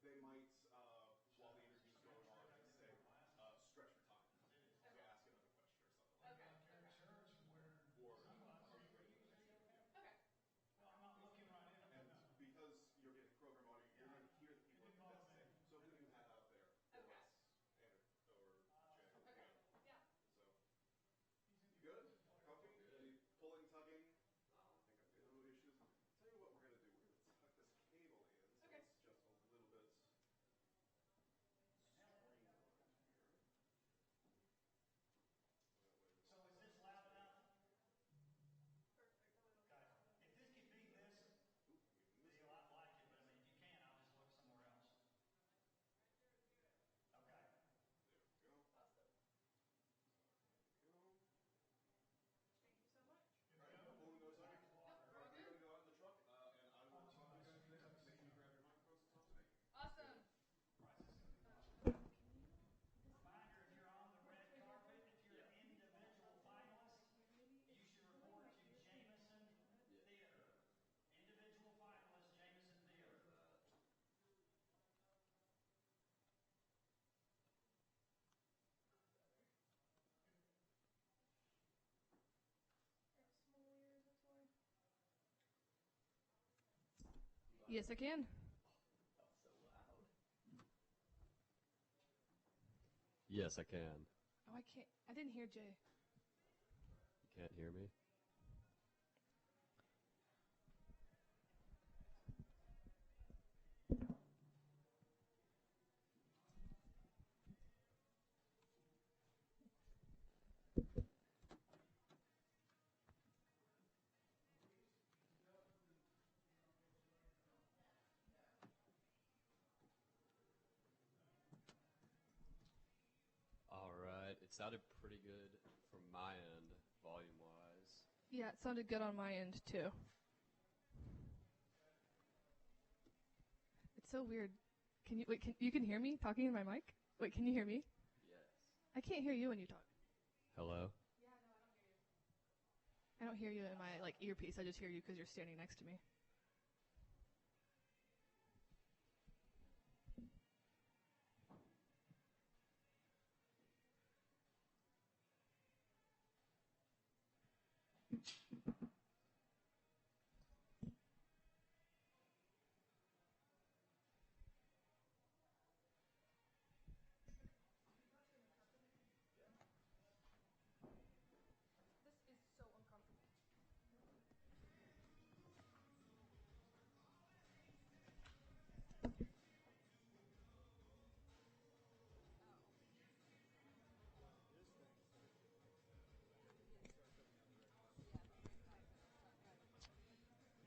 they might, while the interview's going on, they say, stretch for time. So ask another question or something like that. Church where Or are you ready? Okay. Well, I'm not looking right in. And because you're getting program audio, you're going to hear the people contesting. So who do you have out there? Okay. Or Jay? Okay. Yeah. So, you good? Comfy? Any pulling, tugging? I think I'm good. No issues? Tell you what we're going to do. We're going to tuck this cable in. So Okay. it's just a little bit. So is this loud enough? Perfect. Okay. If this could be this deal, I'd like it, but I mean, if you can't, I'll just look somewhere else. Okay. There we go. Awesome. There we go. Thank you so much. All right, no pulling, no tugging. Nope, we're All right, all you're good. going to go out in the truck, and I will talk to you guys later. Make sure you grab your microphones and talk to me. Awesome. Reminder, if you're on the red carpet, if you're an individual finalist, you should report to Williamson Theater. Individual finalist, Williamson Theater. Small ears, that's why. Yes, I can. That's so loud. Yes, I can. Oh, I can't. I didn't hear Jay. You can't hear me? All right. It sounded pretty good from my end, volume-wise. Yeah, it sounded good on my end, too. It's so weird. Can you wait? You can hear me talking in my mic? Wait, can you hear me? Yes. I can't hear you when you talk. Hello? Yeah, no, I don't hear you. I don't hear you in my earpiece. I just hear you because you're standing next to me. This is so uncomfortable.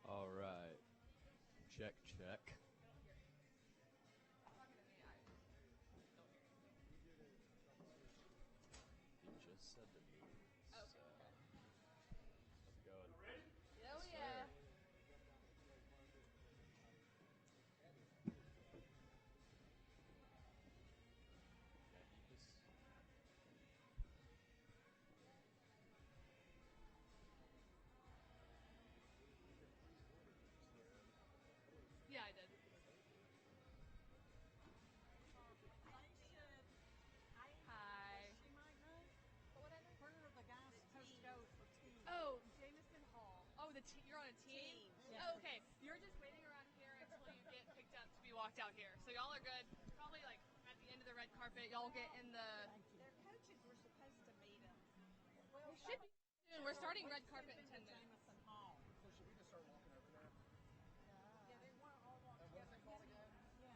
All right. Check, check. Talking to me, I don't hear anything. He just said to me. Okay. So, how's it going? Ready? Oh, Yes, yeah. sir. Yeah, he just. Yeah, I did. Hi. She might know. What would I know? Where are the guys supposed to go for tea? Oh, Jameson Hall. Oh, you're on a team? Team. Oh, okay. You're just waiting around here until you get picked up to be walked out here. So y'all are good. Probably like at the end of the red carpet, y'all get in the. Their coaches were supposed to meet them. We should be soon. We're starting red carpet in 10 minutes. Jameson Hall. So should we just start walking over there? Yeah, they want all walk And what's it called again? Yeah.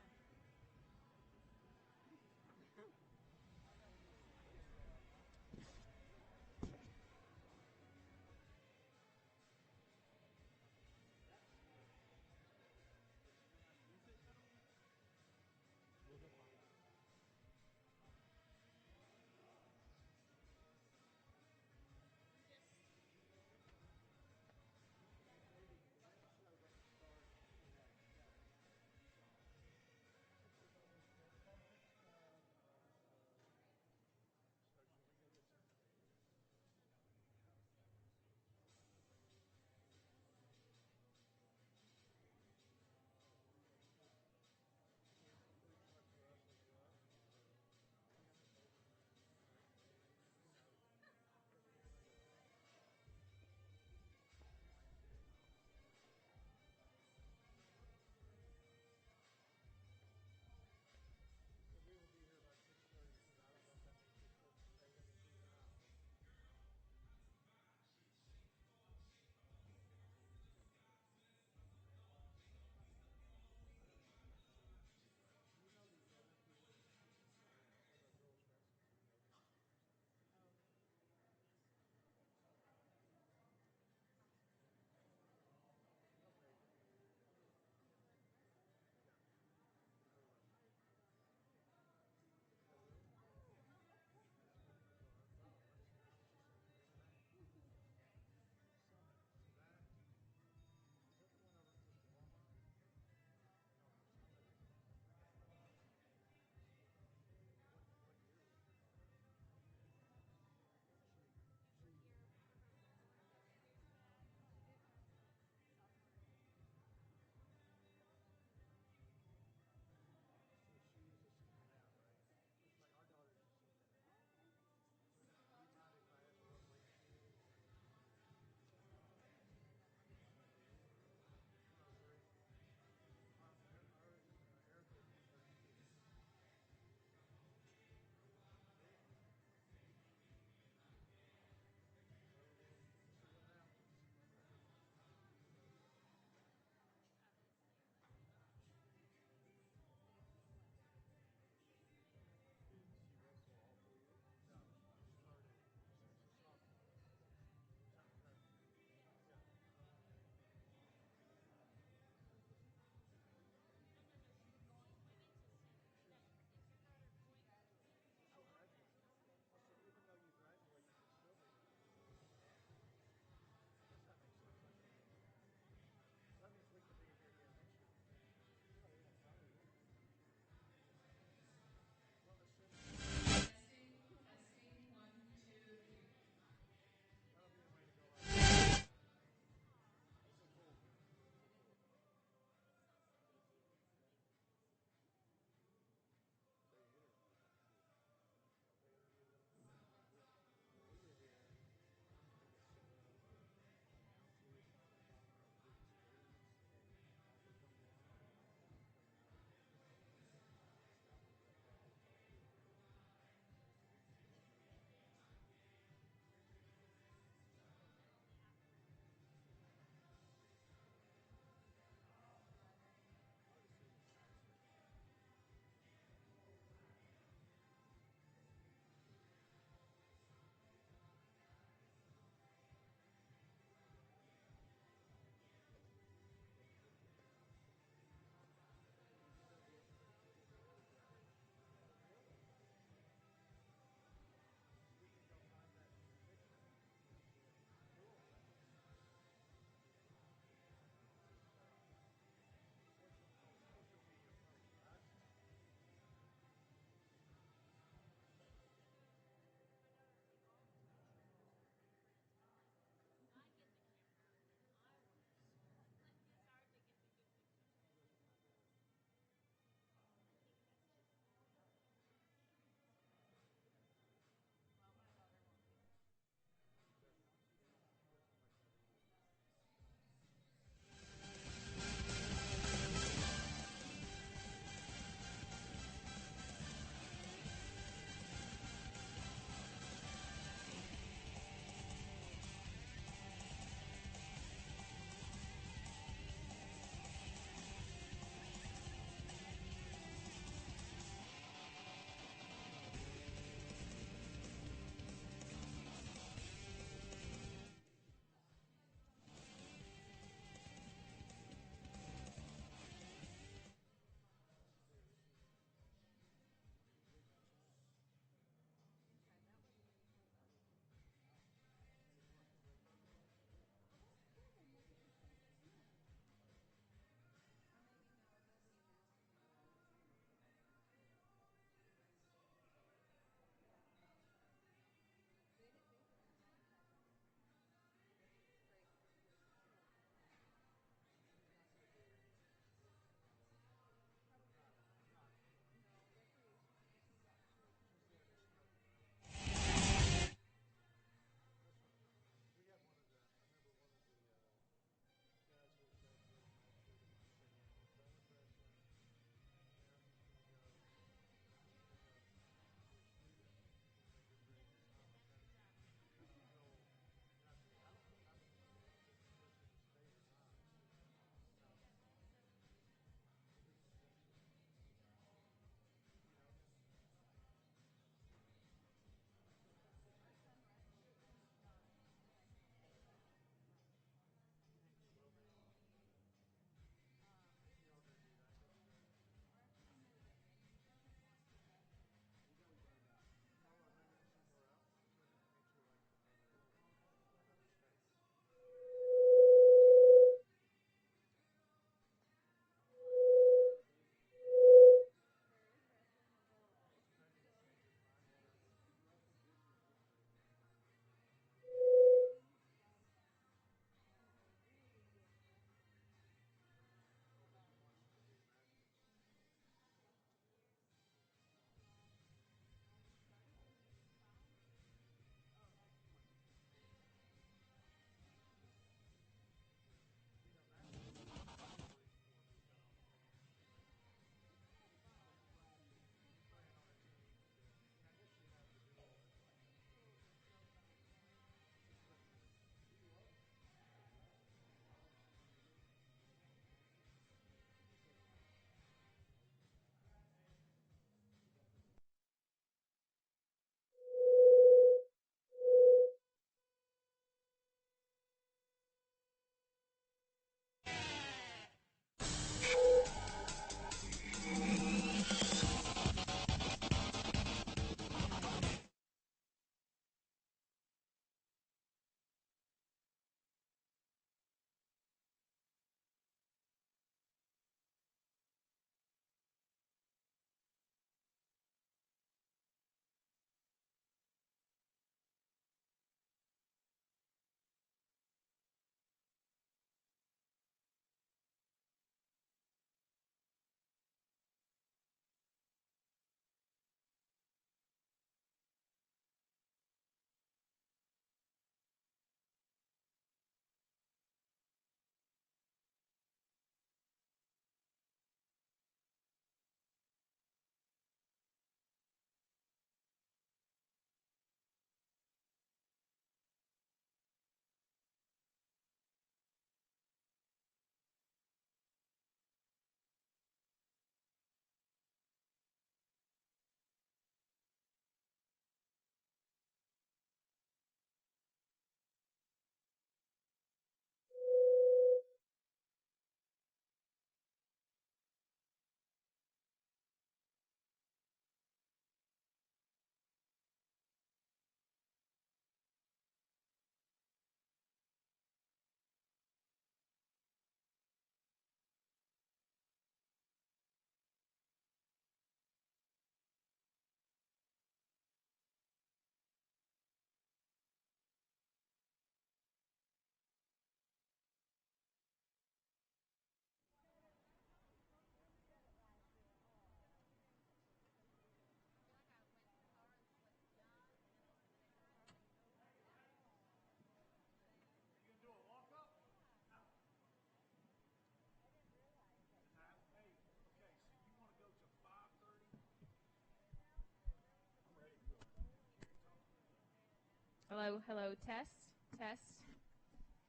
Hello, hello, test,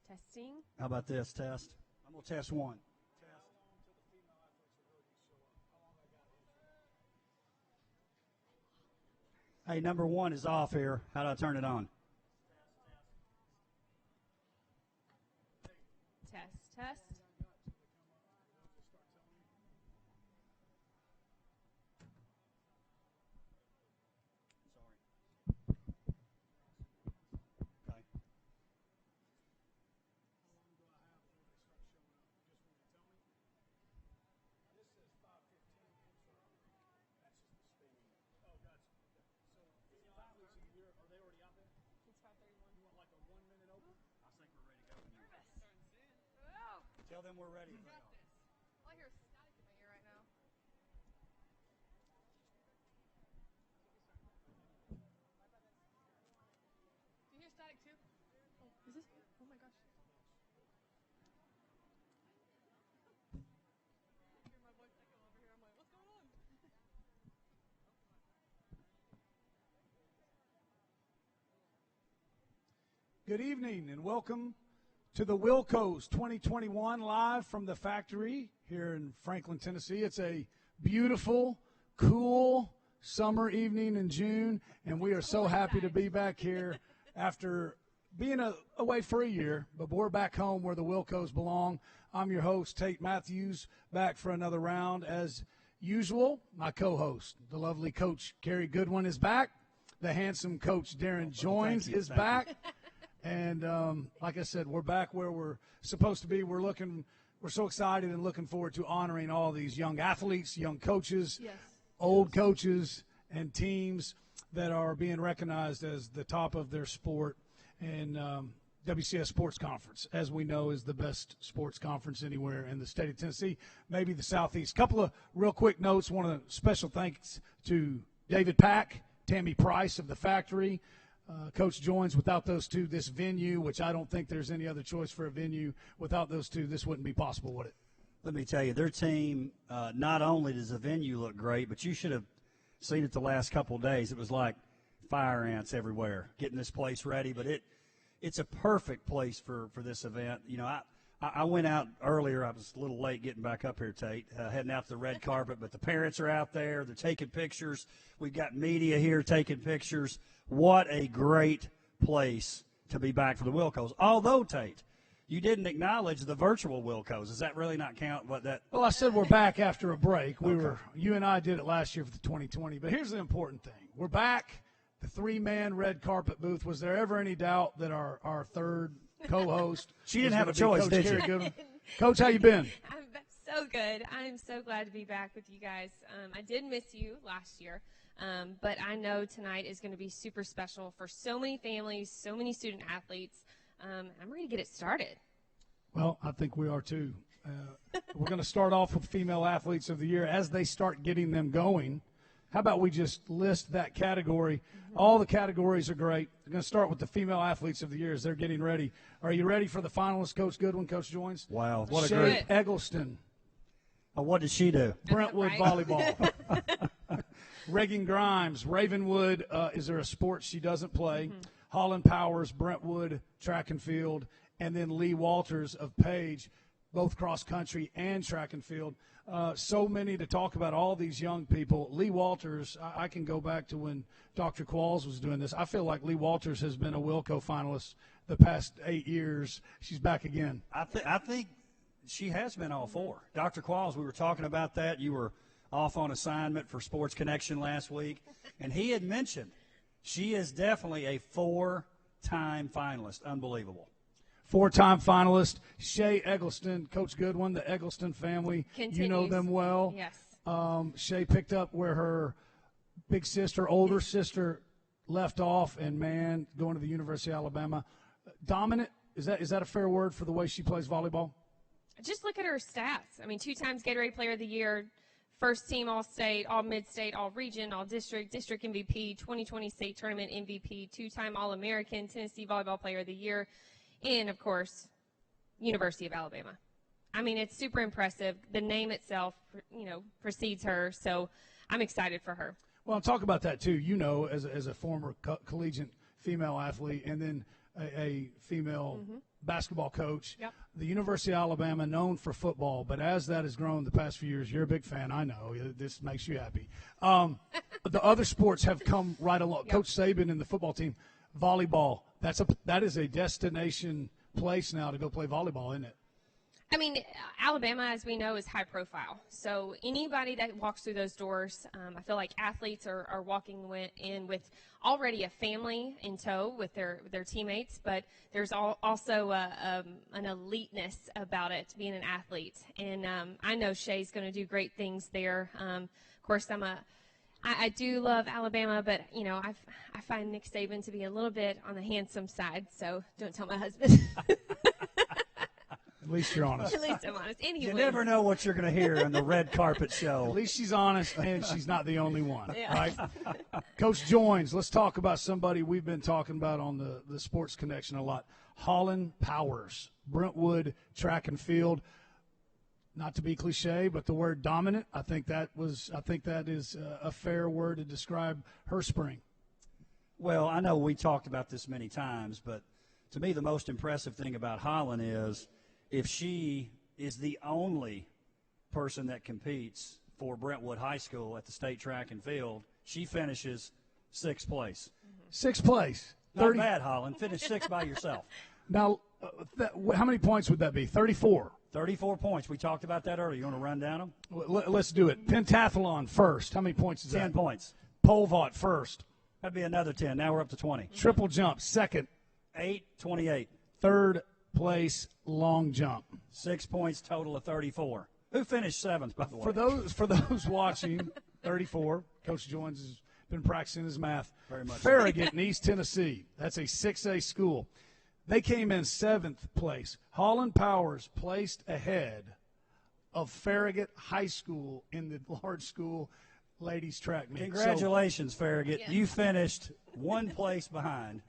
testing. How about this test? I'm going to test one. Hey, number one is off here. How do I turn it on? Test. Okay. Tell them we're ready. I hear static in my ear right now. Do you hear static too? Oh, is this? Oh my gosh. I hear my voice echo over here. I'm like, what's going on? Good evening and welcome to the Willco's 2021 live from the factory here in Franklin, Tennessee. It's a beautiful, cool summer evening in June, and we are so happy to be back here after being away for a year, but we're back home where the Willco's belong. I'm your host, Tate Matthews, back for another round. As usual, my co-host, the lovely Coach Carrie Goodwin, is back. The handsome Coach Darren Joins is back. And like I said, we're back where we're supposed to be. We're so excited and looking forward to honoring all these young athletes, young coaches, old coaches, and teams that are being recognized as the top of their sport. And WCS Sports Conference, as we know, is the best sports conference anywhere in the state of Tennessee, maybe the Southeast. Couple of real quick notes. One of the special thanks to David Pack, Tammy Price of the factory. Coach Joins, without those two, this venue, which I don't think there's any other choice for a venue, without those two, this wouldn't be possible, would it? Let me tell you, their team, not only does the venue look great, but you should have seen it the last couple of days. It was like fire ants everywhere getting this place ready, but it's a perfect place for this event. You know, I went out earlier. I was a little late getting back up here, Tate, heading out to the red carpet, but the parents are out there. They're taking pictures. We've got media here taking pictures. What a great place to be back for the Willco's. Although, Tate, you didn't acknowledge the virtual Willco's. Does that really not count? Well, I said we're back after a break. You and I did it last year for the 2020. But here's the important thing. We're back. The three-man red carpet booth. Was there ever any doubt that our third co-host she didn't have a choice, Coach did Carrie you? Goodwin? Coach, how you been? I'm so good. I'm so glad to be back with you guys. I did miss you last year, but I know tonight is going to be super special for so many families, so many student athletes. I'm ready to get it started. Well, I think we are too. We're going to start off with Female Athletes of the Year. As they start getting them going, how about we just list that category? All the categories are great. We're going to start with the Female Athletes of the Year as they're getting ready. Are you ready for the finalists, Coach Goodwin, Coach Joins? Wow, what a Shay great. Eggleston, What did she do? Brentwood Right. volleyball. Reagan Grimes, Ravenwood. Is there a sport she doesn't play? Holland Powers, Brentwood, track and field. And then Lee Walters of Page, both cross country and track and field. So many to talk about, all these young people. Lee Walters, I can go back to when Dr. Qualls was doing this. I feel like Lee Walters has been a Willco finalist the past 8 years. She's back again. I think she has been all four. Dr. Qualls, we were talking about that. You were off on assignment for Sports Connection last week, and he had mentioned she is definitely a four-time finalist. Unbelievable. Four-time finalist, Shay Eggleston, Coach Goodwin, the Eggleston family. Continues. You know them well. Yes. Shay picked up where her big sister, older sister, left off, and man, going to the University of Alabama. Dominant, is that a fair word for the way she plays volleyball? Just look at her stats. I mean, 2 times Gatorade Player of the Year, first team All-State, All-Mid-State, All-Region, All-District, District MVP, 2020 State Tournament MVP, 2-time All-American, Tennessee Volleyball Player of the Year, and, of course, University of Alabama. I mean, it's super impressive. The name itself, precedes her, so I'm excited for her. Well, talk about that, too. You know, as a former collegiate female athlete, and then a female basketball coach. Yep. The University of Alabama, known for football, but as that has grown the past few years, you're a big fan. I know this makes you happy. But the other sports have come right along. Yep. Coach Saban and the football team, volleyball. That is a destination place now to go play volleyball, isn't it? I mean, Alabama, as we know, is high profile. So anybody that walks through those doors, I feel like athletes are walking in with already a family in tow with their teammates, but there's also an eliteness about it, being an athlete. And I know Shay's going to do great things there. Of course, I do love Alabama, but, you know, I find Nick Saban to be a little bit on the handsome side, so don't tell my husband. At least you're honest. At least I'm honest. Anyway. You never know what you're going to hear in the red carpet show. At least she's honest, and she's not the only one, Yeah. right? Coach joins. Let's talk about somebody we've been talking about on the Sports Connection a lot. Holland Powers, Brentwood Track and Field. Not to be cliche, but the word dominant, I think that is a fair word to describe her spring. Well, I know we talked about this many times, but to me the most impressive thing about Holland is if she is the only person that competes for Brentwood High School at the state track and field, she finishes 6th place. 6th place. Not bad, Holland. Finish 6th by yourself. Now, how many points would that be? 34. 34 points. We talked about that earlier. You want to run down them? Let's do it. Pentathlon first. How many points is 10 that? points. Pole vault first. That'd be another 10. Now we're up to 20. Triple jump second. 8, 28. Third place long jump. 6 points total of 34. Who finished 7th, by the way? For those watching, 34. Coach Joins has been practicing his math. Very much so. Farragut in East Tennessee. That's a 6A school. They came in 7th place. Holland Powers placed ahead of Farragut High School in the large school ladies track meet. Congratulations, Farragut. Yeah. You finished 1 place behind.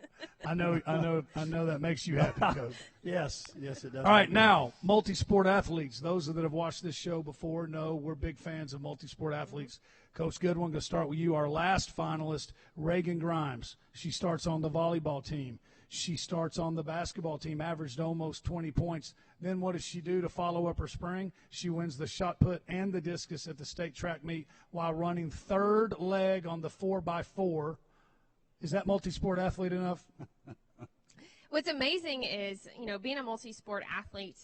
I know that makes you happy, Coach. Yes, it does. All right, now, multi-sport athletes. Those that have watched this show before know we're big fans of multi-sport athletes. Coach Goodwin, going to start with you. Our last finalist, Reagan Grimes. She starts on the volleyball team. She starts on the basketball team, averaged almost 20 points. Then what does she do to follow up her spring? She wins the shot put and the discus at the state track meet while running third leg on the 4x4. Is that multi-sport athlete enough? What's amazing is, you know, being a multi-sport athlete,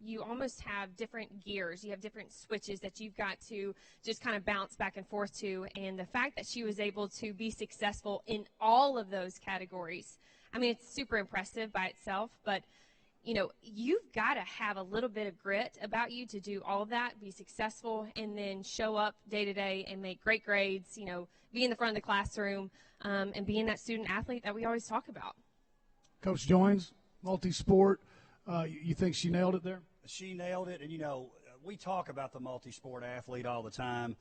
you almost have different gears. You have different switches that you've got to just kind of bounce back and forth to. And the fact that she was able to be successful in all of those categories, I mean, it's super impressive by itself. But, you know, you've got to have a little bit of grit about you to do all of that, be successful, and then show up day to day and make great grades, you know, be in the front of the classroom, and being that student athlete that we always talk about. Coach Joins, multi-sport. You think she nailed it there? She nailed it, and, you know, we talk about the multi-sport athlete all the time.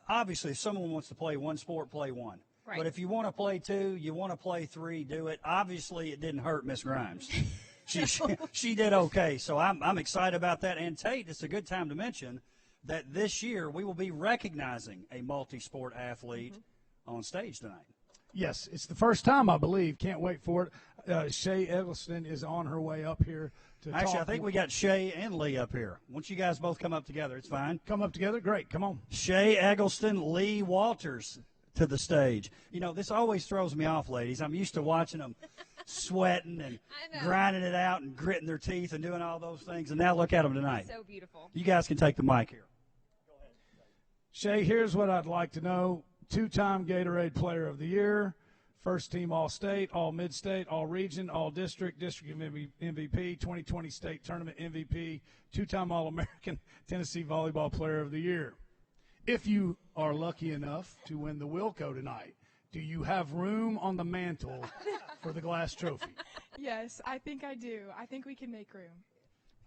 Obviously, if someone wants to play one sport, play one. Right. But if you want to play 2, you want to play 3, do it. Obviously, it didn't hurt Miss Grimes. She did okay, so I'm excited about that. And, Tate, it's a good time to mention that this year we will be recognizing a multi-sport athlete on stage tonight. Yes, it's the first time, I believe. Can't wait for it. Shay Eggleston is on her way up here to talk. Actually, I think we got Shay and Lee up here. Once you guys both come up together, it's fine. Come up together? Great. Come on. Shay Eggleston, Lee Walters to the stage. You know, this always throws me off, ladies. I'm used to watching them sweating and grinding it out and gritting their teeth and doing all those things, and now look at them tonight. So beautiful. You guys can take the mic here. Shay, here's what I'd like to know. 2-time Gatorade Player of the Year, first team All-State, All-Mid-State, All-Region, All-District, District MVP, 2020 State Tournament MVP, 2-time All-American, Tennessee Volleyball Player of the Year. If you are lucky enough to win the Willco tonight, do you have room on the mantle for the glass trophy? Yes, I think I do. I think we can make room.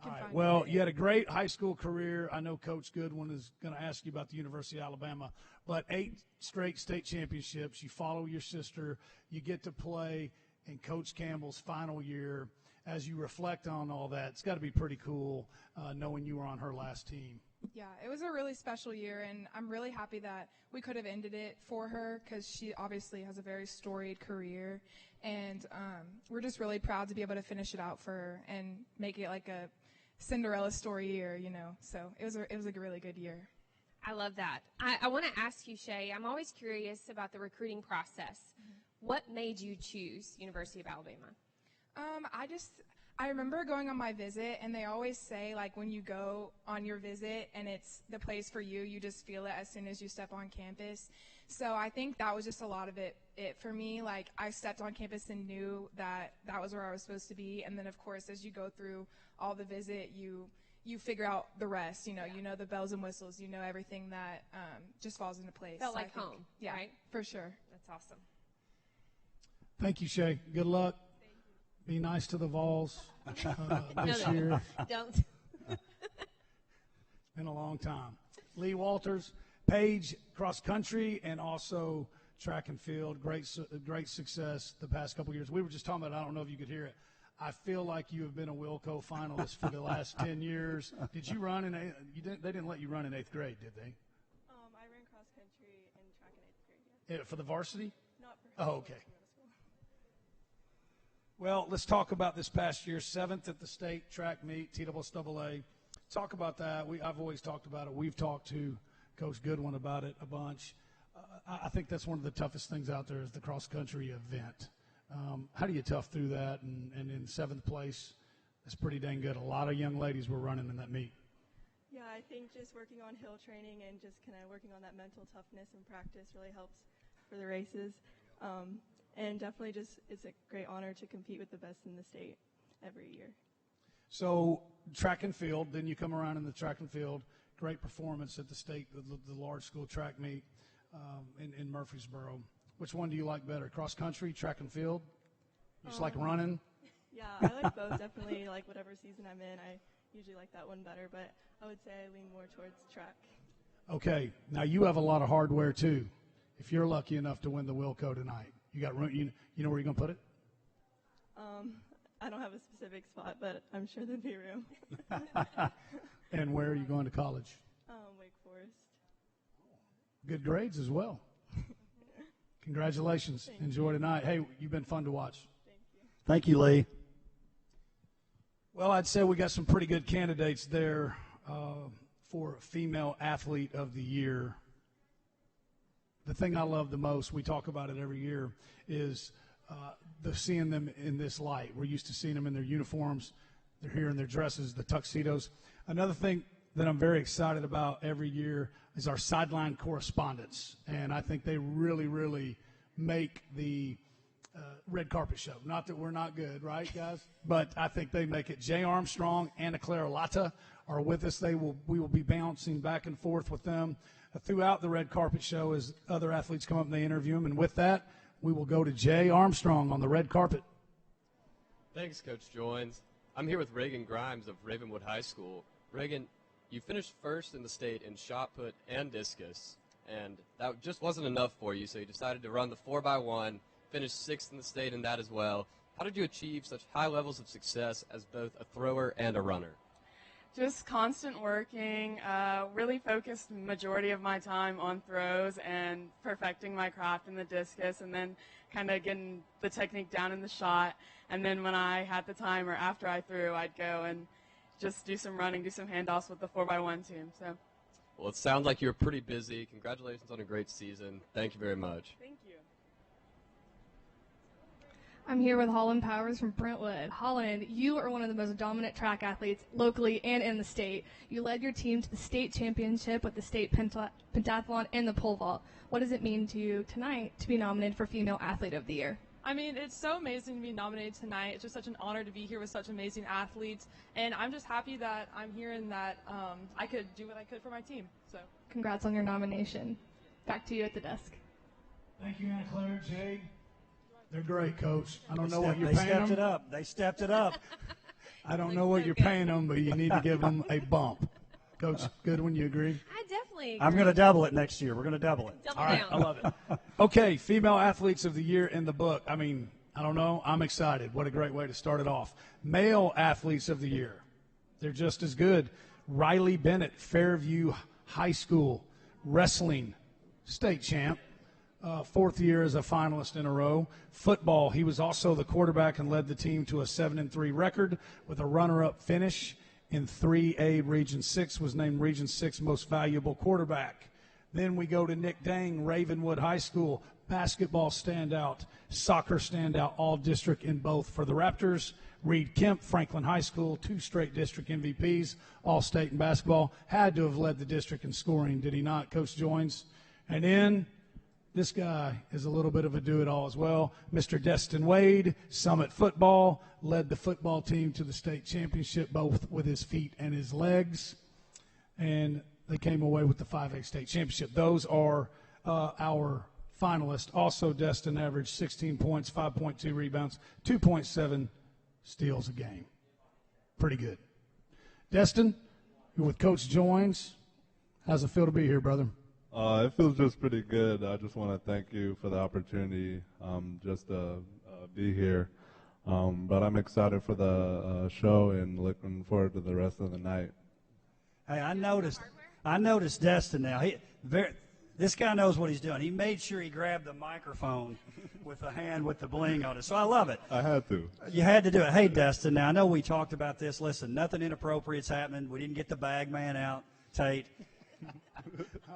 All right. Well, you had a great high school career. I know Coach Goodwin is going to ask you about the University of Alabama, but 8 straight state championships. You follow your sister. You get to play in Coach Campbell's final year. As you reflect on all that, it's got to be pretty cool knowing you were on her last team. Yeah, it was a really special year, and I'm really happy that we could have ended it for her because she obviously has a very storied career, and we're just really proud to be able to finish it out for her and make it like a Cinderella story year, you know. So it was a really good year. I love that. I want to ask you, Shay, I'm always curious about the recruiting process. What made you choose University of Alabama? I remember going on my visit, and they always say, like, when you go on your visit and it's the place for you, you just feel it as soon as you step on campus. So I think that was just a lot of it for me. Like, I stepped on campus and knew that that was where I was supposed to be. And then, of course, as you go through all the visit, you figure out the rest. You know the bells and whistles. You know everything that just falls into place. Felt So I like think, home, yeah, right? For sure. That's awesome. Thank you, Shay. Good luck. Be nice to the Vols this year. Don't. Been a long time. Lee Walters, Paige, cross country, and also track and field. Great success the past couple years. We were just talking about, I don't know if you could hear it. I feel like you have been a Willco finalist for the last 10 years. Did you run in they didn't let you run in 8th grade, did they? I ran cross country and track in 8th grade. Yeah. For the varsity? Not for Oh, okay. Well, let's talk about this past year. 7th at the state track meet, TSSAA. Talk about that. I've always talked about it. We've talked to Coach Goodwin about it a bunch. I think that's one of the toughest things out there is the cross-country event. How do you tough through that? And in 7th place, it's pretty dang good. A lot of young ladies were running in that meet. Yeah, I think just working on hill training and just kind of working on that mental toughness and practice really helps for the races. And definitely just it's a great honor to compete with the best in the state every year. So track and field, then you come around in the track and field. Great performance at the state, the large school track meet in Murfreesboro. Which one do you like better, cross country, track and field? You just like running? Yeah, I like both. Definitely like whatever season I'm in. I usually like that one better, but I would say I lean more towards track. Okay, now you have a lot of hardware too. If you're lucky enough to win the Willco tonight, you got room. You know where you're gonna put it? I don't have a specific spot, but I'm sure there'd be room. And where are you going to college? Wake Forest. Good grades as well. Congratulations. Enjoy tonight. Hey, you've been fun to watch. Thank you, Lee. Well, I'd say we got some pretty good candidates there for Female Athlete of the Year. The thing I love the most, we talk about it every year, is seeing them in this light. We're used to seeing them in their uniforms. They're here in their dresses, the tuxedos. Another thing that I'm very excited about every year is our sideline correspondents. And I think they really, really make the red carpet show. Not that we're not good, right, guys? But I think they make it. Jay Armstrong, Anna Clara Lata are with us. We will be bouncing back and forth with them throughout the red carpet show as other athletes come up and they interview them. And with that, we will go to Jay Armstrong on the red carpet. Thanks, Coach Joins. I'm here with Reagan Grimes of Ravenwood High School. Reagan, you finished first in the state in shot put and discus, and that just wasn't enough for you, so you decided to run the 4x1, finish 6th in the state in that as well. How did you achieve such high levels of success as both a thrower and a runner? Just constant working, really focused the majority of my time on throws and perfecting my craft in the discus, and then kind of getting the technique down in the shot. And then when I had the time or after I threw, I'd go and just do some running, do some handoffs with the 4x1 team. So. Well, it sounds like you're pretty busy. Congratulations on a great season. Thank you very much. Thank you. I'm here with Holland Powers from Brentwood. Holland, you are one of the most dominant track athletes locally and in the state. You led your team to the state championship with the state pentathlon and the pole vault. What does it mean to you tonight to be nominated for Female Athlete of the Year? I mean, it's so amazing to be nominated tonight. It's just such an honor to be here with such amazing athletes. And I'm just happy that I'm here and that I could do what I could for my team. So, congrats on your nomination. Back to you at the desk. Thank you, Anna Claire. Jay. They're great, Coach. I don't know what you're paying them. They stepped it up. They stepped it up. I don't know what you're paying them, but you need to give them a bump. Coach Goodwin, you agree? I definitely agree. I'm going to double it next year. We're going to double it. Double All right, down. I love it. Okay, Female Athletes of the Year in the book. I mean, I don't know. I'm excited. What a great way to start it off. Male Athletes of the Year. They're just as good. Riley Bennett, Fairview High School, wrestling state champ. Fourth year as a finalist in a row. Football, he was also the quarterback and led the team to a 7-3 record with a runner-up finish in 3A Region 6, was named Region 6 Most Valuable Quarterback. Then we go to Nick Dang, Ravenwood High School, basketball standout, soccer standout, all district in both for the Raptors. Reed Kemp, Franklin High School, 2 straight district MVPs, all state in basketball. Had to have led the district in scoring, did he not, Coach Joins? And then this guy is a little bit of a do-it-all as well. Mr. Destin Wade, Summit Football, led the football team to the state championship, both with his feet and his legs. And they came away with the 5A state championship. Those are our finalists. Also, Destin averaged 16 points, 5.2 rebounds, 2.7 steals a game. Pretty good. Destin, you're with Coach Joins. How's it feel to be here, brother? It feels just pretty good. I just want to thank you for the opportunity just to be here. But I'm excited for the show and looking forward to the rest of the night. Hey, I noticed Destin now. This guy knows what he's doing. He made sure he grabbed the microphone with the hand with the bling on it. So I love it. I had to. You had to do it. Hey, Destin, now I know we talked about this. Listen, nothing inappropriate's happening. We didn't get the bag man out, Tate.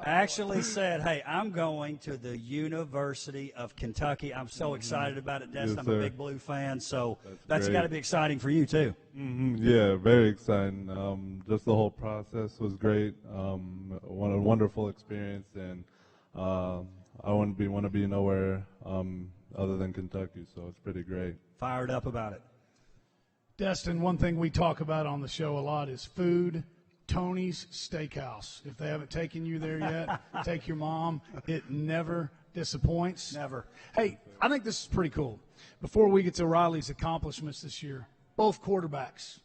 Actually said, hey, I'm going to the University of Kentucky. I'm so excited about it, Destin. Yes, I'm a big Blue fan, so that's great. got to be exciting for you, too. Yeah, very exciting. Just the whole process was great. A wonderful experience, and I want to be nowhere other than Kentucky, so it's pretty great. Fired up about it. Destin, one thing we talk about on the show a lot is food. Tony's Steakhouse. If they haven't taken you there yet, take your mom. It never disappoints. Never. Hey, I think this is pretty cool. Before we get to Riley's accomplishments this year, both quarterbacks,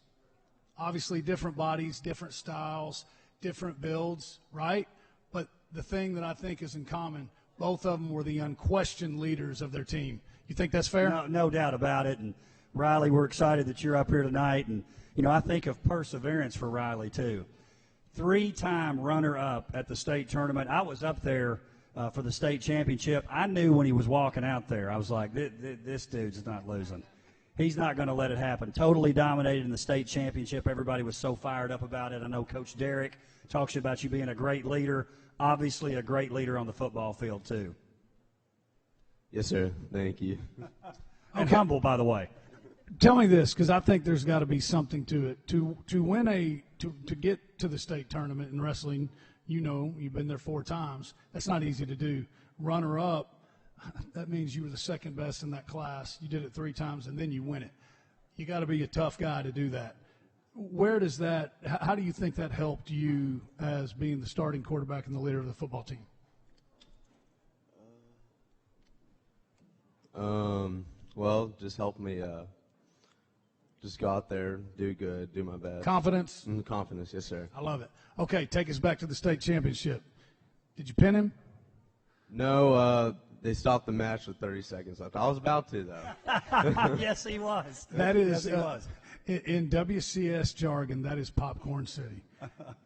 obviously different bodies, different styles, different builds, right? But the thing that I think is in common, both of them were the unquestioned leaders of their team. You think that's fair? No doubt about it. And Riley, we're excited that you're up here tonight. And you know, I think of perseverance for Riley, too. 3-time runner-up at the state tournament. I was up there for the state championship. I knew when he was walking out there, I was like, this dude's not losing. He's not going to let it happen. Totally dominated in the state championship. Everybody was so fired up about it. I know Coach Derek talks about you being a great leader, obviously a great leader on the football field, too. Yes, sir. Thank you. And humble, by the way. Tell me this, because I think there's got to be something to it. To win to get to the state tournament in wrestling, you know, you've been there 4 times. That's not easy to do. Runner up, that means you were the second best in that class. You did it 3 times, and then you win it. You got to be a tough guy to do that. How do you think that helped you as being the starting quarterback and the leader of the football team? Well, just helped me just go out there, do good, do my best. Confidence? Confidence, yes, sir. I love it. Okay, take us back to the state championship. Did you pin him? No, they stopped the match with 30 seconds left. I was about to, though. Yes, he was. That is, yes, he was. In WCS jargon, that is Popcorn City.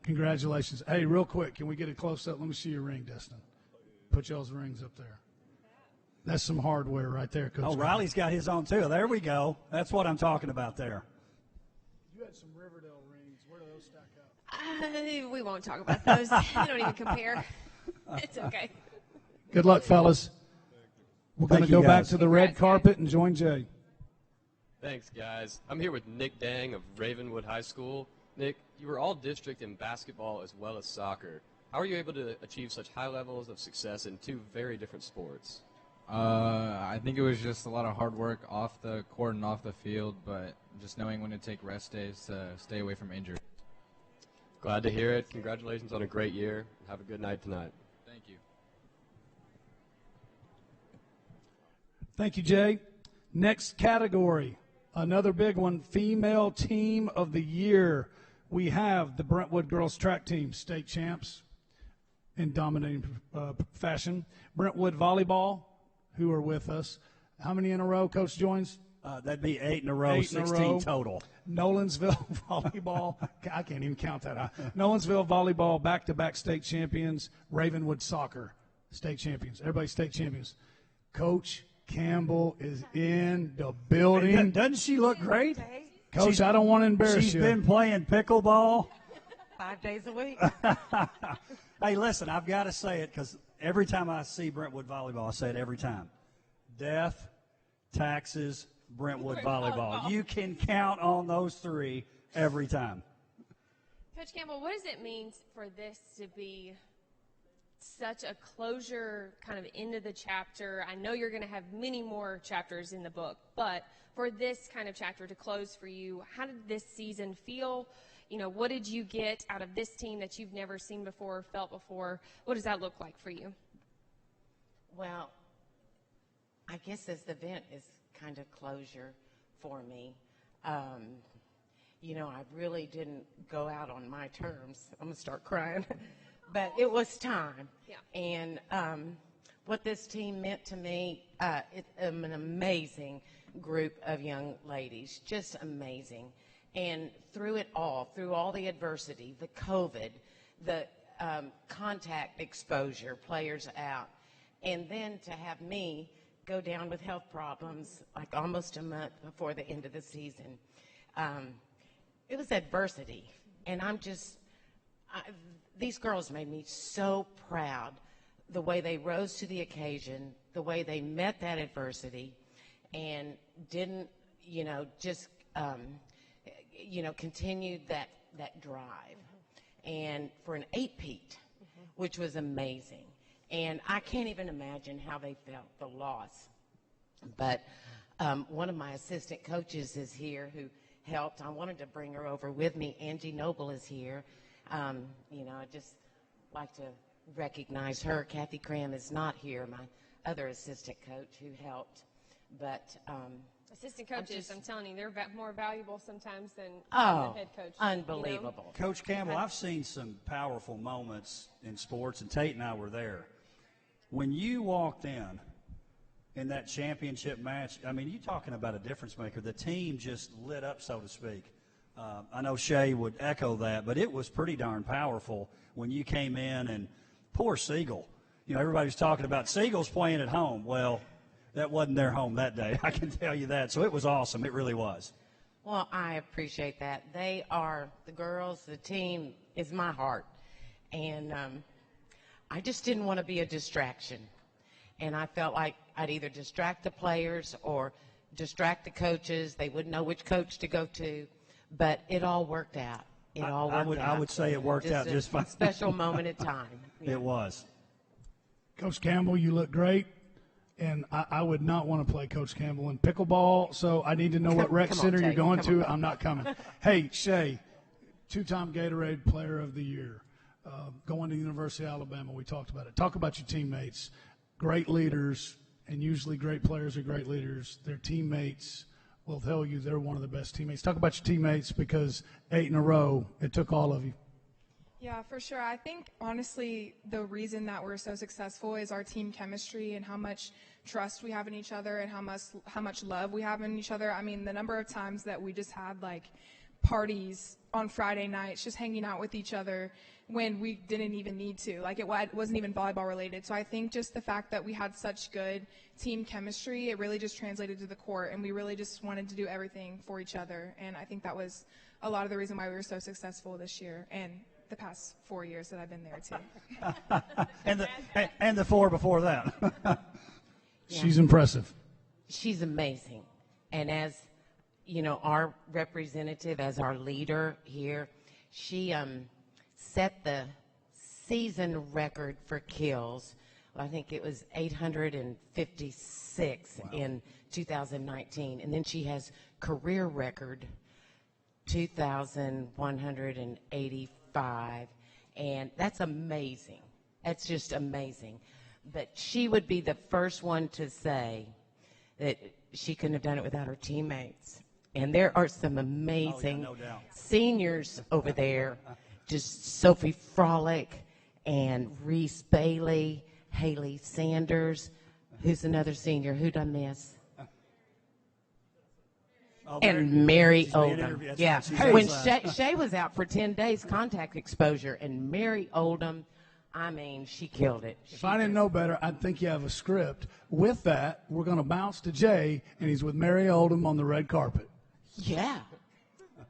Congratulations. Hey, real quick, can we get a close-up? Let me see your ring, Destin. Put y'all's rings up there. That's some hardware right there, Coach. Oh, Riley's got his on, too. There we go. That's what I'm talking about there. You had some Riverdale rings. Where do those stack up? We won't talk about those. They don't even compare. It's okay. Good luck, fellas. We're going to go back to the red carpet and join Jay. Thanks, guys. I'm here with Nick Dang of Ravenwood High School. Nick, you were all district in basketball as well as soccer. How are you able to achieve such high levels of success in 2 very different sports? I think it was just a lot of hard work off the court and off the field, but just knowing when to take rest days to stay away from injury. Glad to hear it. Congratulations on a great year. Have a good night tonight. Thank you. Thank you, Jay. Next category, another big one, Female Team of the Year. We have the Brentwood Girls Track Team, state champs in dominating fashion. Brentwood Volleyball, who are with us. How many in a row, Coach Joins? That'd be 8 in a row, 8 in a 16 row. total. Nolensville volleyball. I can't even count that out. Nolensville volleyball, back-to-back state champions. Ravenwood soccer, state champions. Everybody state champions. Coach Campbell is in the building. Doesn't she look great? Coach, I don't want to embarrass She's you. been playing pickleball. 5 days a week. Hey, listen, I've got to say it because every time I see Brentwood volleyball, I say it every time. Death, taxes, Brentwood volleyball. You can count on those three every time. Coach Campbell, what does it mean for this to be such a closure kind of end of the chapter? I know you're going to have many more chapters in the book, but for this kind of chapter to close for you, how did this season feel? You know, what did you get out of this team that you've never seen before or felt before? What does that look like for you? Well, I guess this event is kind of closure for me. You know, I really didn't go out on my terms. I'm going to start crying. But it was time. Yeah. And what this team meant to me, it's an amazing group of young ladies, just amazing. And through it all, through all the adversity, the COVID, the contact exposure, players out, and then to have me go down with health problems like almost a month before the end of the season. It was adversity, and these girls made me so proud, the way they rose to the occasion, the way they met that adversity, and didn't, just, continued that drive. And for an 8-peat, which was amazing. And I can't even imagine how they felt, the loss. But one of my assistant coaches is here who helped. I wanted to bring her over with me. Angie Noble is here. I just like to recognize her. Kathy Cram is not here, my other assistant coach who helped. But assistant coaches, I'm telling you, they're more valuable sometimes than the head coach. Unbelievable. Coach Campbell, I've seen some powerful moments in sports, and Tate and I were there. When you walked in that championship match, I mean, you're talking about a difference maker. The team just lit up, so to speak. I know Shay would echo that, but it was pretty darn powerful when you came in, and poor Siegel. Everybody's talking about Siegel's playing at home. Well, that wasn't their home that day, I can tell you that. So it was awesome. It really was. Well, I appreciate that. They are the girls. The team is my heart. And I just didn't want to be a distraction. And I felt like I'd either distract the players or distract the coaches. They wouldn't know which coach to go to. But it all worked out. I would say it worked out just fine. Special moment in time. Yeah. It was. Coach Campbell, you look great. And I would not want to play Coach Campbell in pickleball, so I need to know what rec center you're going to. I'm not coming. Hey, Shay, 2-time Gatorade Player of the Year, going to the University of Alabama. We talked about it. Talk about your teammates. Great leaders, and usually great players are great leaders. Their teammates will tell you they're one of the best teammates. Talk about your teammates, because 8 in a row, it took all of you. Yeah, for sure. I think, honestly, the reason that we're so successful is our team chemistry and how much trust we have in each other and how much love we have in each other. I mean, the number of times that we just had, parties on Friday nights, just hanging out with each other when we didn't even need to. It wasn't even volleyball related. So I think just the fact that we had such good team chemistry, it really just translated to the court, and we really just wanted to do everything for each other. And I think that was a lot of the reason why we were so successful this year and the past 4 years that I've been there too. and the 4 before that. Yeah. She's impressive. She's amazing. And as, our representative, as our leader here, she set the season record for kills. I think it was 856 in 2019. And then she has career record 2,185, and that's amazing. That's just amazing. But she would be the first one to say that she couldn't have done it without her teammates. And there are some amazing seniors over there, just Sophie Frolic and Reese Bailey, Haley Sanders. Who's another senior? Who'd I miss? And Mary she's being Oldham. interviewed. That's Yeah. right. She's When outside. Shay was out for 10 days, contact exposure, and Mary Oldham, I mean, she killed it. If I didn't know better, I'd think you have a script. With that, we're going to bounce to Jay, and he's with Mary Oldham on the red carpet. Yeah.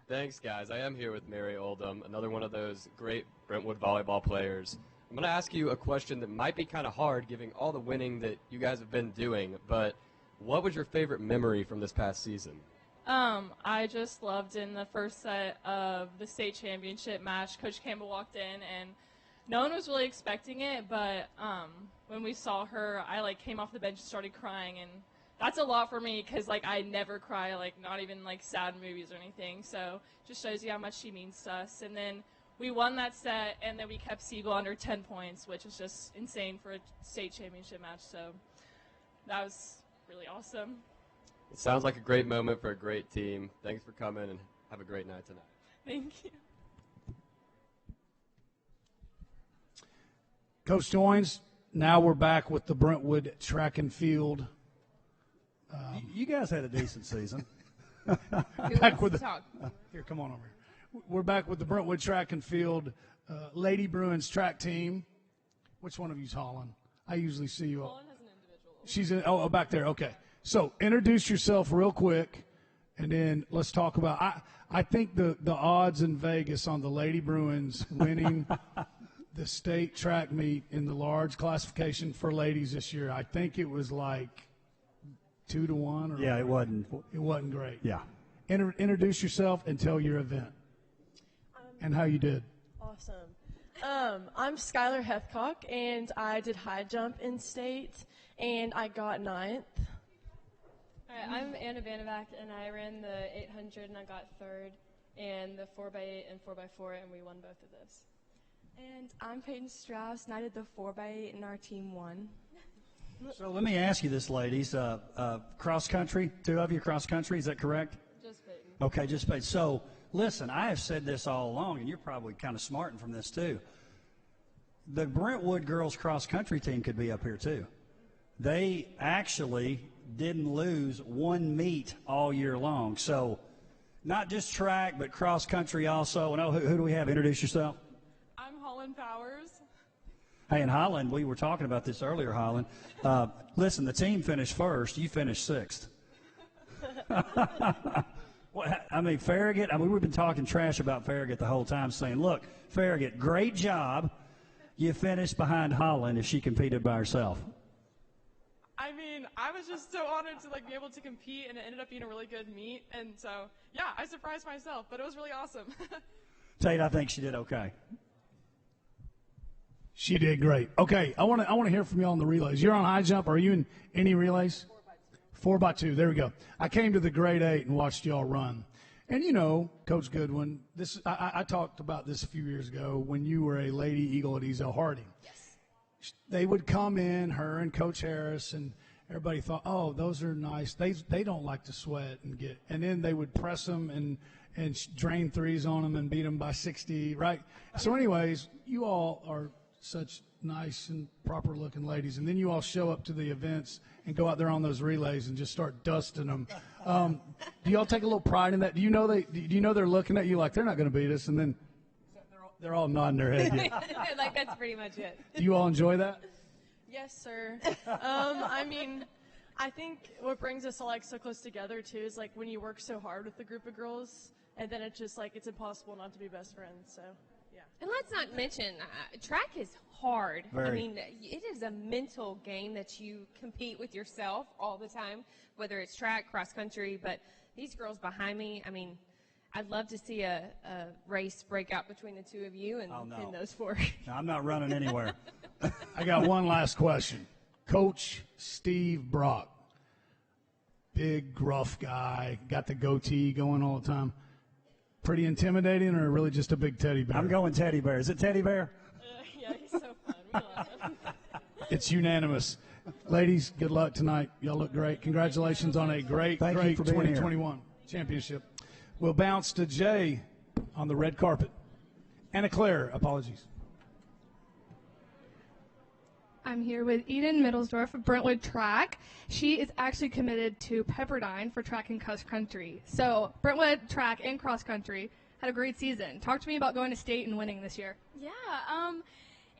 Thanks, guys. I am here with Mary Oldham, another one of those great Brentwood volleyball players. I'm going to ask you a question that might be kind of hard, given all the winning that you guys have been doing, but what was your favorite memory from this past season? I just loved in the first set of the state championship match, Coach Campbell walked in, and no one was really expecting it, but when we saw her, I came off the bench and started crying, and that's a lot for me because I never cry, not even sad movies or anything. So just shows you how much she means to us. And then we won that set, and then we kept Siegel under 10 points, which is just insane for a state championship match. So that was really awesome. It sounds like a great moment for a great team. Thanks for coming, and have a great night tonight. Thank you. Coach joins. Now we're back with the Brentwood track and field. You guys had a decent season. Back with here, come on over here. We're back with the Brentwood track and field Lady Bruins track team. Which one of you's Holland? I usually see you. Holland has an individual. She's in, back there. Okay. So introduce yourself real quick, and then let's talk about. I think the odds in Vegas on the Lady Bruins winning the state track meet in the large classification for ladies this year. I think it was 2-1. Yeah, it wasn't. It wasn't great. Yeah. Introduce yourself and tell your event and how you did. Awesome. I'm Skylar Hethcock, and I did high jump in state, and I got 9th. All right, I'm Anna Vandevacht, and I ran the 800, and I got 3rd, and the 4x8 and 4x4, and we won both of those. And I'm Peyton Strauss, and I did the 4x8, and our team won. So let me ask you this, ladies. Cross country, 2 of you cross country, is that correct? Just Peyton. Okay, just Peyton. So listen, I have said this all along, and you're probably kind of smarting from this too. The Brentwood girls cross country team could be up here too. They actually didn't lose one meet all year long. So not just track, but cross country also. And who do we have? Introduce yourself. I'm Holland Powers. Hey, in Holland, we were talking about this earlier, Holland. Listen, the team finished first. You finished 6th. Farragut, we've been talking trash about Farragut the whole time, saying, look, Farragut, great job. You finished behind Holland if she competed by herself. I mean, I was just so honored to be able to compete, and it ended up being a really good meet. And so, yeah, I surprised myself, but it was really awesome. Tate, I think she did okay. She did great. Okay, I want to hear from you on the relays. You're on high jump. Are you in any relays? 4x2. There we go. I came to the grade 8 and watched y'all run. And Coach Goodwin, I talked about this a few years ago when you were a Lady Eagle at Ezel Harding. Yes. They would come in, her and Coach Harris, and everybody thought, oh, those are nice. They don't like to sweat and then they would press them and drain threes on them and beat them by 60, right? So anyways, you all are such nice and proper looking ladies, and then you all show up to the events and go out there on those relays and just start dusting them. Do y'all take a little pride in that? Do you know they're looking at you like they're not going to beat us, and then they're all nodding their head? Yeah. That's pretty much it. Do you all enjoy that? Yes, sir. I mean, I think what brings us all so close together too is when you work so hard with a group of girls, and then it's just it's impossible not to be best friends. So. Yeah. And let's not mention, track is hard. Very. I mean, it is a mental game that you compete with yourself all the time, whether it's track, cross country. But these girls behind me, I mean, I'd love to see a race break out between the 2 of you and those 4. No, I'm not running anywhere. I got one last question. Coach Steve Brock, big, gruff guy, got the goatee going all the time. Pretty intimidating, or really just a big teddy bear? I'm going teddy bear. Is it teddy bear? Yeah, he's so fun. We love him. It's unanimous. Ladies, good luck tonight. Y'all look great. Congratulations on a great 2021 championship. We'll bounce to Jay on the red carpet. Anna Claire, apologies. I'm here with Eden Middlesdorf of Brentwood Track. She is actually committed to Pepperdine for track and cross country. So Brentwood Track and cross country had a great season. Talk to me about going to state and winning this year. Yeah,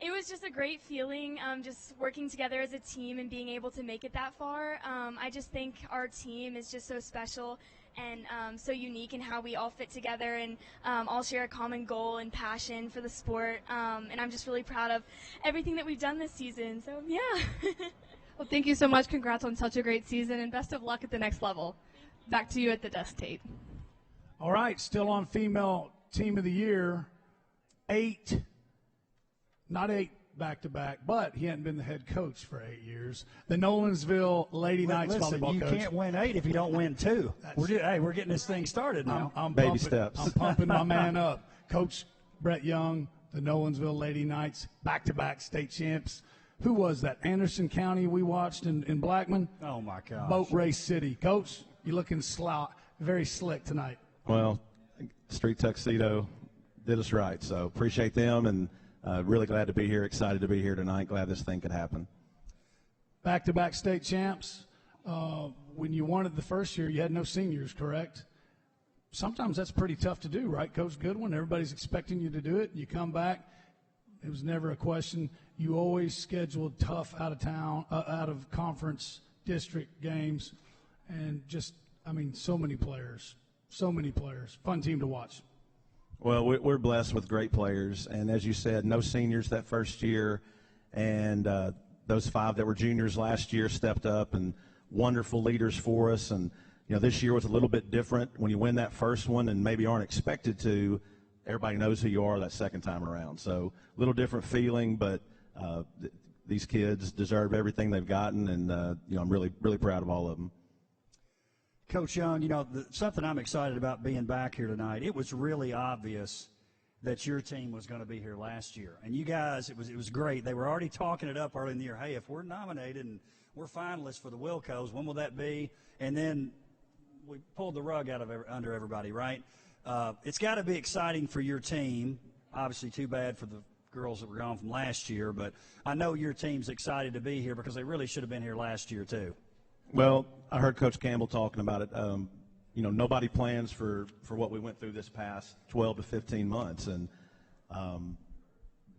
it was just a great feeling, just working together as a team and being able to make it that far. I just think our team is just so special and so unique in how we all fit together and all share a common goal and passion for the sport. And I'm just really proud of everything that we've done this season. So, yeah. Well, thank you so much. Congrats on such a great season, and best of luck at the next level. Back to you at the desk, Tate. All right, still on female team of the year. Not eight back-to-back, but he hadn't been the head coach for 8 years. The Nolensville Lady Knights volleyball coach. You can't win 8 if you don't win 2. We're getting this thing started now. Baby steps. I'm pumping my man up. Coach Brett Young, the Nolensville Lady Knights, back-to-back state champs. Who was that? Anderson County we watched in Blackman? Oh, my gosh. Boat Race City. Coach, you're looking very slick tonight. Well, Street Tuxedo did us right, so appreciate them, and really glad to be here, excited to be here tonight, glad this thing could happen. Back-to-back state champs. When you won it the first year, you had no seniors, correct? Sometimes that's pretty tough to do, right, Coach Goodwin? Everybody's expecting you to do it. You come back. It was never a question. You always scheduled tough out of conference district games, and so many players. Fun team to watch. Well, we're blessed with great players, and as you said, no seniors that first year, and those 5 that were juniors last year stepped up and wonderful leaders for us. And this year was a little bit different. When you win that first one and maybe aren't expected to, everybody knows who you are that second time around. So a little different feeling, but these kids deserve everything they've gotten, and I'm really, really proud of all of them. Coach Young, something I'm excited about being back here tonight, it was really obvious that your team was going to be here last year. And you guys, it was great. They were already talking it up early in the year. Hey, if we're nominated and we're finalists for the Willcos, when will that be? And then we pulled the rug out of under everybody, right? It's got to be exciting for your team. Obviously, too bad for the girls that were gone from last year. But I know your team's excited to be here because they really should have been here last year, too. Well, I heard Coach Campbell talking about it. Nobody plans for what we went through this past 12 to 15 months. And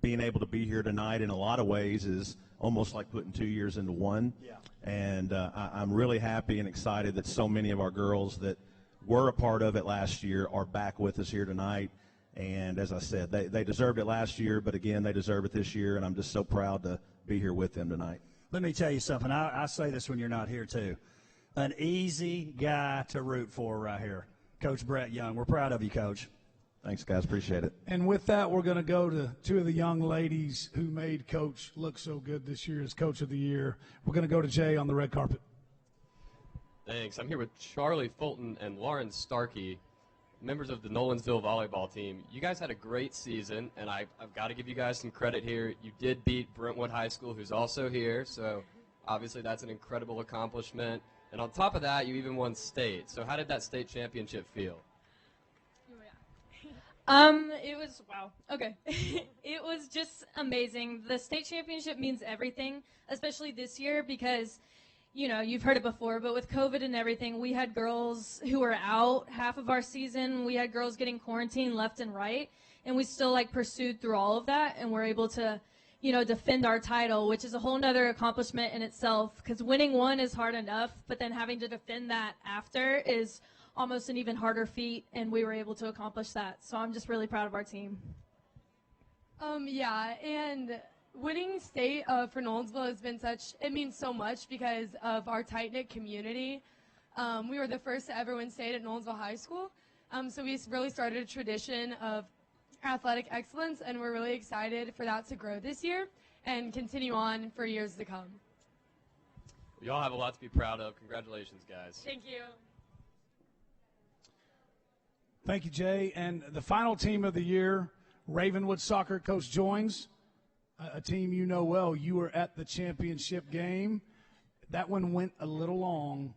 being able to be here tonight in a lot of ways is almost like putting 2 years into one. Yeah. And I'm really happy and excited that so many of our girls that were a part of it last year are back with us here tonight. And as I said, they deserved it last year, but again, they deserve it this year, and I'm just so proud to be here with them tonight. Let me tell you something. I say this when you're not here, too. An easy guy to root for right here, Coach Brett Young. We're proud of you, Coach. Thanks, guys. Appreciate it. And with that, we're going to go to 2 of the young ladies who made Coach look so good this year as Coach of the Year. We're going to go to Jay on the red carpet. Thanks. I'm here with Charlie Fulton and Lauren Starkey, members of the Nolensville volleyball team. You guys had a great season, and I've got to give you guys some credit here. You did beat Brentwood High School, who's also here, so obviously that's an incredible accomplishment. And on top of that, you even won state. So how did that state championship feel? It was, wow, okay. It was just amazing. The state championship means everything, especially this year because, you've heard it before, but with COVID and everything, we had girls who were out half of our season. We had girls getting quarantined left and right, and we still, pursued through all of that, and we're able to, defend our title, which is a whole nother accomplishment in itself because winning one is hard enough, but then having to defend that after is almost an even harder feat, and we were able to accomplish that. So I'm just really proud of our team. Yeah, and winning state for Nolensville has been it means so much because of our tight-knit community. We were the first to ever win state at Nolensville High School, so we really started a tradition of athletic excellence, and we're really excited for that to grow this year and continue on for years to come. We all have a lot to be proud of. Congratulations, guys. Thank you. Thank you, Jay. And the final team of the year, Ravenwood Soccer Coach joins, a team you know well. You were at the championship game. That one went a little long,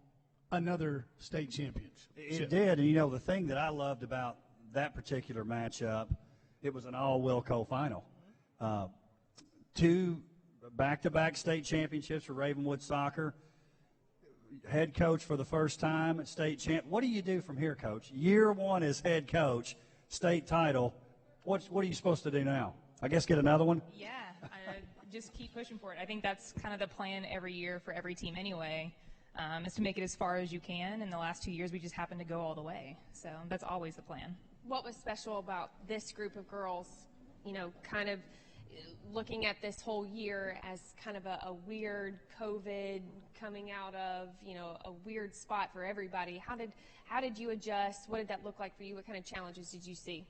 another state championship. It did, and the thing that I loved about that particular matchup, it was an all Willco final. 2 back-to-back state championships for Ravenwood soccer. Head coach for the first time at state champ. What do you do from here, Coach? Year one as head coach, state title. What are you supposed to do now? I guess get another one? Yeah, just keep pushing for it. I think that's kind of the plan every year for every team anyway, is to make it as far as you can. In the last 2 years, we just happened to go all the way. So that's always the plan. What was special about this group of girls, kind of looking at this whole year as kind of a weird COVID coming out of, a weird spot for everybody? How did you adjust? What did that look like for you? What kind of challenges did you see?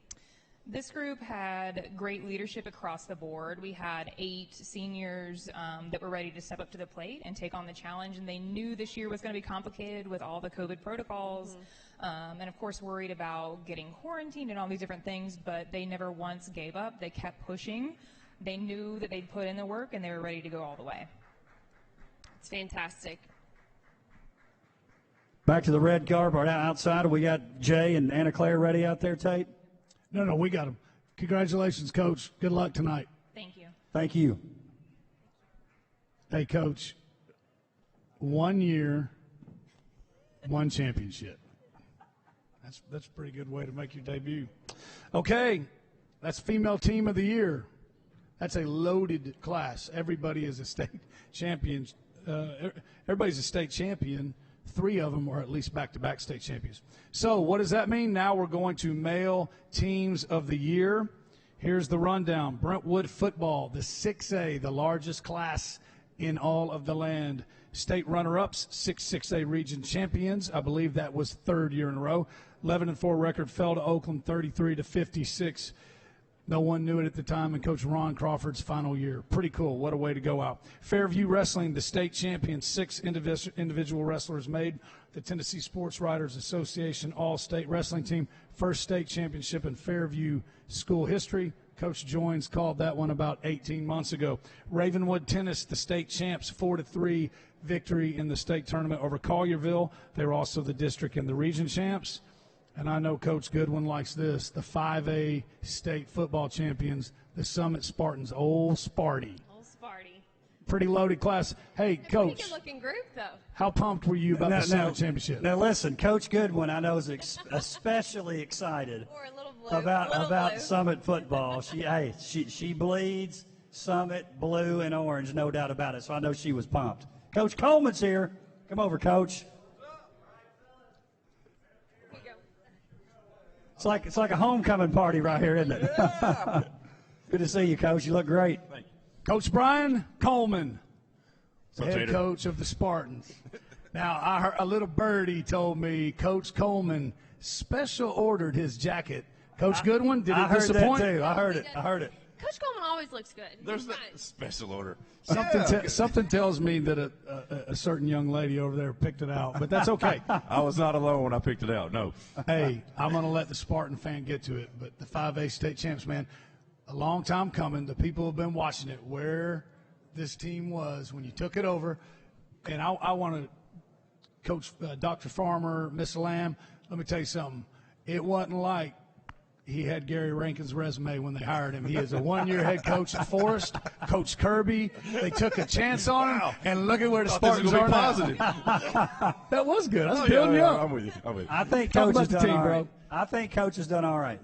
This group had great leadership across the board. We had 8 seniors that were ready to step up to the plate and take on the challenge, and they knew this year was going to be complicated with all the COVID protocols, and of course worried about getting quarantined and all these different things, but they never once gave up. They kept pushing. They knew that they'd put in the work, and they were ready to go all the way. It's fantastic. Back to the red carpet outside. We got Jay and Anna Claire ready out there, Tate? No, we got them. Congratulations, Coach. Good luck tonight. Thank you. Thank you. Hey, Coach, 1 year, 1 championship. That's a pretty good way to make your debut. Okay, that's female team of the year. That's a loaded class. Everybody is a state champion. Everybody's a state champion. 3 of them are at least back-to-back state champions. So what does that mean? Now we're going to male teams of the year. Here's the rundown. Brentwood football, the 6A, the largest class in all of the land. State runner-ups, 6A region champions. I believe that was 3rd year in a row. 11-4 record fell to Oakland, 33-56. No one knew it at the time in Coach Ron Crawford's final year. Pretty cool. What a way to go out. Fairview Wrestling, the state champion, 6 individual wrestlers made the Tennessee Sports Writers Association All-State Wrestling Team. First state championship in Fairview school history. Coach Joins called that one about 18 months ago. Ravenwood Tennis, the state champs, 4-3 victory in the state tournament over Collierville. They were also the district and the region champs. And I know Coach Goodwin likes this, the 5A state football champions, the Summit Spartans, Old Sparty. Old Sparty. Pretty loaded class. Hey, Coach. Pretty good-looking group, though. How pumped were you about the Summit Championship? Now, listen, Coach Goodwin, I know, is especially excited about Summit football. She bleeds Summit blue and orange, no doubt about it, so I know she was pumped. Coach Coleman's here. Come over, Coach. It's like a homecoming party right here, isn't it? Yeah. Good to see you, Coach. You look great. Thank you. Coach Brian Coleman, the head coach of the Spartans. Now, I heard a little birdie told me Coach Coleman special ordered his jacket. Coach Goodwin, did it disappoint? I heard that too. I heard it. Coach Coleman always looks good. There's a special order. Something tells me that a certain young lady over there picked it out, but that's okay. I was not alone when I picked it out, no. Hey, I'm going to let the Spartan fan get to it, but the 5A state champs, man, a long time coming. The people have been watching it, where this team was when you took it over. And I want to coach Dr. Farmer, Miss Lamb. Let me tell you something. It wasn't like he had Gary Rankin's resume when they hired him. He is a 1-year head coach at Forest. Coach Kirby, they took a chance on him, and look at where the Spartans are now. That was good. I was building you up. I'm with you. I think Coach has done all right. I think Coach has done all right.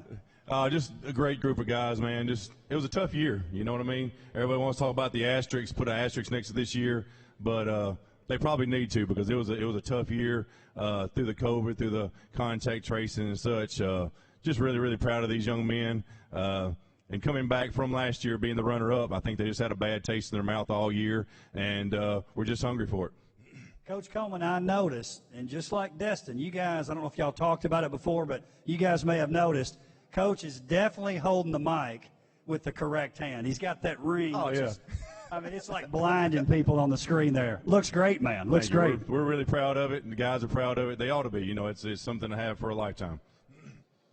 Just a great group of guys, man. It was a tough year. You know what I mean? Everybody wants to talk about the asterisks, put an asterisk next to this year, but they probably need to, because it was a tough year through the COVID, through the contact tracing and such. Just really, really proud of these young men. And coming back from last year being the runner-up, I think they just had a bad taste in their mouth all year, and we're just hungry for it. Coach Coleman, I noticed, and just like Destin, you guys, I don't know if y'all talked about it before, but you guys may have noticed, Coach is definitely holding the mic with the correct hand. He's got that ring. Oh, yeah. I mean, it's like blinding people on the screen there. Looks great, man. Looks great. We're really proud of it, and the guys are proud of it. They ought to be. You know, it's something to have for a lifetime.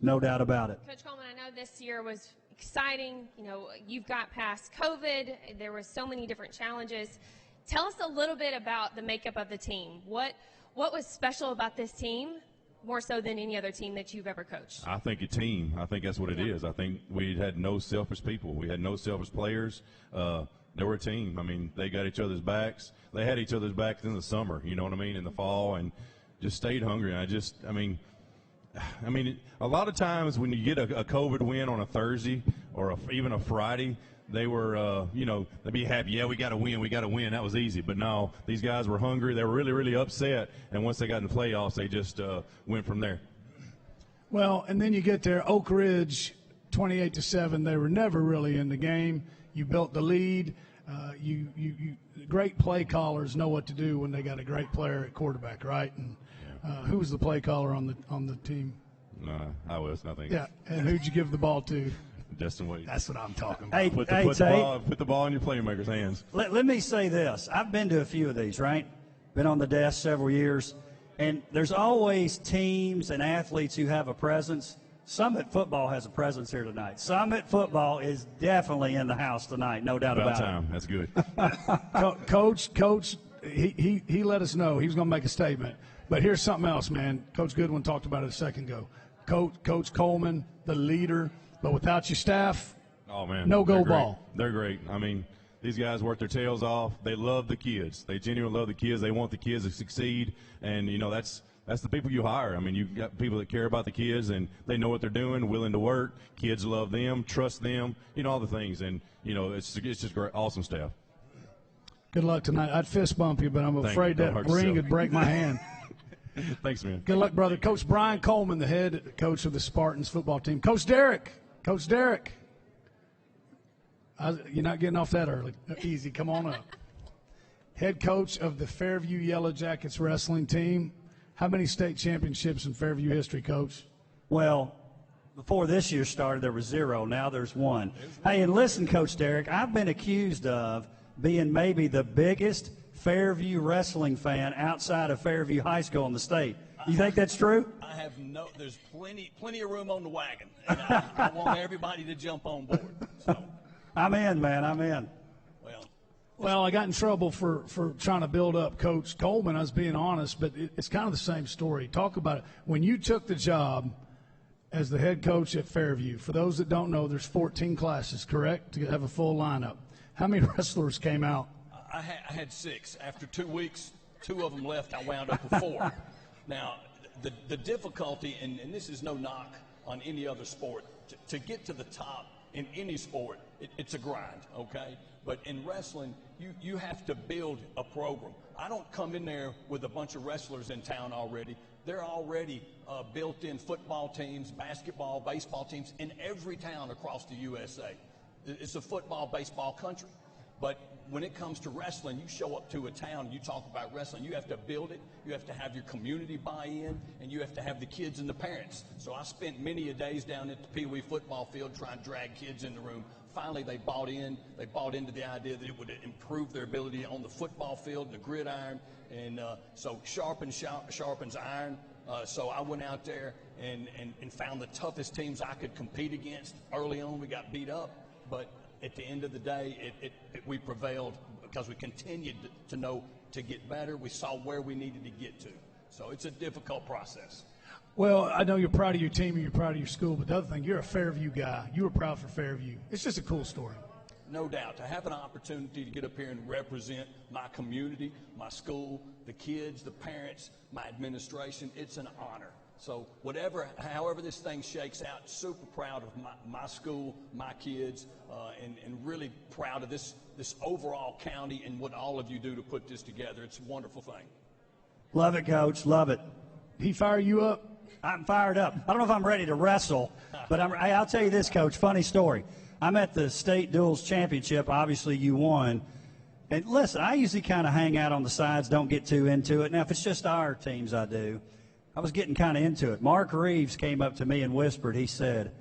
No doubt about it. Coach Coleman, I know this year was exciting. You know, you've got past COVID. There were so many different challenges. Tell us a little bit about the makeup of the team. What was special about this team, more so than any other team that you've ever coached? I think a team. I think that's what it is. I think we had no selfish people. We had no selfish players. they were a team. I mean, they got each other's backs. They had each other's backs in the summer, you know what I mean, in the fall, and just stayed hungry. I mean, a lot of times when you get a COVID win on a Thursday or even a Friday, they were, they'd be happy. Yeah, we got to win. That was easy. But no, these guys were hungry. They were really, really upset. And once they got in the playoffs, they just went from there. Well, and then you get there, Oak Ridge, 28-7. They were never really in the game. You built the lead. Great play callers know what to do when they got a great player at quarterback, right? And who was the play caller on the team? I was, I think. Yeah, and who'd you give the ball to? Destin Williams. That's what I'm talking about. Hey, Put the ball in your playmaker's hands. Let me say this. I've been to a few of these, right? Been on the desk several years. And there's always teams and athletes who have a presence. Summit football has a presence here tonight. Summit football is definitely in the house tonight, no doubt about time. it. That's good. Coach, he let us know he was going to make a statement. But here's something else, man. Coach Goodwin talked about it a second ago. Coach Coleman, the leader. But without your staff, oh man, no go ball. They're great. I mean, these guys work their tails off. They love the kids. They genuinely love the kids. They want the kids to succeed. And, that's the people you hire. I mean, you've got people that care about the kids, and they know what they're doing, willing to work. Kids love them, trust them, all the things. And, it's just great, awesome staff. Good luck tonight. I'd fist bump you, but I'm afraid that ring would break my hand. Thanks, man. Good luck, brother. Coach Brian Coleman, the head coach of the Spartans football team. Coach Derek. You're not getting off that early. Easy. Come on up. Head coach of the Fairview Yellow Jackets wrestling team. How many state championships in Fairview history, Coach? Well, before this year started, there was 0. Now there's 1. Hey, and listen, Coach Derek, I've been accused of being maybe the biggest Fairview wrestling fan outside of Fairview High School in the state. You think that's true? There's plenty of room on the wagon, and I want everybody to jump on board. So. I'm in, man. I'm in. Well, I got in trouble for trying to build up Coach Coleman. I was being honest, but it's kind of the same story. Talk about it. When you took the job as the head coach at Fairview, for those that don't know, there's 14 classes, correct, to have a full lineup. How many wrestlers came out? I had 6. After 2 weeks, 2 of them left. I wound up with 4. Now, the difficulty, and this is no knock on any other sport, to get to the top in any sport, it's a grind, okay? But in wrestling, you have to build a program. I don't come in there with a bunch of wrestlers in town already. They're already built-in football teams, basketball, baseball teams in every town across the USA. It's a football, baseball country. But when it comes to wrestling, you show up to a town, you talk about wrestling, you have to build it, you have to have your community buy in, and you have to have the kids and the parents. So I spent many a days down at the Pee Wee football field trying to drag kids in the room. Finally, they bought into the idea that it would improve their ability on the football field and the gridiron, and so sharpens iron. So I went out there and found the toughest teams I could compete against. Early on, we got beat up, but at the end of the day, we prevailed because we continued to know to get better. We saw where we needed to get to. So it's a difficult process. Well, I know you're proud of your team and you're proud of your school, but the other thing, you're a Fairview guy. You were proud for Fairview. It's just a cool story. No doubt. To have an opportunity to get up here and represent my community, my school, the kids, the parents, my administration, it's an honor. So however this thing shakes out, super proud of my school, my kids, and really proud of this overall county and what all of you do to put this together. It's a wonderful thing. Love it, Coach. Love it. He fire you up? I'm fired up. I don't know if I'm ready to wrestle, but I'll tell you this, Coach. Funny story. I'm at the state duels championship. Obviously, you won. And listen, I usually kind of hang out on the sides, don't get too into it. Now, if it's just our teams, I do. I was getting kind of into it. Mark Reeves came up to me and whispered. He said,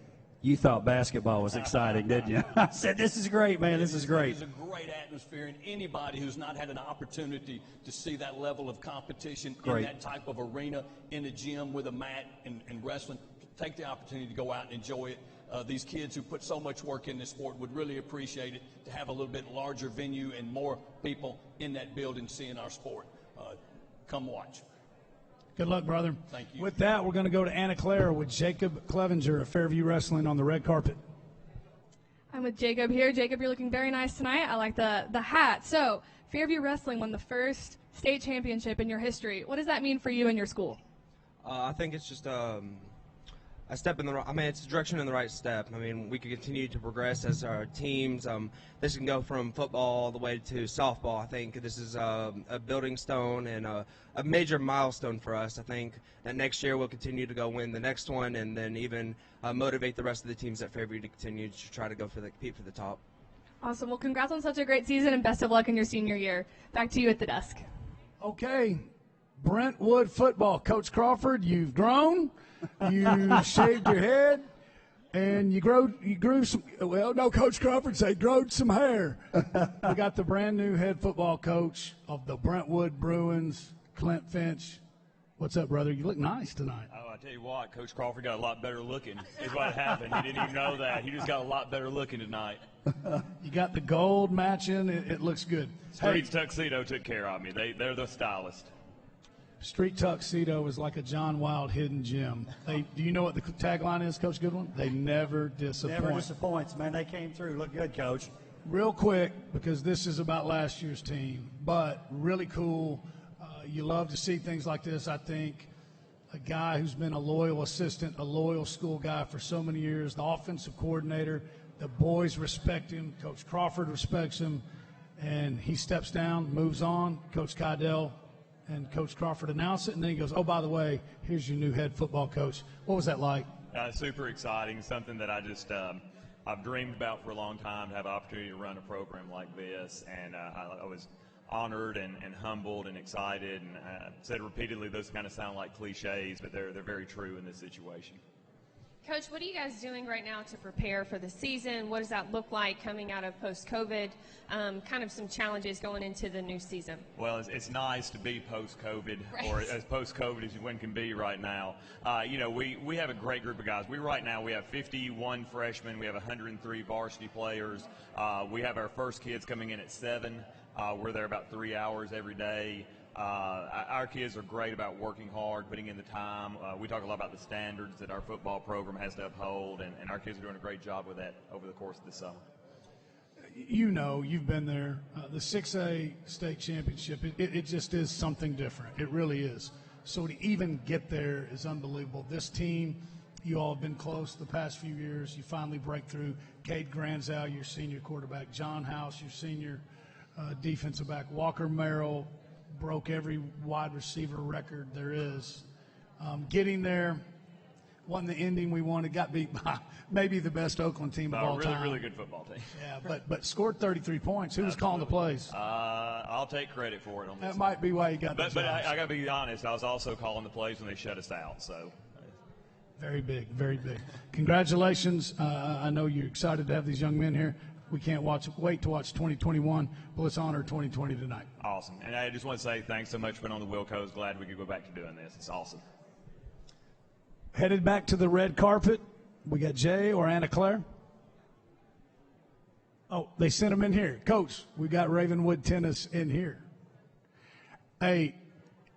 "You thought basketball was exciting, didn't you?" I said, "This is great, man. This is great." It's a great atmosphere, and anybody who's not had an opportunity to see that level of competition in that type of arena, in a gym with a mat and wrestling, take the opportunity to go out and enjoy it. These kids who put so much work in this sport would really appreciate it to have a little bit larger venue and more people in that building seeing our sport. Come watch. Good luck, brother. Thank you. With that, we're going to go to Anna Claire with Jacob Clevenger of Fairview Wrestling on the red carpet. I'm with Jacob here. Jacob, you're looking very nice tonight. I like the hat. So, Fairview Wrestling won the first state championship in your history. What does that mean for you and your school? I think it's just a step in the right. I mean, it's a direction in the right step. I mean, we can continue to progress as our teams. This can go from football all the way to softball. I think this is a building stone and a major milestone for us. I think that next year we'll continue to go win the next one, and then even motivate the rest of the teams at Fairview to continue to try to compete for the top. Awesome. Well, congrats on such a great season and best of luck in your senior year. Back to you at the desk. Okay, Brentwood football. Coach Crawford, you've grown, you shaved your head, and you grew some. Well, no, Coach Crawford said growed some hair. We got the brand new head football coach of the Brentwood Bruins, Clint Finch. What's up, brother? You look nice tonight. Oh, I tell you what, Coach Crawford got a lot better looking. Is what happened. He didn't even know that. He just got a lot better looking tonight. You got the gold matching. It looks good. Street Tuxedo took care of me. They're the stylist. Street Tuxedo is like a John Wild hidden gem. Do you know what the tagline is, Coach Goodwin? They never disappoint. Never disappoints, man. They came through. Look good, Coach. Real quick, because this is about last year's team, but really cool. You love to see things like this. I think a guy who's been a loyal assistant, a loyal school guy for so many years, the offensive coordinator, the boys respect him. Coach Crawford respects him, and he steps down, moves on. Coach Kydell and Coach Crawford announce it, and then he goes, oh, by the way, here's your new head football coach. What was that like? Super exciting, something that I've dreamed about for a long time, to have an opportunity to run a program like this, and I was honored and humbled and excited, and said repeatedly, those kind of sound like cliches, but they're very true in this situation. Coach, what are you guys doing right now to prepare for the season? What does that look like coming out of post-COVID? Kind of some challenges going into the new season. Well, it's nice to be post-COVID, right, or as post-COVID as one can be right now. We have a great group of guys. Right now we have 51 freshmen. We have 103 varsity players. We have our first kids coming in at 7. We're there about 3 hours every day. Our kids are great about working hard, putting in the time. We talk a lot about the standards that our football program has to uphold, and our kids are doing a great job with that over the course of the summer. You've been there. The 6A state championship, it just is something different. It really is. So to even get there is unbelievable. This team, you all have been close the past few years. You finally break through. Cade Granzow, your senior quarterback. John House, your senior defensive back. Walker Merrill broke every wide receiver record there is. Getting there, won the ending we wanted, got beat by maybe the best Oakland team of all time. Really good football team. Yeah, but scored 33 points. Who was calling the plays? I'll take credit for it on this. That might be why you got But I got to be honest, I was also calling the plays when they shut us out. So. Very big, very big. Congratulations. I know you're excited to have these young men here. We can't wait to watch 2021, but let's honor 2020 tonight. Awesome. And I just want to say thanks so much for being on the Willco. Glad we could go back to doing this. It's awesome. Headed back to the red carpet, we got Jay or Anna Claire. Oh, they sent them in here. Coach, we got Ravenwood Tennis in here. Hey,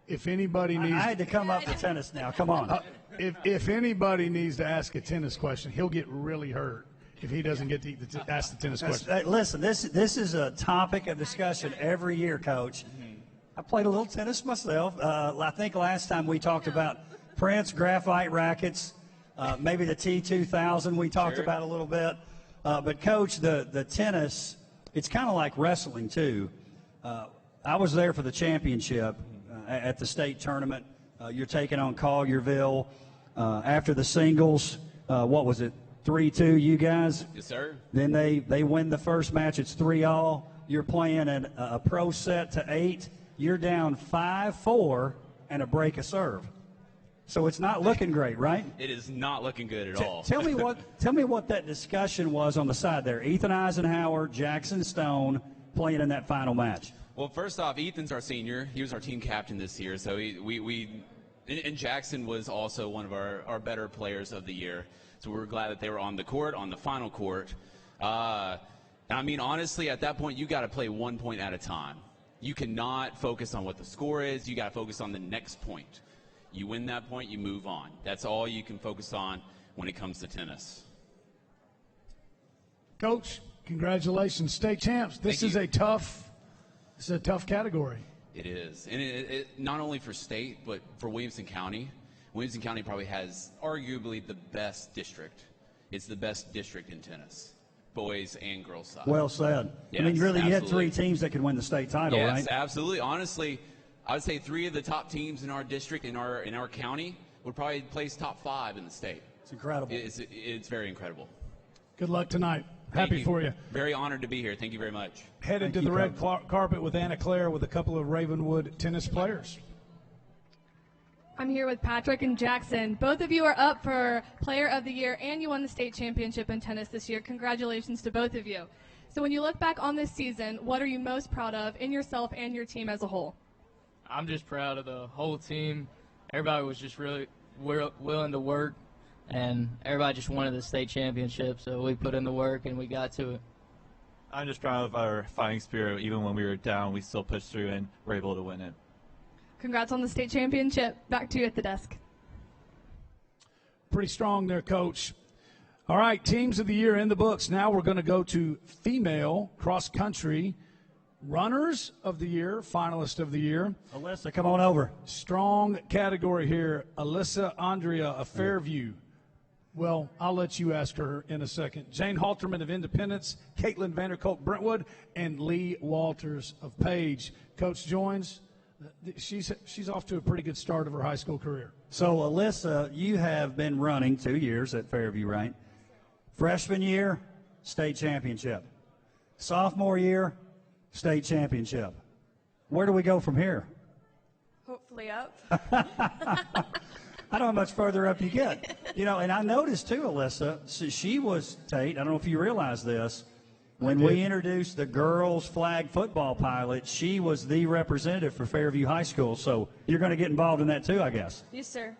if anybody needs... I had to come up to tennis now. Come on. If anybody needs to ask a tennis question, he'll get really hurt if he doesn't get to ask the tennis question. Hey, listen, this is a topic of discussion every year, Coach. I played a little tennis myself. I think last time we talked about Prince graphite rackets, maybe the T2000 we talked about a little bit. But, Coach, the tennis, it's kind of like wrestling, too. I was there for the championship at the state tournament. You're taking on Collierville. After the singles, what was it? 3-2, you guys? Yes, sir. Then they win the first match. It's 3-all. You're playing a pro set to 8. You're down 5-4 and a break of serve. So it's not looking great, right? It is not looking good at all. Tell me what that discussion was on the side there. Ethan Eisenhower, Jackson Stone playing in that final match. Well, first off, Ethan's our senior. He was our team captain this year. So and Jackson was also one of our better players of the year. So we were glad that they were on the court, on the final court. I mean, honestly, at that point, you got to play 1 point at a time. You cannot focus on what the score is. You got to focus on the next point. You win that point, you move on. That's all you can focus on when it comes to tennis. Coach, congratulations, state champs. This is a tough category. It is. And it not only for state, but for Williamson County. Williamson County probably has arguably the best district. It's the best district in tennis, boys and girls side. Well said. Yes, I mean, really, you had absolutely. 3 teams that could win the state title, Yes, right? absolutely. Honestly, I would say 3 of the top teams in our district, in our county, would probably place top 5 in the state. It's incredible. It's very incredible. Good luck tonight. Thank Happy for you. Very honored to be here. Thank you very much. Headed to the red carpet with Anna Claire with a couple of Ravenwood tennis players. I'm here with Patrick and Jackson. Both of you are up for Player of the Year, and you won the state championship in tennis this year. Congratulations to both of you. So when you look back on this season, what are you most proud of in yourself and your team as a whole? I'm just proud of the whole team. Everybody was just really willing to work, and everybody just wanted the state championship, so we put in the work and we got to it. I'm just proud of our fighting spirit. Even when we were down, we still pushed through and were able to win it. Congrats on the state championship. Back to you at the desk. Pretty strong there, Coach. All right, teams of the year in the books. Now we're going to go to female cross-country runners of the year, finalist of the year. Alyssa, come on over. Strong category here. Alyssa Andrea of Fairview. Well, I'll let you ask her in a second. Jane Halterman of Independence, Caitlin Vanderkolk Brentwood, and Lee Walters of Page. Coach joins. She's off to a pretty good start of her high school career. So, Alyssa, you have been running 2 years at Fairview, right? Freshman year, state championship. Sophomore year, state championship. Where do we go from here? Hopefully up. I don't know how much further up you get. And I noticed too, Alyssa, she was, Tate, I don't know if you realize this, when we introduced the girls flag football pilot, she was the representative for Fairview High School. So you're going to get involved in that too, I guess. Yes, sir.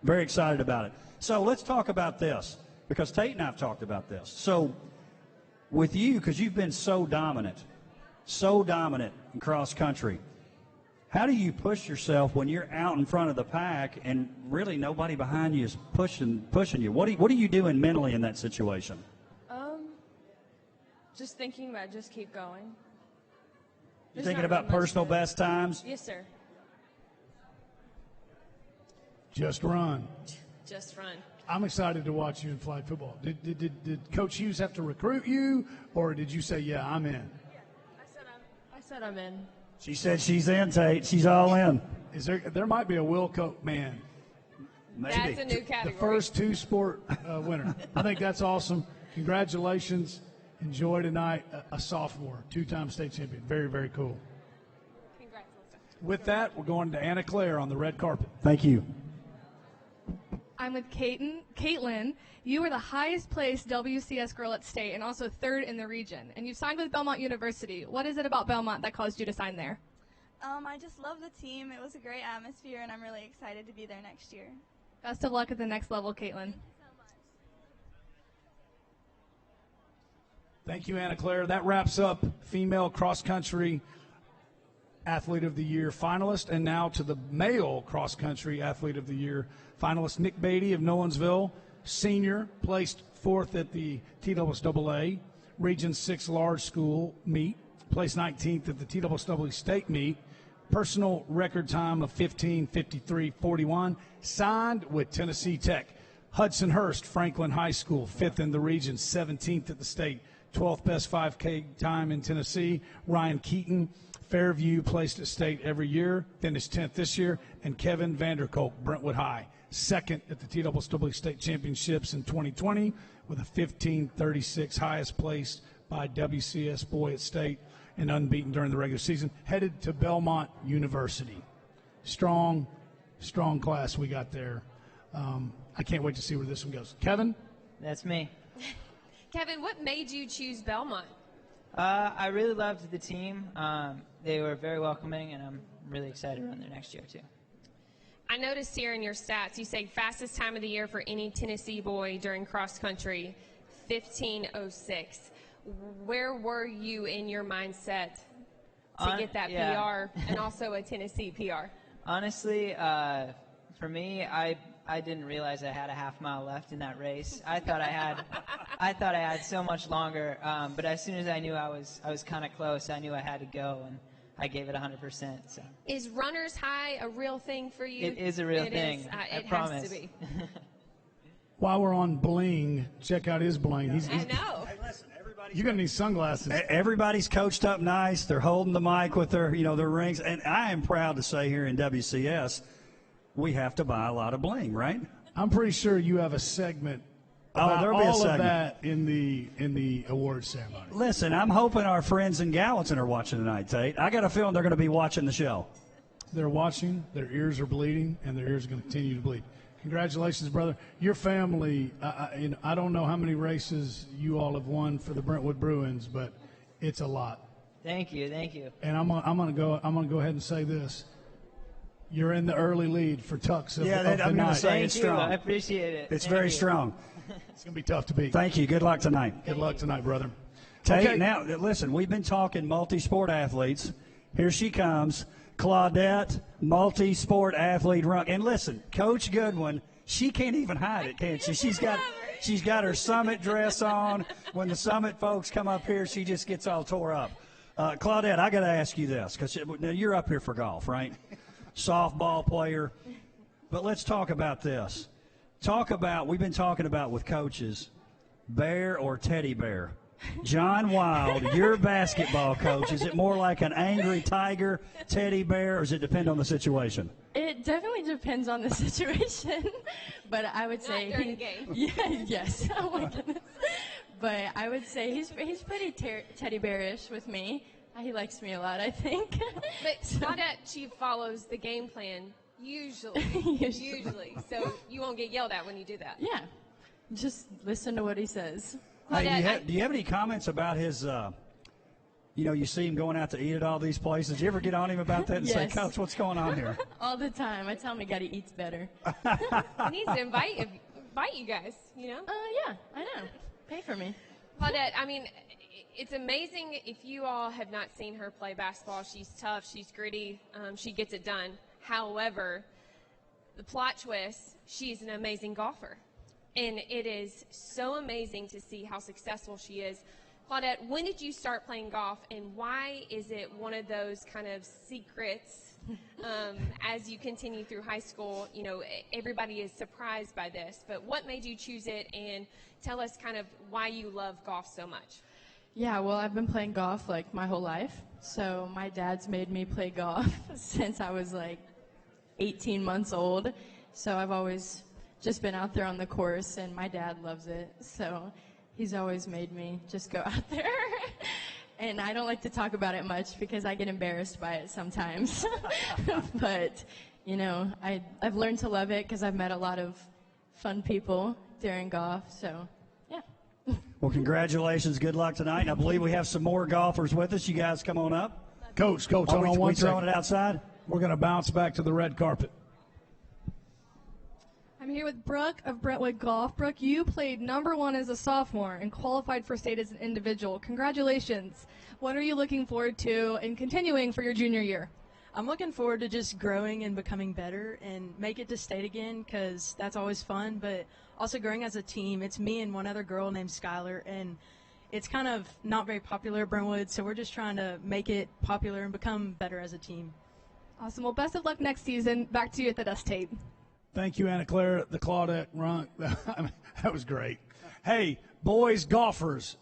Very excited about it. So let's talk about this, because Tate and I have talked about this. So with you, because you've been so dominant in cross country, how do you push yourself when you're out in front of the pack and really nobody behind you is pushing you? What are you doing mentally in that situation? Just thinking about just keep going. You thinking about personal best times? Yes, sir. Just run. Just run. I'm excited to watch you in flag football. Did Coach Hughes have to recruit you, or did you say, yeah, I'm in? I said I'm in. She said she's in, Tate. She's all in. There might be a Willco, man. Maybe. That's a new category. The first 2-sport winner. I think that's awesome. Congratulations. Enjoy tonight. A sophomore, 2-time state champion. Very, very cool. Congrats, Alyssa. With that, we're going to Anna Claire on the red carpet. Thank you. I'm with Caitlin. You were the highest placed WCS girl at state and also 3rd in the region. And you signed with Belmont University. What is it about Belmont that caused you to sign there? I just love the team. It was a great atmosphere, and I'm really excited to be there next year. Best of luck at the next level, Caitlin. Thank you, Anna Claire. That wraps up female cross-country Athlete of the Year finalist. And now to the male cross-country Athlete of the Year finalist, Nick Beatty of Nolensville, senior, placed 4th at the TSSAA Region 6 large school meet, placed 19th at the TSSAA state meet, personal record time of 15:53:41, signed with Tennessee Tech. Hudson Hurst, Franklin High School, 5th in the region, 17th at the state, 12th best 5K time in Tennessee. Ryan Keaton, Fairview, placed at state every year, finished 10th this year. And Kevin Vanderkolk, Brentwood High, 2nd at the TSSAA state championships in 2020 with a 15:36, highest placed by WCS boy at state and unbeaten during the regular season. Headed to Belmont University. Strong class we got there. I can't wait to see where this one goes. Kevin? That's me. Kevin, what made you choose Belmont? I really loved the team. They were very welcoming, and I'm really excited to run there next year, too. I noticed here in your stats, you say fastest time of the year for any Tennessee boy during cross country, 15:06. Where were you in your mindset to get that PR and also a Tennessee PR? Honestly, for me, I didn't realize I had a half mile left in that race. I thought I I thought I had so much longer, but as soon as I knew I was kind of close, I knew I had to go, and I gave it 100%. So. Is runner's high a real thing for you? It is a real thing. I promise. Has to be. While we're on bling, check out his bling. I know. Hey, listen, You're going to need sunglasses. Everybody's coached up nice. They're holding the mic with their rings. And I am proud to say here in WCS, we have to buy a lot of bling, right? I'm pretty sure you have a segment there'll be a all segment. of that in the awards ceremony. Listen, I'm hoping our friends in Gallatin are watching tonight, Tate. I got a feeling they're going to be watching the show. They're watching. Their ears are bleeding, and their ears are going to continue to bleed. Congratulations, brother. Your family, I don't know how many races you all have won for the Brentwood Bruins, but it's a lot. Thank you. And I'm going to go ahead and say this. You're in the early lead for Tux of, yeah, of the I'm going night. to say it's strong. I appreciate it. It's very strong. It's going to be tough to beat. Thank you. Good luck tonight. Good luck tonight, brother. Tate, Okay. now, listen, we've been talking multi-sport athletes. Here she comes, Claudette, multi-sport athlete run. And listen, Coach Goodwin, she can't even hide it, can she? She's got her Summit dress on. When the Summit folks come up here, she just gets all tore up. Claudette, I got to ask you this, because you're up here for golf, right? Softball player. But let's talk about this. We've been talking about with coaches, bear or teddy bear. John Wild, your basketball coach, is it more like an angry tiger, teddy bear, or does it depend on the situation? It definitely depends on the situation, but I would say Not during the game. Yeah, yes. Oh my goodness. But I would say he's pretty teddy bearish with me. He likes me a lot, I think. But Claudette, she follows the game plan usually. Usually. So you won't get yelled at when you do that. Yeah. Just listen to what he says. Hey, do you have any comments about his, you see him going out to eat at all these places. Do you ever get on him about that and say, Yes. Coach, what's going on here? All the time. I tell him he got to eat better. He needs to invite you guys, Yeah, I know. Pay for me. Claudette, I mean, it's amazing if you all have not seen her play basketball. She's tough. She's gritty. She gets it done. However, the plot twist, she's an amazing golfer. And it is so amazing to see how successful she is. Claudette, when did you start playing golf, and why is it one of those kind of secrets as you continue through high school? Everybody is surprised by this, but what made you choose it, and tell us kind of why you love golf so much. Yeah, well, I've been playing golf like my whole life. So my dad's made me play golf since I was like 18 months old. So I've always just been out there on the course, and my dad loves it. So he's always made me just go out there. And I don't like to talk about it much because I get embarrassed by it sometimes. But, I've learned to love it because I've met a lot of fun people during golf. So, yeah. Well, congratulations. Good luck tonight. And I believe we have some more golfers with us. You guys come on up. Coach, hold on one we throwing second. it outside? We're going to bounce back to the red carpet. I'm here with Brooke of Brentwood Golf. Brooke, you played number 1 as a sophomore and qualified for state as an individual. Congratulations. What are you looking forward to in continuing for your junior year? I'm looking forward to just growing and becoming better and make it to state again, because that's always fun, but also growing as a team. It's me and one other girl named Skylar, and it's kind of not very popular at Brentwood, so we're just trying to make it popular and become better as a team. Awesome. Well, best of luck next season. Back to you at the dust tape. Thank you, Anna Claire, the Claudette run. That was great. Hey, boys golfers,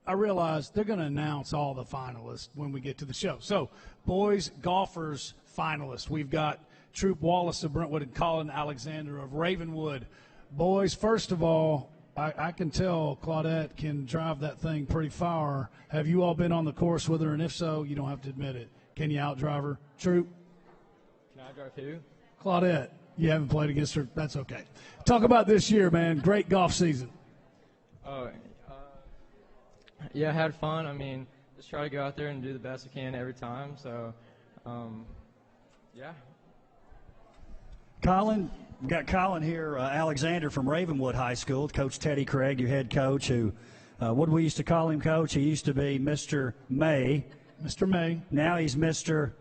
I realize they're going to announce all the finalists when we get to the show. So, boys golfers finalists, we've got Troop Wallace of Brentwood and Colin Alexander of Ravenwood. Boys, first of all, I can tell Claudette can drive that thing pretty far. Have you all been on the course with her? And if so, you don't have to admit it. Can you outdrive her? Troop? Can I drive who? Claudette. You haven't played against her. That's okay. Talk about this year, man. Great golf season. Yeah, I had fun. I mean, just try to go out there and do the best I can every time. So, yeah. Colin, we've got Colin here, Alexander from Ravenwood High School, Coach Teddy Craig, your head coach, who, what do we used to call him, Coach? He used to be Mr. May. Mr. May. Now he's Mr.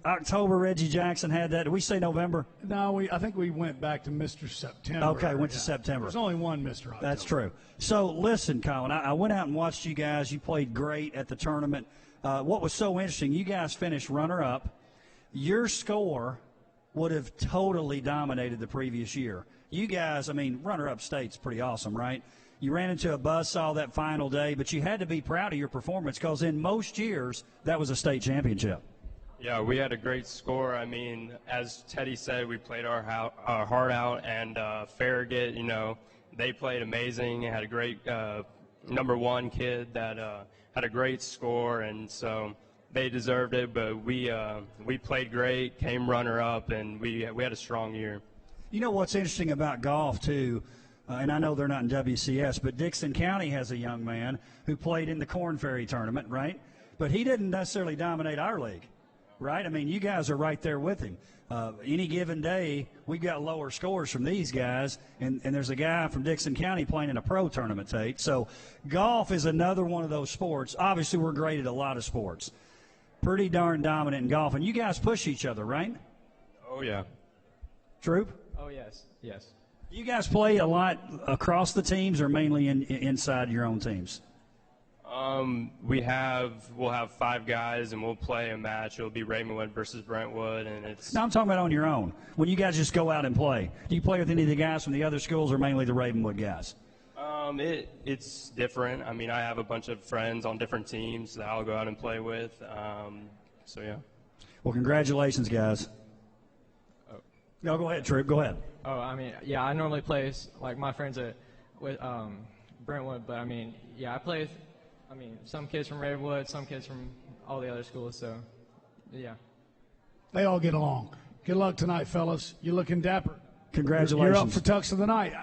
October, Reggie Jackson had that. Did we say November? No, I think we went back to Mr. September. Okay, went to September. There's only one Mr. October. That's true. So, listen, Colin, I went out and watched you guys. You played great at the tournament. What was so interesting, you guys finished runner-up. Your score would have totally dominated the previous year. You guys, I mean, runner-up state's pretty awesome, right? You ran into a buzzsaw that final day, but you had to be proud of your performance because in most years, that was a state championship. Yeah, we had a great score. I mean, as Teddy said, we played our heart out, and Farragut, you know, they played amazing. Had a great number one kid that had a great score, and so they deserved it. But we played great, came runner-up, and we had a strong year. You know what's interesting about golf, too, and I know they're not in WCS, but Dixon County has a young man who played in the Corn Ferry tournament, right? But he didn't necessarily dominate our league. Right? I mean, you guys are right there with him. Any given day, we've got lower scores from these guys, and there's a guy from Dixon County playing in a pro tournament, Tate. So golf is another one of those sports. Obviously, we're great at a lot of sports. Pretty darn dominant in golf. And you guys push each other, right? Oh, yeah. Troop? Oh, yes. Yes. You guys play a lot across the teams or mainly inside your own teams? We'll have 5 guys, and we'll play a match. It'll be Ravenwood versus Brentwood, and it's. No, I'm talking about on your own. When you guys just go out and play, do you play with any of the guys from the other schools, or mainly the Ravenwood guys? It's different. I mean, I have a bunch of friends on different teams that I'll go out and play with. So yeah. Well, congratulations, guys. Oh. No, go ahead, Troop. Go ahead. Oh, I mean, yeah, I normally play like my friends with Brentwood, but I mean, yeah, I play with. I mean, some kids from Ravenwood, some kids from all the other schools, so, yeah. They all get along. Good luck tonight, fellas. You're looking dapper. Congratulations. You're up for Tux of the Night.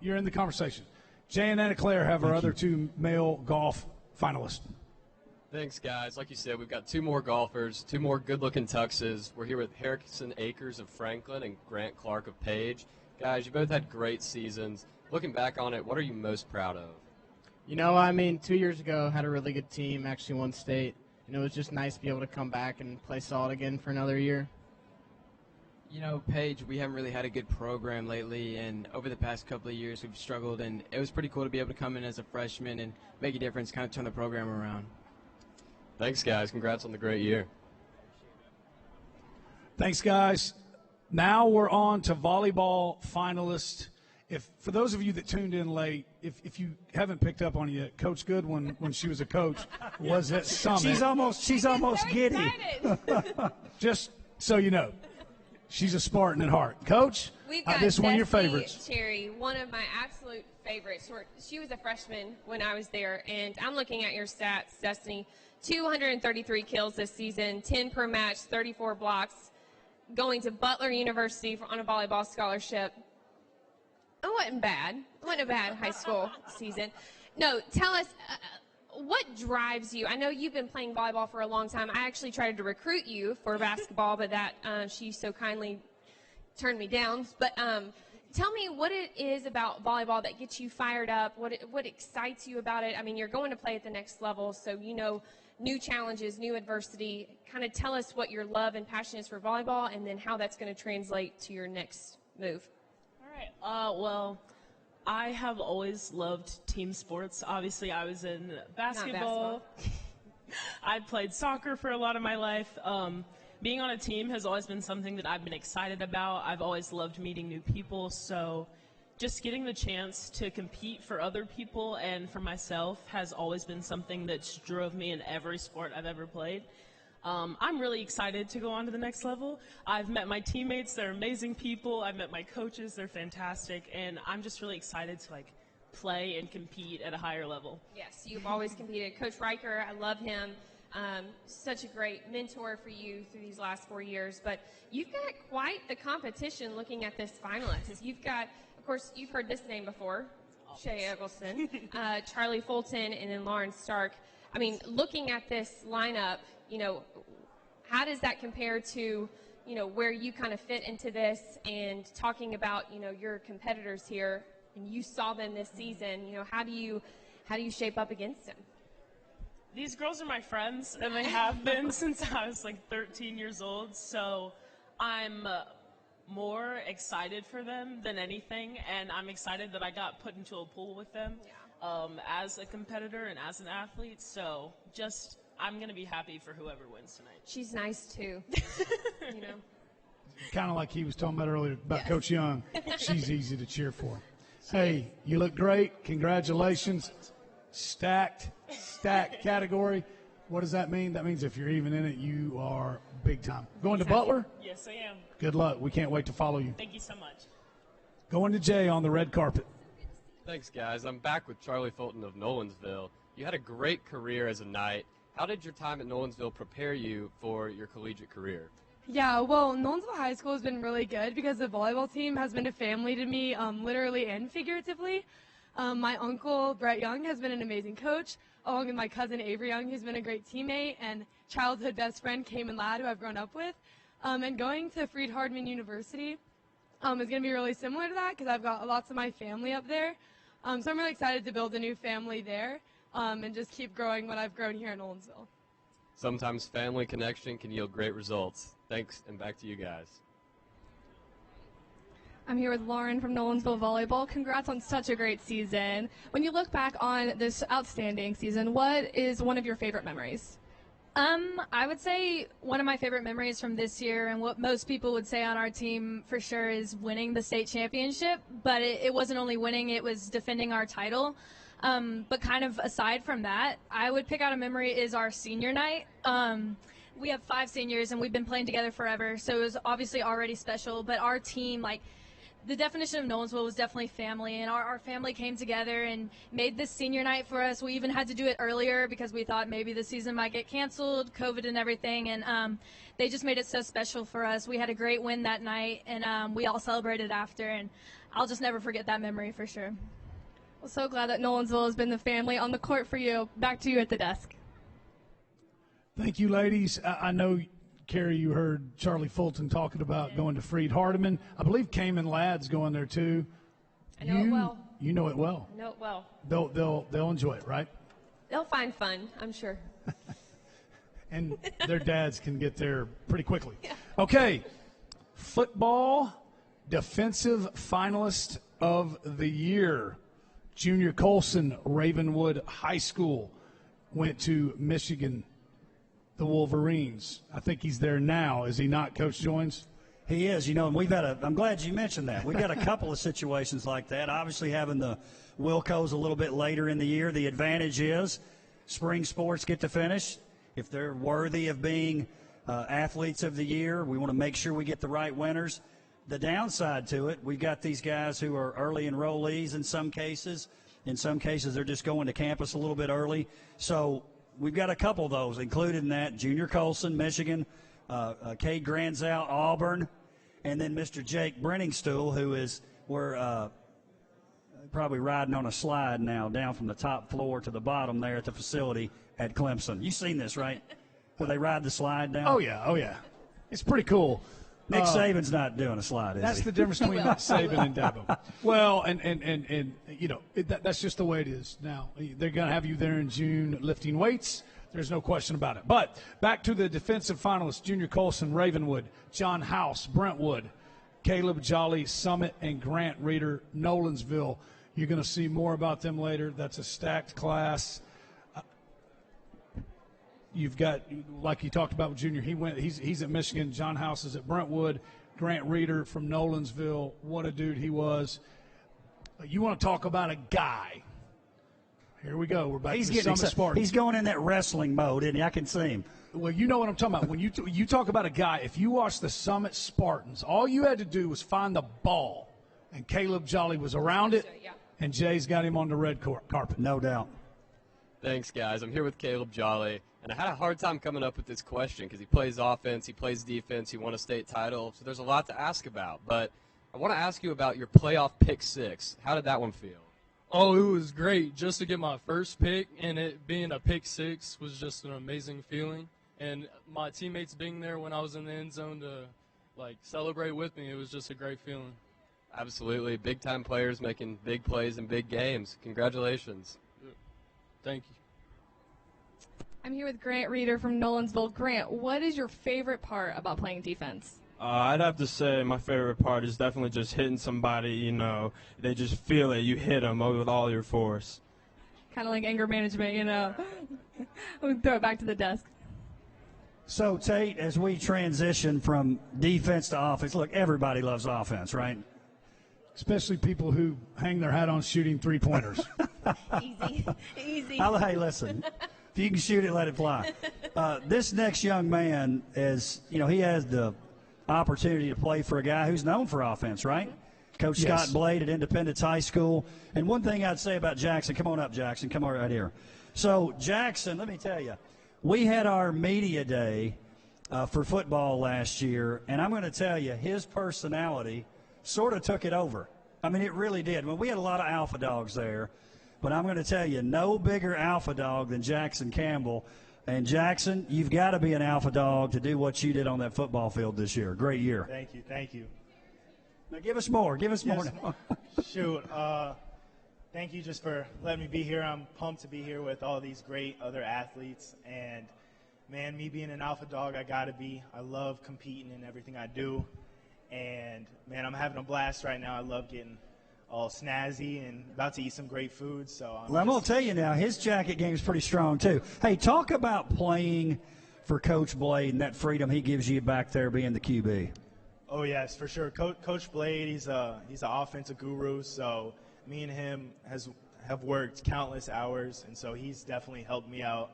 You're in the conversation. Jay and Anna Claire have our other 2 male golf finalists. Thanks, guys. Like you said, we've got 2 more golfers, 2 more good-looking Tuxes. We're here with Harrison Akers of Franklin and Grant Clark of Page. Guys, you both had great seasons. Looking back on it, what are you most proud of? You know, I mean, 2 years ago, had a really good team, actually won state. And it was just nice to be able to come back and play solid again for another year. You know, Paige, we haven't really had a good program lately, and over the past couple of years we've struggled, and it was pretty cool to be able to come in as a freshman and make a difference, kind of turn the program around. Thanks, guys. Congrats on the great year. Thanks, guys. Now we're on to volleyball finalists. For those of you that tuned in late, if you haven't picked up on it yet, Coach Goodwin, when she was a coach, was at Summit. She's almost giddy. Just so you know, she's a Spartan at heart. Coach, We've got this is one of your Destiny favorites. Cherry, one of my absolute favorites. She was a freshman when I was there, and I'm looking at your stats, Destiny. 233 kills this season, 10 per match, 34 blocks, going to Butler University on a volleyball scholarship. It wasn't bad. It wasn't a bad high school season. No, tell us, what drives you? I know you've been playing volleyball for a long time. I actually tried to recruit you for basketball, but that she so kindly turned me down. But tell me what it is about volleyball that gets you fired up, what excites you about it. I mean, you're going to play at the next level, so you know new challenges, new adversity. Kind of tell us what your love and passion is for volleyball and then how that's going to translate to your next move. Well, I have always loved team sports. Obviously, I was in basketball. I played soccer for a lot of my life. Being on a team has always been something that I've been excited about. I've always loved meeting new people, so just getting the chance to compete for other people and for myself has always been something that's drove me in every sport I've ever played. I'm really excited to go on to the next level. I've met my teammates. They're amazing people. I've met my coaches. They're fantastic. And I'm just really excited to, play and compete at a higher level. Yes, you've always competed. Coach Riker, I love him. Such a great mentor for you through these last 4 years. But you've got quite the competition looking at this finalist. You've got, of course, you've heard this name before, Shea Eggleston, Charlie Fulton, and then Lauren Stark. I mean, looking at this lineup, how does that compare to, where you kind of fit into this and talking about, your competitors here and you saw them this season, how do you shape up against them? these girls are my friends, and they have been since I was like 13 years old. So I'm more excited for them than anything, and I'm excited that I got put into a pool with them as a competitor and as an athlete. So I'm going to be happy for whoever wins tonight. She's nice too. You know. Kind of like he was talking about earlier about Coach Young. She's easy to cheer for. Hey, you look great. Congratulations. Stacked category. What does that mean? That means if you're even in it, you are big time. Going to Butler? Yes, I am. Good luck. We can't wait to follow you. Thank you so much. Going to Jay on the red carpet. Thanks, guys. I'm back with Charlie Fulton of Nolensville. You had a great career as a Knight. How did your time at Nolensville prepare you for your collegiate career? Yeah, well, Nolensville High School has been really good because the volleyball team has been a family to me, literally and figuratively. My uncle, Brett Young, has been an amazing coach, along with my cousin, Avery Young, who's been a great teammate, and childhood best friend, Cayman Ladd, who I've grown up with. And going to Freed-Hardeman University is going to be really similar to that because I've got lots of my family up there. So I'm really excited to build a new family there and just keep growing what I've grown here in Nolensville. Sometimes family connection can yield great results. Thanks, and back to you guys. I'm here with Lauren from Nolensville Volleyball. Congrats on such a great season. When you look back on this outstanding season, what is one of your favorite memories? I would say one of my favorite memories from this year, and what most people would say on our team for sure, is winning the state championship. But it wasn't only winning, it was defending our title. But kind of aside from that, I would pick out a memory is our senior night. We have 5 seniors, and we've been playing together forever, so it was obviously already special. But our team, the definition of Nolensville was definitely family, and our family came together and made this senior night for us. We even had to do it earlier because we thought maybe the season might get canceled, COVID and everything, and they just made it so special for us. We had a great win that night, and we all celebrated after, and I'll just never forget that memory for sure. Well, so glad that Nolensville has been the family on the court for you. Back to you at the desk. Thank you, ladies. I know, Carrie, you heard Charlie Fulton talking about going to Freed-Hardeman. I believe Cayman Ladd's going there too. I know it well. You know it well. I know it well. They'll enjoy it, right? They'll find fun, I'm sure. And their dads can get there pretty quickly. Yeah. Okay, football defensive finalist of the year. Junior Colson, Ravenwood High School, went to Michigan, the Wolverines. I think he's there now, is he not, Coach Joins? He is, and we've had I'm glad you mentioned that. We've got a couple of situations like that. Obviously, having the Willcos a little bit later in the year, the advantage is spring sports get to finish. If they're worthy of being athletes of the year, we want to make sure we get the right winners. The downside to it, we've got these guys who are early enrollees in some cases. In some cases, they're just going to campus a little bit early. So we've got a couple of those included in that. Junior Colson, Michigan, Cade Granzow, Auburn, and then Mr. Jake Brenningstool, who we're probably riding on a slide now down from the top floor to the bottom there at the facility at Clemson. You've seen this, right? Where they ride the slide down? Oh, yeah. It's pretty cool. Nick Saban's not doing a slide, is he? That's the difference between Nick Saban and Dabo. Well, and that's just the way it is now. They're going to have you there in June lifting weights. There's no question about it. But back to the defensive finalists, Junior Colson, Ravenwood, John House, Brentwood, Caleb Jolly, Summit, and Grant Reeder, Nolensville. You're going to see more about them later. That's a stacked class. You've got, like you talked about with Junior, he's at Michigan. John House is at Brentwood. Grant Reeder from Nolensville. What a dude he was. You want to talk about a guy. Here we go. We're back to the Summit Spartans. He's going in that wrestling mode, isn't he? I can see him. Well, you know what I'm talking about. When you talk about a guy, if you watch the Summit Spartans, all you had to do was find the ball, and Caleb Jolly was around it, and Jay's got him on the red carpet. No doubt. Thanks, guys. I'm here with Caleb Jolly, and I had a hard time coming up with this question because he plays offense, he plays defense, he won a state title, so there's a lot to ask about. But I want to ask you about your playoff pick 6. How did that one feel? Oh, it was great. Just to get my first pick, and it being a pick 6 was just an amazing feeling. And my teammates being there when I was in the end zone to, celebrate with me, it was just a great feeling. Absolutely. Big-time players making big plays in big games. Congratulations. Thank you. I'm here with Grant Reeder from Nolensville. Grant, what is your favorite part about playing defense? I'd have to say my favorite part is definitely just hitting somebody, they just feel it. You hit them with all your force. Kind of like anger management, We'll throw it back to the desk. So, Tate, as we transition from defense to offense, look, everybody loves offense, right? Especially people who hang their hat on shooting three-pointers. Easy. Hey, listen. If you can shoot it, let it fly. This next young man is, he has the opportunity to play for a guy who's known for offense, right? Coach Yes. Scott Blade at Independence High School. And one thing I'd say about Jackson, come on up, Jackson. Come on right here. So, Jackson, let me tell you, we had our media day for football last year, and I'm going to tell you, his personality sort of took it over. I mean, it really did. Well, we had a lot of alpha dogs there, but I'm going to tell you, no bigger alpha dog than Jackson Campbell. And, Jackson, you've got to be an alpha dog to do what you did on that football field this year. Great year. Thank you. Now, give us more. Shoot. Thank you just for letting me be here. I'm pumped to be here with all these great other athletes. And, man, me being an alpha dog, I got to be. I love competing in everything I do. And, man, I'm having a blast right now. I love getting all snazzy and about to eat some great food. So I'm going to tell you now, his jacket game is pretty strong, too. Hey, talk about playing for Coach Blade and that freedom he gives you back there being the QB. Oh, yes, for sure. Coach Blade, he's an offensive guru, so me and him have worked countless hours, and so he's definitely helped me out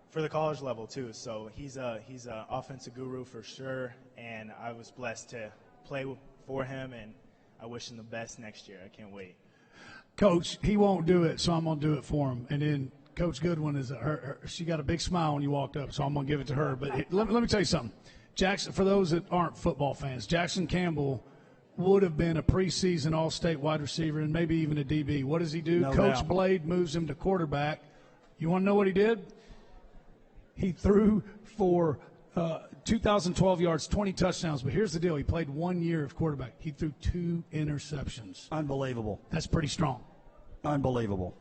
for the college level too. So he's an offensive guru for sure, and I was blessed to play for him, and I wish him the best next year. I can't wait. Coach, he won't do it, so I'm going to do it for him. And then Coach Goodwin she got a big smile when you walked up, so I'm going to give it to her. But let me tell you something. Jackson, for those that aren't football fans, Jackson Campbell would have been a preseason All-State wide receiver and maybe even a DB. What does he do? No Coach doubt. Blade moves him to quarterback. You want to know what he did? He threw for 2,012 yards, 20 touchdowns. But here's the deal. He played 1 year of quarterback. He threw 2 interceptions. Unbelievable. That's pretty strong. Unbelievable.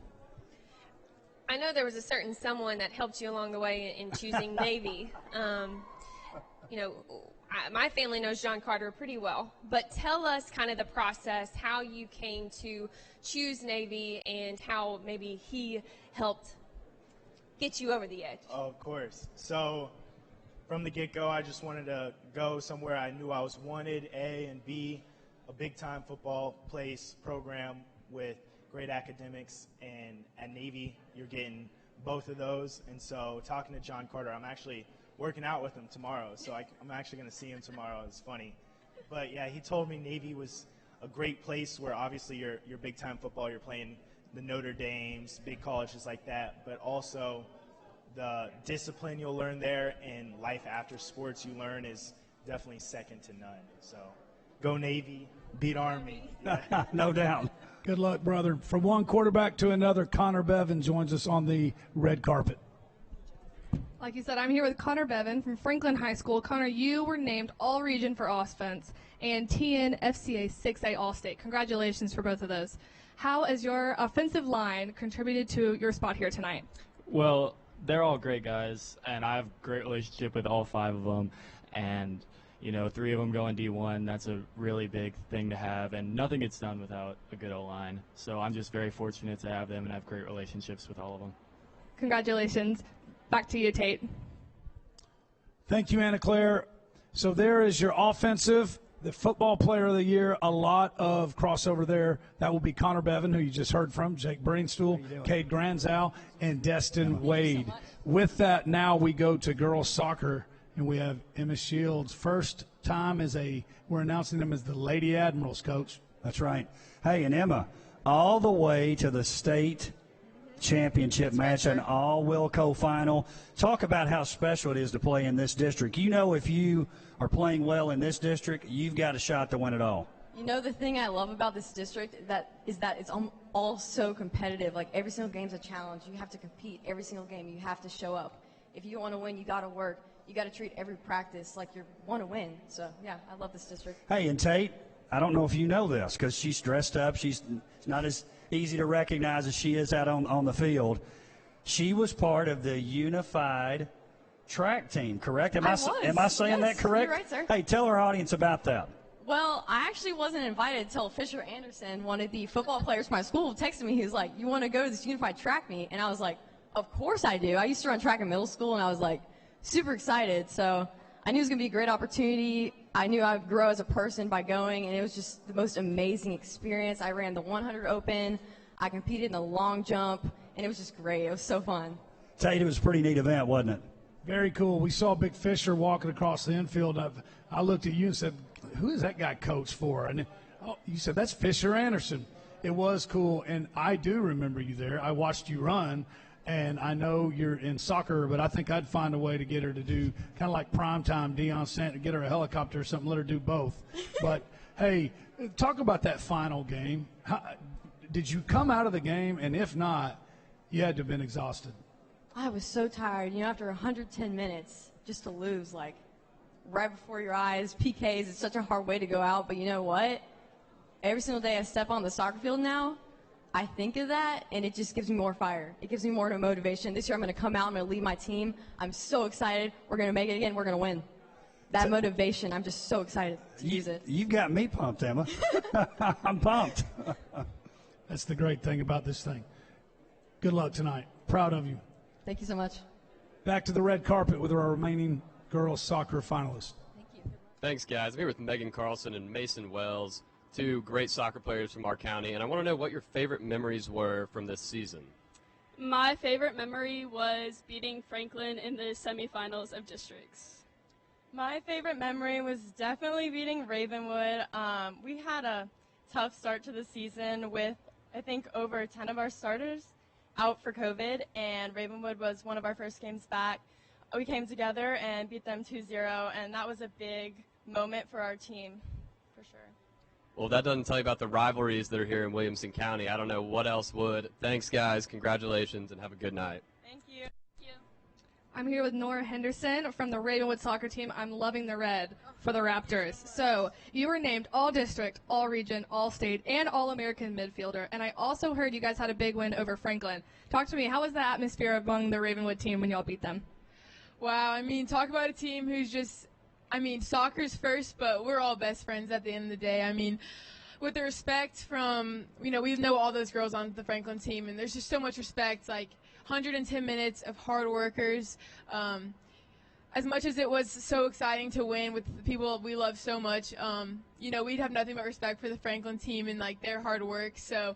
I know there was a certain someone that helped you along the way in choosing Navy. My family knows John Carter pretty well, but tell us kind of the process, how you came to choose Navy and how maybe he helped get you over the edge. Of course. So from the get-go, I just wanted to go somewhere I knew I was wanted, A, and B, a big-time football place program with great academics, and at Navy, you're getting both of those. And so talking to John Carter, I'm actually working out with him tomorrow, so I'm actually going to see him tomorrow. It's funny. But, yeah, he told me Navy was a great place where obviously you're big-time football, you're playing the Notre Dames, big colleges like that, but also the discipline you'll learn there and life after sports you learn is definitely second to none. So go Navy, beat Army. Yeah. No doubt. Good luck, brother. From one quarterback to another, Connor Bevan joins us on the red carpet. Like you said, I'm here with Connor Bevan from Franklin High School. Connor, you were named All-Region for Offense and TN FCA 6A All-State. Congratulations for both of those. How has your offensive line contributed to your spot here tonight? Well, they're all great guys, and I have a great relationship with all 5 of them. And, 3 of them going D1, that's a really big thing to have, and nothing gets done without a good O-line. So I'm just very fortunate to have them and have great relationships with all of them. Congratulations. Back to you, Tate. Thank you, Anna Claire. So there is your offensive, the football player of the year. A lot of crossover there. That will be Connor Bevan, who you just heard from, Jake Brainstool, Cade Granzow, and Destin Wade. With that, now we go to girls soccer, and we have Emma Shields. First time we're announcing them as the Lady Admirals, Coach. That's right. Hey, and Emma, all the way to the state championship match, an all Willco final. Talk about how special it is to play in this district. If you are playing well in this district, you've got a shot to win it all. The thing I love about this district is that it's all so competitive. Like, every single game's a challenge. You have to compete every single game. You have to show up. If you want to win, you got to work. You got to treat every practice like you want to win. So, yeah, I love this district. Hey, and Tate, I don't know if you know this because she's dressed up. She's not as easy to recognize as she is out on the field. She was part of the unified track team, correct? Am I saying Yes, that correct? you're right, sir. Hey, tell our audience about that. Well, I actually wasn't invited until Fisher Anderson, one of the football players from my school, texted me. He was like, "You want to go to this unified track meet?" And I was like, "Of course I do." I used to run track in middle school, and I was like super excited. So I knew it was going to be a great opportunity. I knew I would grow as a person by going, and it was just the most amazing experience. I ran the 100 open. I competed in the long jump, and it was just great. It was so fun. Tate, it was a pretty neat event, wasn't it? Very cool. We saw Big Fisher walking across the infield. I looked at you and said, "Who is that guy coach for?" And you said, "That's Fisher Anderson." It was cool, and I do remember you there. I watched you run, and I know you're in soccer, but I think I'd find a way to get her to do kind of like primetime Deion Sanders, get her a helicopter or something, let her do both. But, hey, talk about that final game. Did you come out of the game, and if not, you had to have been exhausted? I was so tired. You know, after 110 minutes, just to lose, like, right before your eyes, PKs, it's such a hard way to go out. But you know what? Every single day I step on the soccer field now, I think of that, and it just gives me more fire. It gives me more motivation. This year I'm going to come out, I'm going to lead my team. I'm so excited. We're going to make it again. We're going to win. That motivation, I'm just so excited to use it. You've got me pumped, Emma. I'm pumped. That's the great thing about this thing. Good luck tonight. Proud of you. Thank you so much. Back to the red carpet with our remaining girls soccer finalists. Thanks, guys. I'm here with Megan Carlson and Mason Wells, two great soccer players from our county, and I want to know what your favorite memories were from this season. My favorite memory was beating Franklin in the semifinals of districts. My favorite memory was definitely beating Ravenwood. We had a tough start to the season with, I think, over 10 of our starters out for COVID, and Ravenwood was one of our first games back. We came together and beat them 2-0, and that was a big moment for our team, for sure. Well, that doesn't tell you about the rivalries that are here in Williamson County. I don't know what else would. Thanks, guys. Congratulations, and have a good night. Thank you. I'm here with Nora Henderson from the Ravenwood soccer team. I'm loving the red for the Raptors. So you were named All-District, All-Region, All-State, and All-American midfielder. And I also heard you guys had a big win over Franklin. Talk to me. How was the atmosphere among the Ravenwood team when y'all beat them? Wow, I mean, talk about a team who's just, I mean, soccer's first, but we're all best friends at the end of the day. I mean, with the respect from, you know, we know all those girls on the Franklin team, and there's just so much respect, like 110 minutes of hard workers. As much as it was so exciting to win with the people we love so much, you know, we'd have nothing but respect for the Franklin team and, like, their hard work. So,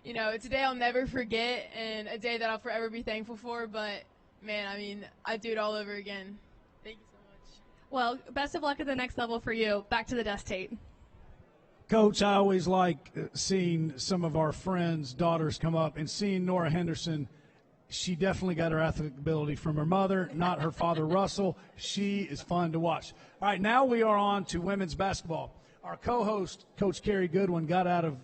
you know, it's a day I'll never forget and a day that I'll forever be thankful for, but man, I mean, I'd do it all over again. Thank you so much. Well, best of luck at the next level for you. Back to the desk, Tate. Coach, I always like seeing some of our friends' daughters come up, and seeing Nora Henderson, she definitely got her athletic ability from her mother, not her father, Russell. She is fun to watch. All right, now we are on to women's basketball. Our co-host, Coach Carrie Goodwin, got out of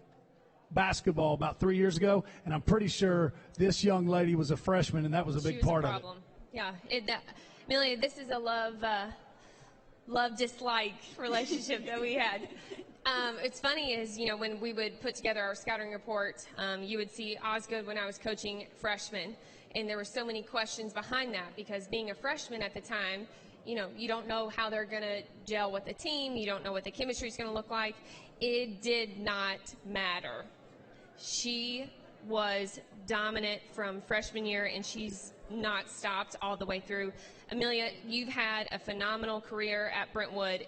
basketball about 3 years ago, and I'm pretty sure this young lady was a freshman, and that was a big part of it. Yeah, Amelia, this is a love-dislike relationship that we had. It's funny is, you know, when we would put together our scouting report, you would see Osgood when I was coaching freshmen, and there were so many questions behind that because being a freshman at the time, you know, you don't know how they're going to gel with the team. You don't know what the chemistry is going to look like. It did not matter. She was dominant from freshman year, and she's not stopped all the way through. Amelia, you've had a phenomenal career at Brentwood.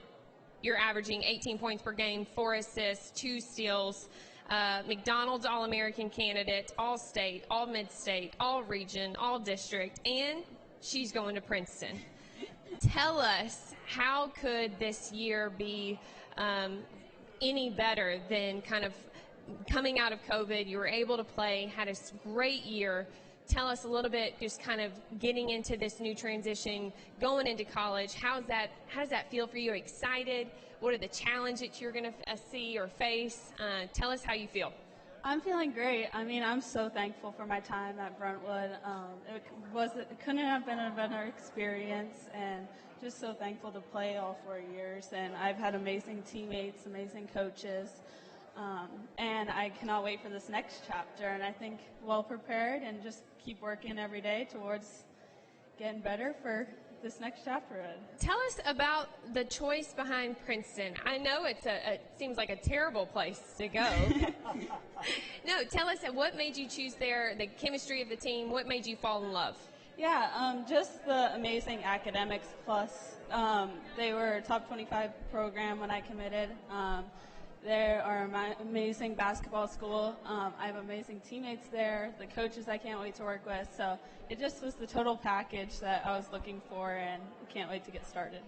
You're averaging 18 points per game, 4 assists, 2 steals, McDonald's All-American candidate, All-State, All-Mid-State, All-Region, All-District, and she's going to Princeton. Tell us, how could this year be any better than kind of coming out of COVID? You were able to play, had a great year. Tell us a little bit, just kind of getting into this new transition, going into college. How does that feel for you? Excited? What are the challenges that you're going to see or face? Tell us how you feel. I'm feeling great. I mean, I'm so thankful for my time at Brentwood. It couldn't have been a better experience, and just so thankful to play all 4 years. And I've had amazing teammates, amazing coaches. And I cannot wait for this next chapter. And I think well prepared and just keep working every day towards getting better for this next chapter. Tell us about the choice behind Princeton. I know it seems like a terrible place to go. No, tell us what made you choose there, the chemistry of the team, what made you fall in love? Yeah, just the amazing academics, plus they were a top 25 program when I committed. They are an amazing basketball school. I have amazing teammates there, the coaches I can't wait to work with. So it just was the total package that I was looking for, and I can't wait to get started.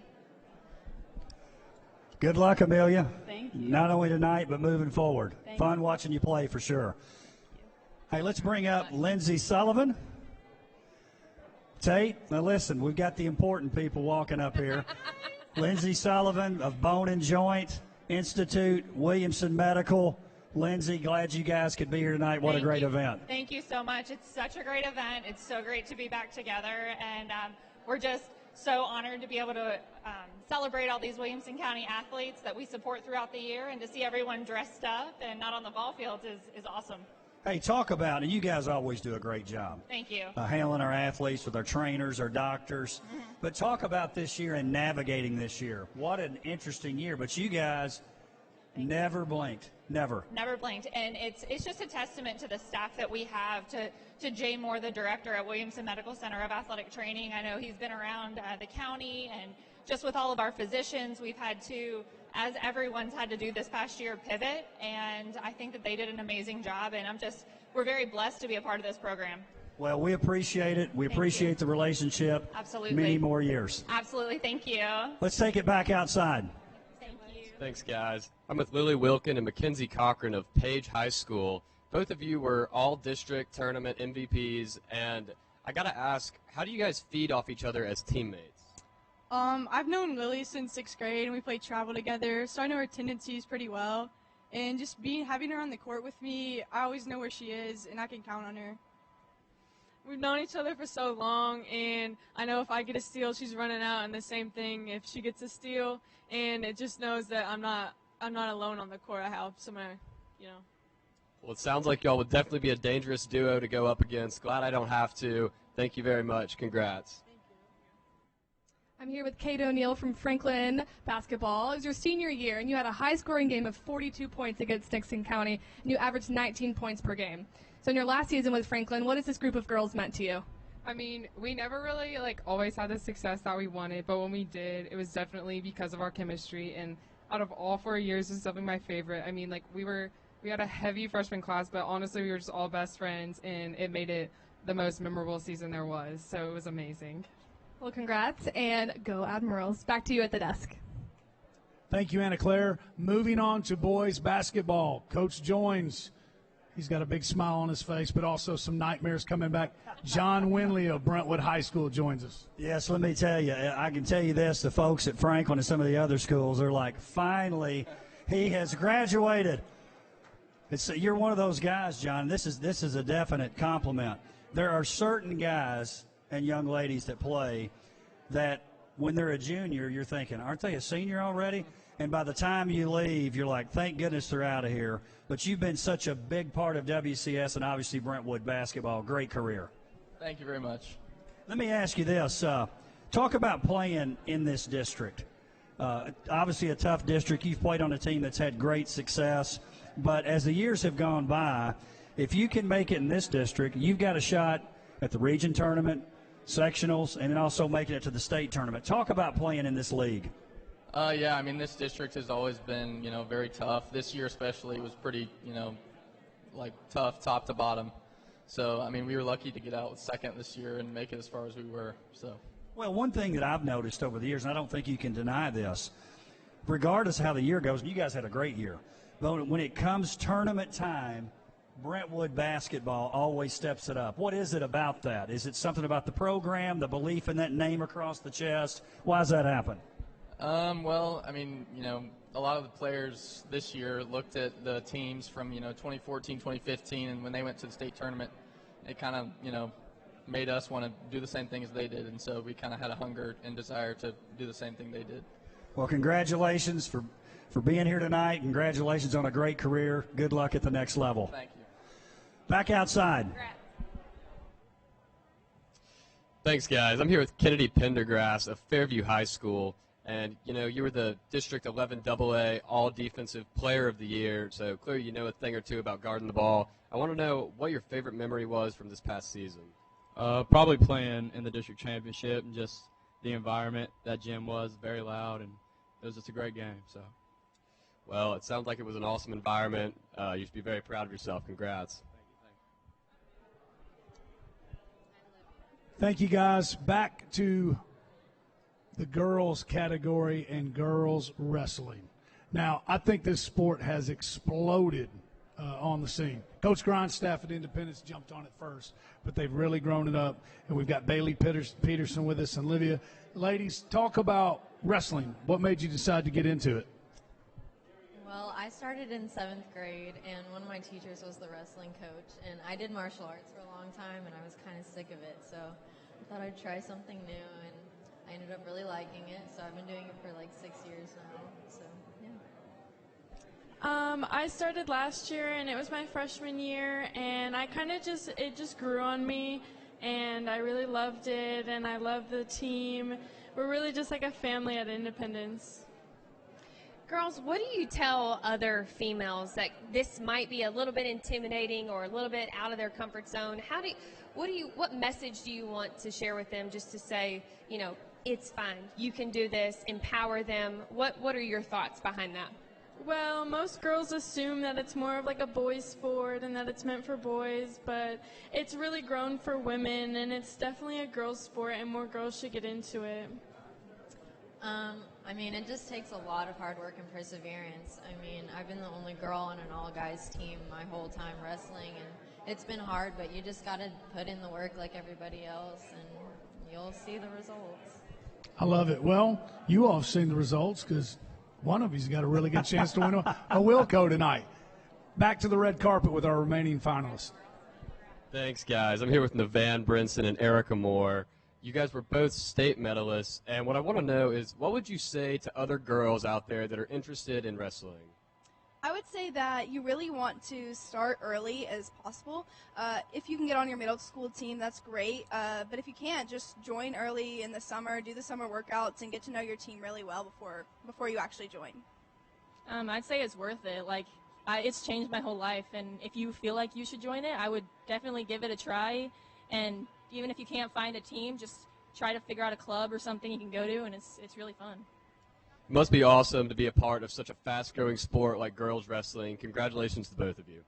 Good luck, Amelia. Thank you. Not only tonight, but moving forward. Thank Fun you. watching you play for sure. Hey, let's bring up Lindsay Sullivan. Tate, now listen, we've got the important people walking up here. Lindsay Sullivan of Bone and Joint Institute, Williamson Medical. Lindsay, glad you guys could be here tonight. What a great event. Thank you so much. It's such a great event. It's so great to be back together, and we're just so honored to be able to celebrate all these Williamson County athletes that we support throughout the year, and to see everyone dressed up and not on the ball fields is awesome. Hey, talk about it. You guys always do a great job. Thank you. Handling our athletes with our trainers, our doctors. But talk about this year and navigating this year. What an interesting year. But you guys never blinked. Never. Never blinked. And it's just a testament to the staff that we have, to Jay Moore, the director at Williamson Medical Center of Athletic Training. I know he's been around the county, and just with all of our physicians, we've had to, as everyone's had to do this past year, pivot. And I think that they did an amazing job. And we're very blessed to be a part of this program. Well, we appreciate it. We appreciate the relationship. Absolutely. Many more years. Absolutely. Thank you. Let's take it back outside. Thanks, guys. I'm with Lily Wilkin and Mackenzie Cochran of Page High School. Both of you were all-district tournament MVPs, and I got to ask, how do you guys feed off each other as teammates? I've known Lily since 6th grade, and we played travel together, so I know her tendencies pretty well. And just having her on the court with me, I always know where she is, and I can count on her. We've known each other for so long, and I know if I get a steal, she's running out, and the same thing if she gets a steal. And it just knows that I'm not alone on the court. I have someone, Well, it sounds like y'all would definitely be a dangerous duo to go up against. Glad I don't have to. Thank you very much. Congrats. I'm here with Kate O'Neill from Franklin basketball. It was your senior year, and you had a high-scoring game of 42 points against Nixon County, and you averaged 19 points per game. So in your last season with Franklin, what has this group of girls meant to you? I mean, we never really always had the success that we wanted, but when we did, it was definitely because of our chemistry. And out of all 4 years, this is definitely my favorite. I mean, we had a heavy freshman class, but honestly, we were just all best friends, and it made it the most memorable season there was. So it was amazing. Well, congrats, and go Admirals. Back to you at the desk. Thank you, Anna Claire. Moving on to boys basketball. Coach joins. He's got a big smile on his face, but also some nightmares coming back. John Winley of Brentwood High School joins us. Yes, let me tell you, I can tell you this, the folks at Franklin and some of the other schools are like, finally, he has graduated. You're one of those guys, John. This is a definite compliment. There are certain guys and young ladies that play that when they're a junior, you're thinking, aren't they a senior already? And by the time you leave, you're like, thank goodness they're out of here. But you've been such a big part of WCS and obviously Brentwood basketball. Great career. Thank you very much. Let me ask you this. Talk about playing in this district. Obviously a tough district. You've played on a team that's had great success. But as the years have gone by, if you can make it in this district, you've got a shot at the region tournament, sectionals, and then also making it to the state tournament. Talk about playing in this league. Yeah, I mean, this district has always been, very tough. This year especially was pretty, tough top to bottom. So, I mean, we were lucky to get out second this year and make it as far as we were. So. Well, one thing that I've noticed over the years, and I don't think you can deny this, regardless of how the year goes, you guys had a great year. But when it comes tournament time, Brentwood basketball always steps it up. What is it about that? Is it something about the program, the belief in that name across the chest? Why does that happen? Well, I mean, a lot of the players this year looked at the teams from, 2014, 2015, and when they went to the state tournament, it kind of, made us want to do the same thing as they did. And so we kind of had a hunger and desire to do the same thing they did. Well, congratulations for for being here tonight. Congratulations on a great career. Good luck at the next level. Thank you. Back outside. Thanks, guys. I'm here with Kennedy Pendergrass of Fairview High School. And, you were the District 11 AA All-Defensive Player of the Year, so clearly you know a thing or two about guarding the ball. I want to know what your favorite memory was from this past season. Probably playing in the district championship and just the environment. That gym was very loud, and it was just a great game. So, well, it sounds like it was an awesome environment. You should be very proud of yourself. Congrats. Thank you, guys. Back to the girls category and girls wrestling. Now, I think this sport has exploded on the scene. Coach Grind's staff at Independence jumped on it first, but they've really grown it up. And we've got Bailey Peterson with us and Livia. Ladies, talk about wrestling. What made you decide to get into it? Well, I started in 7th grade, and one of my teachers was the wrestling coach. And I did martial arts for a long time, and I was kind of sick of it. So I thought I'd try something new, and I ended up really liking it. So I've been doing it for like 6 years now. So, yeah. I started last year, and it was my freshman year, and I kind of it just grew on me, and I really loved it, and I love the team. We're really just like a family at Independence. Girls, what do you tell other females that this might be a little bit intimidating or a little bit out of their comfort zone? What message do you want to share with them just to say, it's fine, you can do this, empower them? What are your thoughts behind that? Well, most girls assume that it's more of like a boys' sport and that it's meant for boys, but it's really grown for women, and it's definitely a girls' sport, and more girls should get into it. It just takes a lot of hard work and perseverance. I've been the only girl on an all-guys team my whole time wrestling, and it's been hard, but you just got to put in the work like everybody else, and you'll see the results. I love it. Well, you all have seen the results because one of you's got a really good chance to win a Willco tonight. Back to the red carpet with our remaining finalists. Thanks, guys. I'm here with Nevan Brinson and Erica Moore. You guys were both state medalists, and what I want to know is, what would you say to other girls out there that are interested in wrestling? I would say that you really want to start early as possible. If you can get on your middle school team, that's great. But if you can't, just join early in the summer, do the summer workouts, and get to know your team really well before you actually join. I'd say it's worth it. It's changed my whole life, and if you feel like you should join it, I would definitely give it a try. And even if you can't find a team, just try to figure out a club or something you can go to, and it's really fun. It must be awesome to be a part of such a fast-growing sport like girls wrestling. Congratulations to both of you.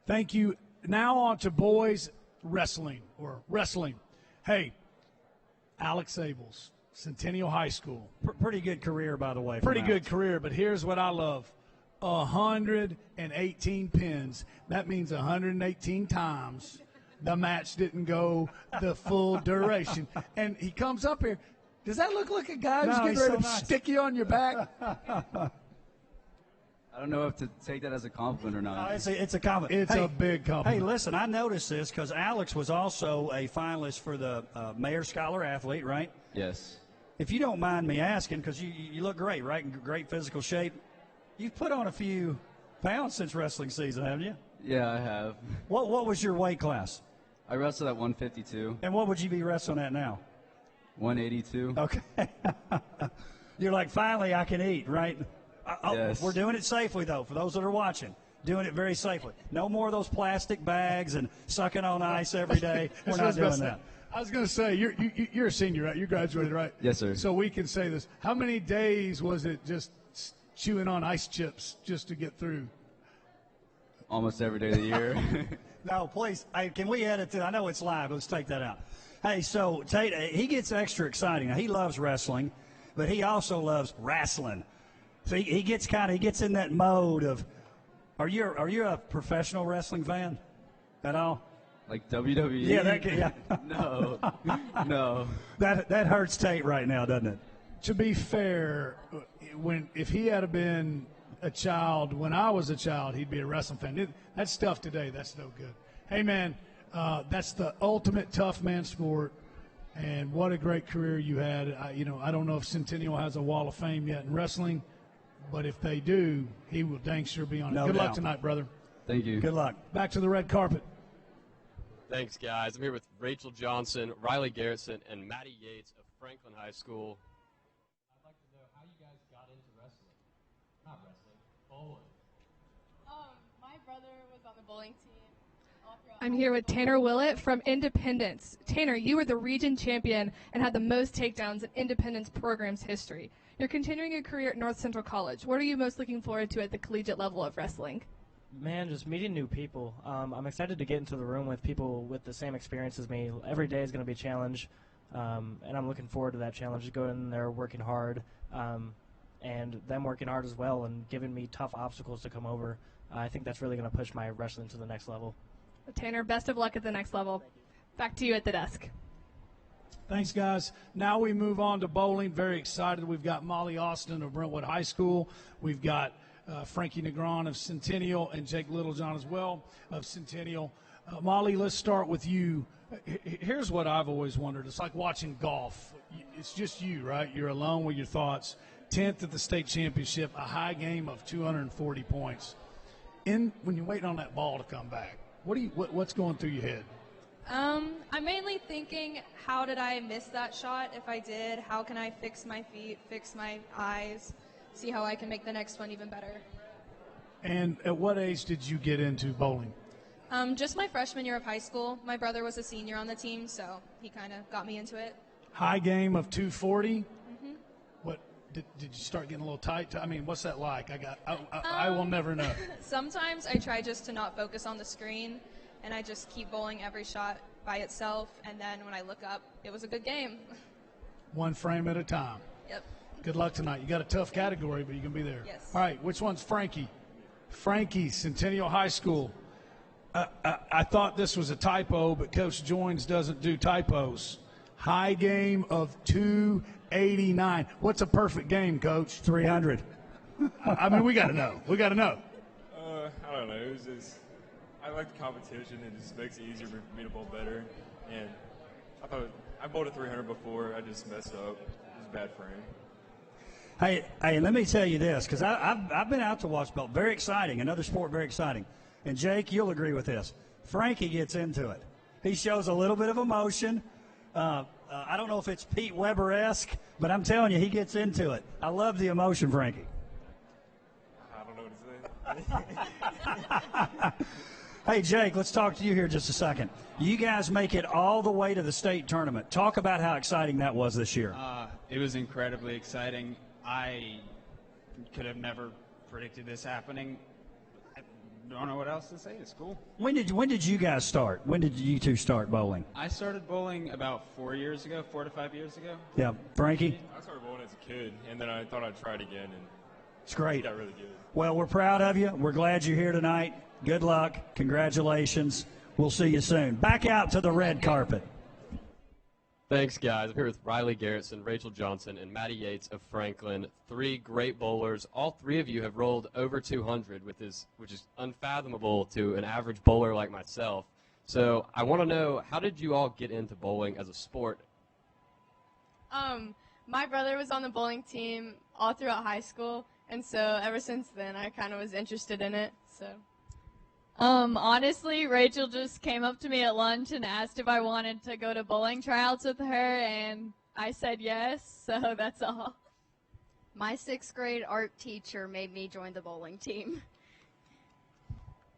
Thank you. Now on to boys wrestling. Hey, Alex Abels, Centennial High School. Pretty good career, by the way. Pretty good career, but here's what I love. 118 pins. That means 118 times the match didn't go the full duration. And he comes up here. Does that look like a guy who's getting ready to stick you on your back? I don't know if to take that as a compliment or not. It's a compliment. It's a big compliment. Hey, listen, I noticed this because Alex was also a finalist for the Mayor Scholar Athlete, right? Yes. If you don't mind me asking, because you look great, right? In great physical shape. You've put on a few pounds since wrestling season, haven't you? Yeah, I have. What was your weight class? I wrestled at 152. And what would you be wrestling at now? 182. Okay. You're like, finally I can eat, right? Yes. We're doing it safely, though, for those that are watching. Doing it very safely. No more of those plastic bags and sucking on ice every day. We're not doing that. I was going to say, you're a senior, right? You graduated, right? Yes, sir. So we can say this. How many days was it just chewing on ice chips just to get through? Almost every day of the year. No, please. Hey, can we edit it? I know it's live. Let's take that out. Hey, so Tate, he gets extra exciting. Now, he loves wrestling, but he also loves wrestling. So he gets in that mode of. Are you a professional wrestling fan at all? Like WWE? Yeah. No. No. That hurts Tate right now, doesn't it? To be fair, if he had been a child, when I was a child, he'd be a wrestling fan. That stuff today, that's no good. Hey, man, that's the ultimate tough man sport. And what a great career you had. I don't know if Centennial has a Wall of Fame yet in wrestling, but if they do, he will dang sure be on it. No Good luck doubt. tonight, brother. Thank you. Good luck. Back to the red carpet. Thanks, guys. I'm here with Rachel Johnson, Riley Garrettson, and Maddie Yates of Franklin High School. I'd like to know how you guys got into wrestling. Not wrestling, bowling. My brother was on the bowling team. I'm here with Tanner Willett from Independence. Tanner, you were the region champion and had the most takedowns in Independence program's history. You're continuing your career at North Central College. What are you most looking forward to at the collegiate level of wrestling? Man, just meeting new people. I'm excited to get into the room with people with the same experience as me. Every day is going to be a challenge, and I'm looking forward to that challenge, going in there working hard, and them working hard as well and giving me tough obstacles to come over. I think that's really going to push my wrestling to the next level. Tanner, best of luck at the next level. Back to you at the desk. Thanks, guys. Now we move on to bowling. Very excited. We've got Molly Austin of Brentwood High School. We've got Frankie Negron of Centennial and Jake Littlejohn as well of Centennial. Molly, let's start with you. Here's what I've always wondered. It's like watching golf. It's just you, right? You're alone with your thoughts. 10th at the state championship, a high game of 240 points. When you're waiting on that ball to come back, what's going through your head? I'm mainly thinking, how did I miss that shot? If I did, how can I fix my feet, fix my eyes, see how I can make the next one even better? And at what age did you get into bowling? Just my freshman year of high school. My brother was a senior on the team, so he kind of got me into it. High game of 240? Mm-hmm. What did you start getting a little tight? I mean, what's that like? I will never know. Sometimes I try just to not focus on the screen, and I just keep bowling every shot by itself, and then when I look up, it was a good game. One frame at a time. Yep. Good luck tonight. You got a tough category, but you can be there. Yes. All right, which one's Frankie? Frankie, Centennial High School. I thought this was a typo, but Coach Joins doesn't do typos. High game of 289. What's a perfect game, Coach? 300. I mean, we got to know. We got to know. I don't know. It was just, I like the competition. It just makes it easier for me to bowl better. And I bowled a 300 before. I just messed up. It was a bad frame. Hey, let me tell you this, because I've been out to watch bowl. Very exciting. Another sport, very exciting. And, Jake, you'll agree with this. Frankie gets into it. He shows a little bit of emotion. I don't know if it's Pete Weber-esque, but I'm telling you, he gets into it. I love the emotion, Frankie. I don't know what to say. Hey, Jake, let's talk to you here just a second. You guys make it all the way to the state tournament. Talk about how exciting that was this year. It was incredibly exciting. I could have never predicted this happening. I don't know what else to say. It's cool. When did you guys start? When did you two start bowling? I started bowling about 4 to 5 years ago. Yeah, Frankie? I started bowling as a kid, and then I thought I'd try it again, and It's great. it got really good. Well, we're proud of you. We're glad you're here tonight. Good luck. Congratulations. We'll see you soon. Back out to the red carpet. Thanks, guys. I'm here with Riley Garrettson, Rachel Johnson, and Maddie Yates of Franklin. Three great bowlers. All three of you have rolled over 200, which is unfathomable to an average bowler like myself. So I want to know, how did you all get into bowling as a sport? My brother was on the bowling team all throughout high school, and so ever since then I kind of was interested in it. So. Honestly, Rachel just came up to me at lunch and asked if I wanted to go to bowling tryouts with her, and I said yes, so that's all. My 6th grade art teacher made me join the bowling team.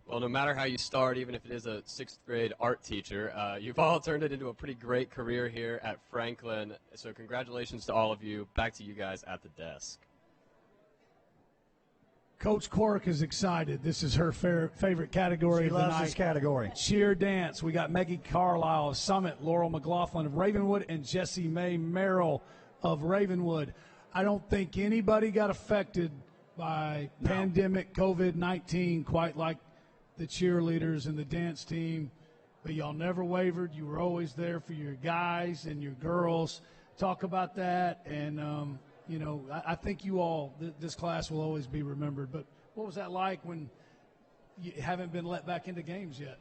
Well, no matter how you start, even if it is a 6th grade art teacher, you've all turned it into a pretty great career here at Franklin. So congratulations to all of you. Back to you guys at the desk. Coach Quirk is excited. This is her favorite category She of the loves night. this category. Cheer dance. We got Maggie Carlisle of Summit, Laurel McLaughlin of Ravenwood, and Jessie Mae Merrill of Ravenwood. I don't think anybody got affected by pandemic COVID-19 quite like the cheerleaders and the dance team. But y'all never wavered. You were always there for your guys and your girls. Talk about that. And, you know, I think you all, this class will always be remembered. But what was that like when you haven't been let back into games yet?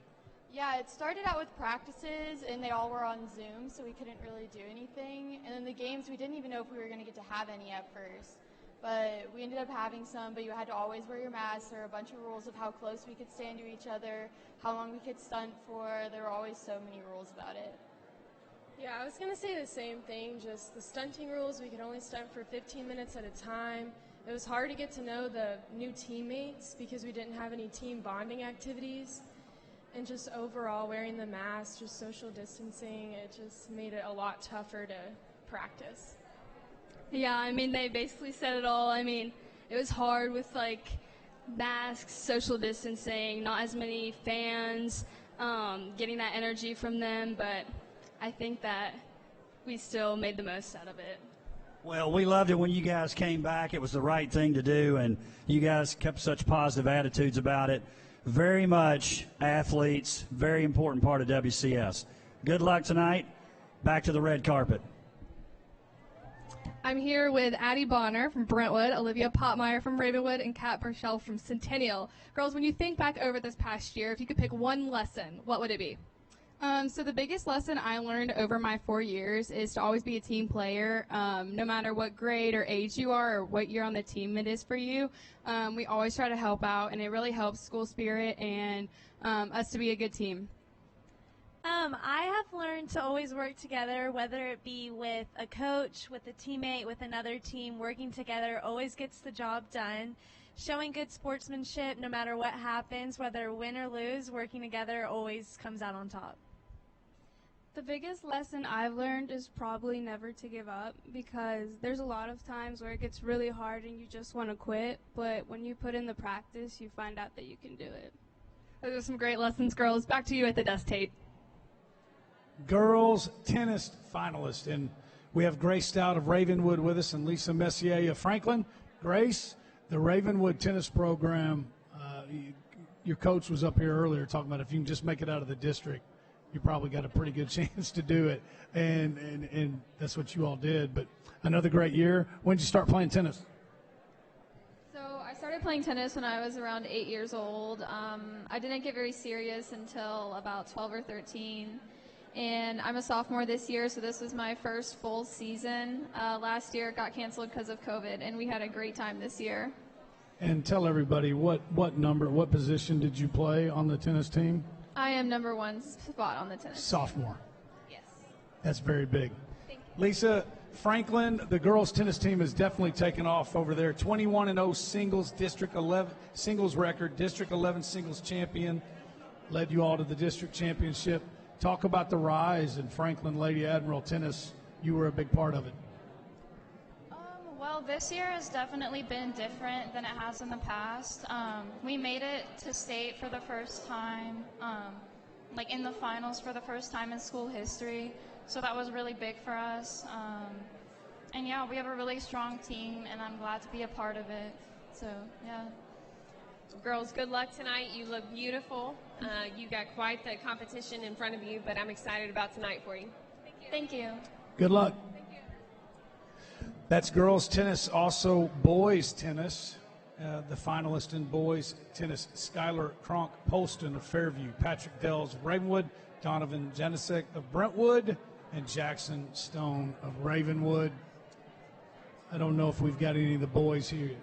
Yeah, it started out with practices, and they all were on Zoom, so we couldn't really do anything. And then the games, we didn't even know if we were going to get to have any at first. But we ended up having some, but you had to always wear your mask. There were a bunch of rules of how close we could stand to each other, how long we could stunt for. There were always so many rules about it. Yeah, I was going to say the same thing, just the stunting rules. We could only stunt for 15 minutes at a time. It was hard to get to know the new teammates because we didn't have any team bonding activities. And just overall wearing the mask, just social distancing, it just made it a lot tougher to practice. Yeah, I mean, they basically said it all. I mean, it was hard with, like, masks, social distancing, not as many fans, getting that energy from them, but I think that we still made the most out of it. Well, we loved it when you guys came back. It was the right thing to do, and you guys kept such positive attitudes about it. Very much athletes, very important part of WCS. Good luck tonight. Back to the red carpet. I'm here with Addie Bonner from Brentwood, Olivia Potmeyer from Ravenwood, and Kat Burchell from Centennial. Girls, when you think back over this past year, if you could pick one lesson, what would it be? So the biggest lesson I learned over my 4 years is to always be a team player. No matter what grade or age you are or what year on the team it is for you, we always try to help out, and it really helps school spirit and us to be a good team. I have learned to always work together, whether it be with a coach, with a teammate, with another team. Working together always gets the job done. Showing good sportsmanship no matter what happens, whether win or lose, working together always comes out on top. The biggest lesson I've learned is probably never to give up, because there's a lot of times where it gets really hard and you just want to quit, but when you put in the practice, you find out that you can do it. Those are some great lessons, girls. Back to you at the desk tape. Girls tennis finalist, and we have Grace Stout of Ravenwood with us and Lisa Messier of Franklin. Grace, the Ravenwood tennis program, your coach was up here earlier talking about if you can just make it out of the district, you probably got a pretty good chance to do it, and that's what you all did. But another great year. When did you start playing tennis? So I started playing tennis when I was around 8 years old. I didn't get very serious until about 12 or 13. And I'm a sophomore this year, so this was my first full season. Last year it got canceled because of COVID, and we had a great time this year. And tell everybody what position did you play on the tennis team? I am number one spot on the tennis Sophomore. team. Yes. That's very big. Thank you. Lisa, Franklin, the girls tennis team has definitely taken off over there. 21-0 singles, District 11 singles record, District 11 singles champion, led you all to the district championship. Talk about the rise in Franklin Lady Admiral tennis. You were a big part of it. Well, this year has definitely been different than it has in the past. We made it to state for the first time, like in the finals for the first time in school history. So that was really big for us. And yeah, we have a really strong team, and I'm glad to be a part of it. So yeah. Girls, good luck tonight. You look beautiful. You got quite the competition in front of you, but I'm excited about tonight for you. Thank you. Good luck. That's girls tennis. Also boys tennis. The finalist in boys tennis, Skylar Kronk-Polston of Fairview, Patrick Dells of Ravenwood, Donovan Janicek of Brentwood, and Jackson Stone of Ravenwood. I don't know if we've got any of the boys here.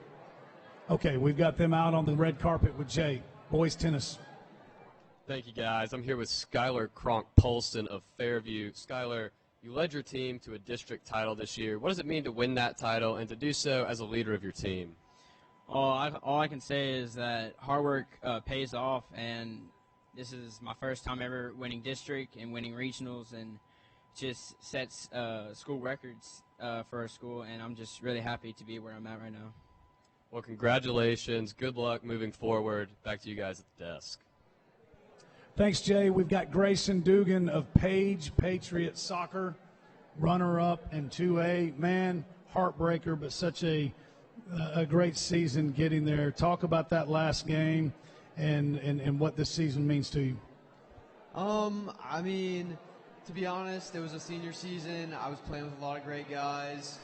Okay, we've got them out on the red carpet with Jay. Boys tennis. Thank you, guys. I'm here with Skylar Kronk-Polston of Fairview. Skylar, you led your team to a district title this year. What does it mean to win that title and to do so as a leader of your team? All I can say is that hard work pays off, and this is my first time ever winning district and winning regionals, and just sets school records for our school, and I'm just really happy to be where I'm at right now. Well, congratulations. Good luck moving forward. Back to you guys at the desk. Thanks, Jay. We've got Grayson Dugan of Page Patriot Soccer, runner-up in 2A. Man, heartbreaker, but such a great season getting there. Talk about that last game and what this season means to you. I mean, to be honest, it was a senior season. I was playing with a lot of great guys.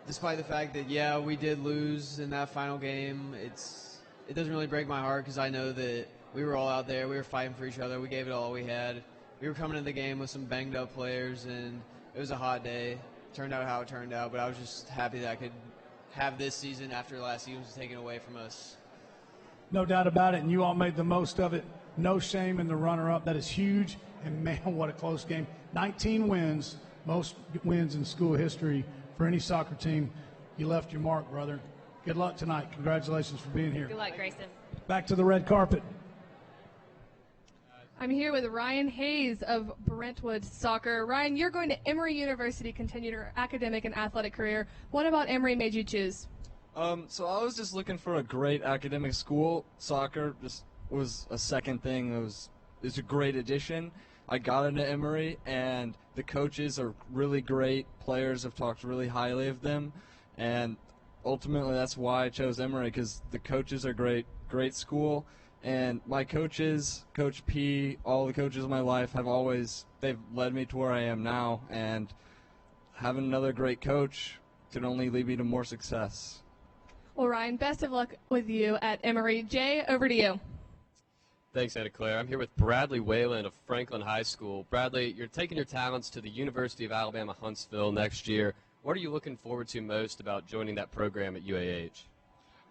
Despite the fact that, we did lose in that final game, it doesn't really break my heart because I know that we were all out there. We were fighting for each other. We gave it all we had. We were coming to the game with some banged up players, and it was a hot day. Turned out how it turned out, but I was just happy that I could have this season after last season was taken away from us. No doubt about it, and you all made the most of it. No shame in the runner-up. That is huge, and man, what a close game. 19 wins, most wins in school history for any soccer team. You left your mark, brother. Good luck tonight. Congratulations for being here. Good luck, Grayson. Back to the red carpet. I'm here with Ryan Hayes of Brentwood Soccer. Ryan, you're going to Emory University, continue your academic and athletic career. What about Emory made you choose? So I was just looking for a great academic school. Soccer just was a second thing. It's a great addition. I got into Emory, and the coaches are really great. Players have talked really highly of them, and ultimately that's why I chose Emory, because the coaches are great school. And my coaches, Coach P, all the coaches of my life they've led me to where I am now. And having another great coach can only lead me to more success. Well, Ryan, best of luck with you at Emory. Jay, over to you. Thanks, Anna Claire. I'm here with Bradley Whalen of Franklin High School. Bradley, you're taking your talents to the University of Alabama, Huntsville next year. What are you looking forward to most about joining that program at UAH?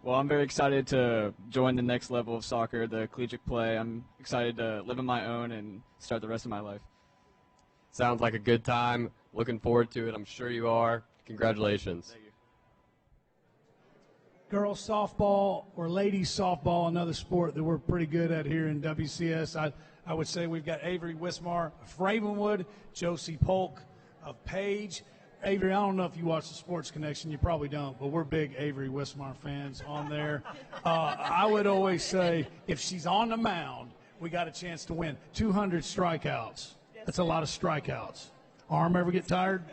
Well, I'm very excited to join the next level of soccer, the collegiate play. I'm excited to live on my own and start the rest of my life. Sounds like a good time. Looking forward to it. I'm sure you are. Congratulations. Thank you. Girls softball or ladies softball, another sport that we're pretty good at here in WCS. I would say we've got Avery Wismar of Ravenwood, Josie Polk of Page. Avery, I don't know if you watch the Sports Connection. You probably don't, but we're big Avery Wismar fans on there. I would always say if she's on the mound, we got a chance to win. 200 strikeouts. That's a lot of strikeouts. Arm ever get tired?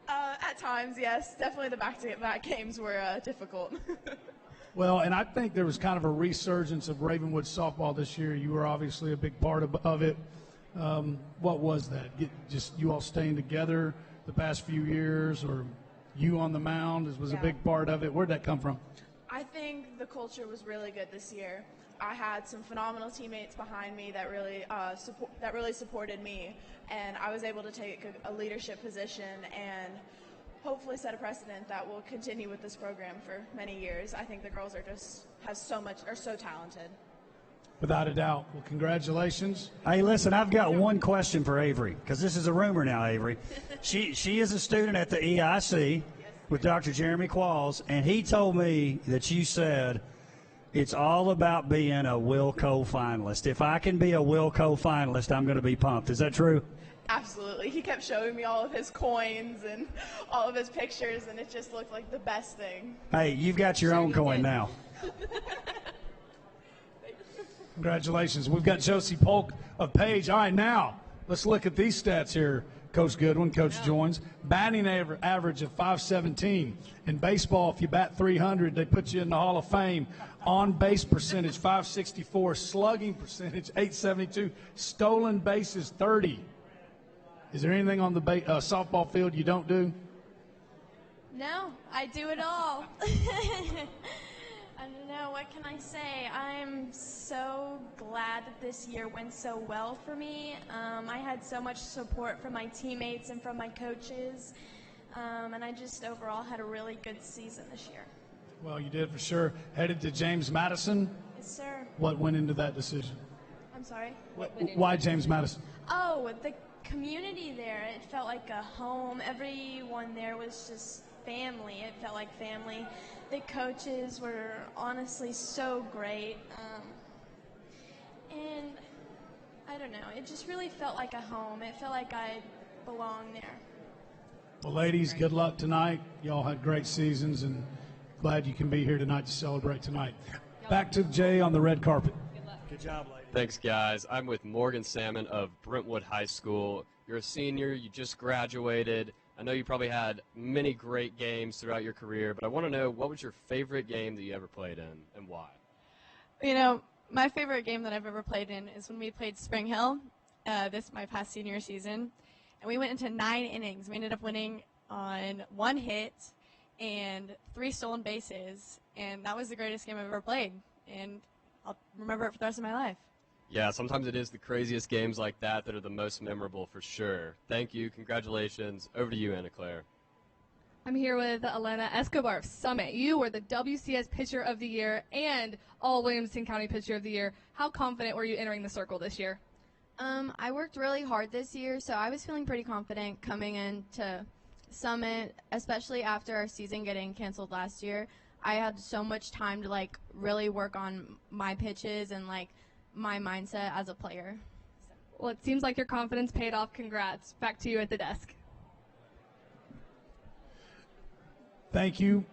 At times, yes. Definitely the back-to-back games were difficult. Well, and I think there was kind of a resurgence of Ravenwood softball this year. You were obviously a big part of it. What was that? Just you all staying together the past few years, or you on the mound was a big part of it? Where'd that come from? I think the culture was really good this year. I had some phenomenal teammates behind me that really supported me, and I was able to take a leadership position and hopefully set a precedent that will continue with this program for many years. I think the girls are so talented. Without a doubt. Well, congratulations. Hey, listen, I've got one question for Avery, because this is a rumor now, Avery. She is a student at the EIC with Dr. Jeremy Qualls, and he told me that you said it's all about being a Willco finalist. If I can be a Willco finalist, I'm going to be pumped. Is that true? Absolutely. He kept showing me all of his coins and all of his pictures, and it just looked like the best thing. Hey, you've got your own coin now. Congratulations. We've got Josie Polk of Page. All right, now let's look at these stats here. Coach Goodwin, Coach joins. Batting average of 517. In baseball, if you bat 300, they put you in the Hall of Fame. On-base percentage, 564. Slugging percentage, 872. Stolen bases, 30. Is there anything on the softball field you don't do? No, I do it all. I don't know, what can I say? I'm so glad that this year went so well for me. I had so much support from my teammates and from my coaches, and I just overall had a really good season this year. Well, you did for sure. Headed to James Madison. Yes, sir. What went into that decision? I'm sorry? Why James Madison? Oh, the community there, it felt like a home. Everyone there was just family. It felt like family. The coaches were honestly so great. And I don't know, it just really felt like a home. It felt like I belonged there. Well, ladies, good luck tonight. Y'all had great seasons, and glad you can be here tonight to celebrate tonight. Back to Jay on the red carpet. Good job, ladies. Thanks, guys. I'm with Morgan Salmon of Brentwood High School. You're a senior. You just graduated. I know you probably had many great games throughout your career, but I want to know, what was your favorite game that you ever played in, and why? You know, my favorite game that I've ever played in is when we played Spring Hill, my past senior season, and we went into 9 innings. We ended up winning on 1 hit and 3 stolen bases, and that was the greatest game I've ever played. And I'll remember it for the rest of my life. Yeah, sometimes it is the craziest games like that that are the most memorable for sure. Thank you. Congratulations. Over to you, Anna Claire. I'm here with Elena Escobar of Summit. You were the WCS Pitcher of the Year and All Williamson County Pitcher of the Year. How confident were you entering the circle this year? I worked really hard this year, so I was feeling pretty confident coming into Summit, especially after our season getting canceled last year. I had so much time to, like, really work on my pitches and, like, my mindset as a player. Well, it seems like your confidence paid off. Congrats. Back to you at the desk. Thank you.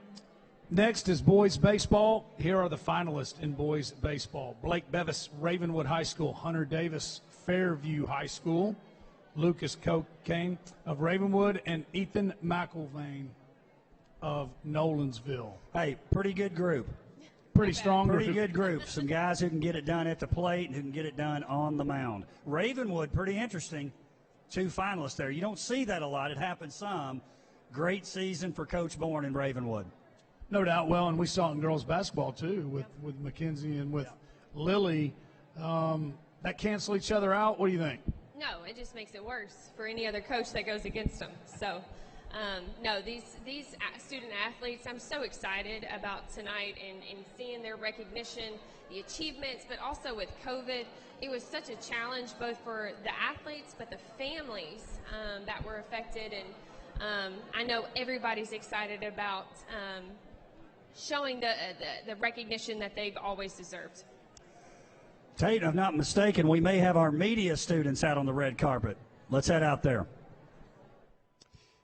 Next is boys baseball. Here are the finalists in boys baseball. Blake Bevis, Ravenwood High School. Hunter Davis, Fairview High School. Lucas Cocaine of Ravenwood, and Ethan McIlvain of Nolansville. Hey, pretty good group. Pretty strong group. Pretty good group. Some guys who can get it done at the plate and who can get it done on the mound. Ravenwood, pretty interesting. 2 finalists there. You don't see that a lot. It happens some. Great season for Coach Bourne in Ravenwood. No doubt. Well, and we saw it in girls basketball too with Mackenzie and with Lily. That cancel each other out. What do you think? No, it just makes it worse for any other coach that goes against them. So, no, these student athletes, I'm so excited about tonight and seeing their recognition, the achievements, but also with COVID, it was such a challenge both for the athletes but the families that were affected. And I know everybody's excited about showing the recognition that they've always deserved. Tate, if I'm not mistaken, we may have our media students out on the red carpet. Let's head out there.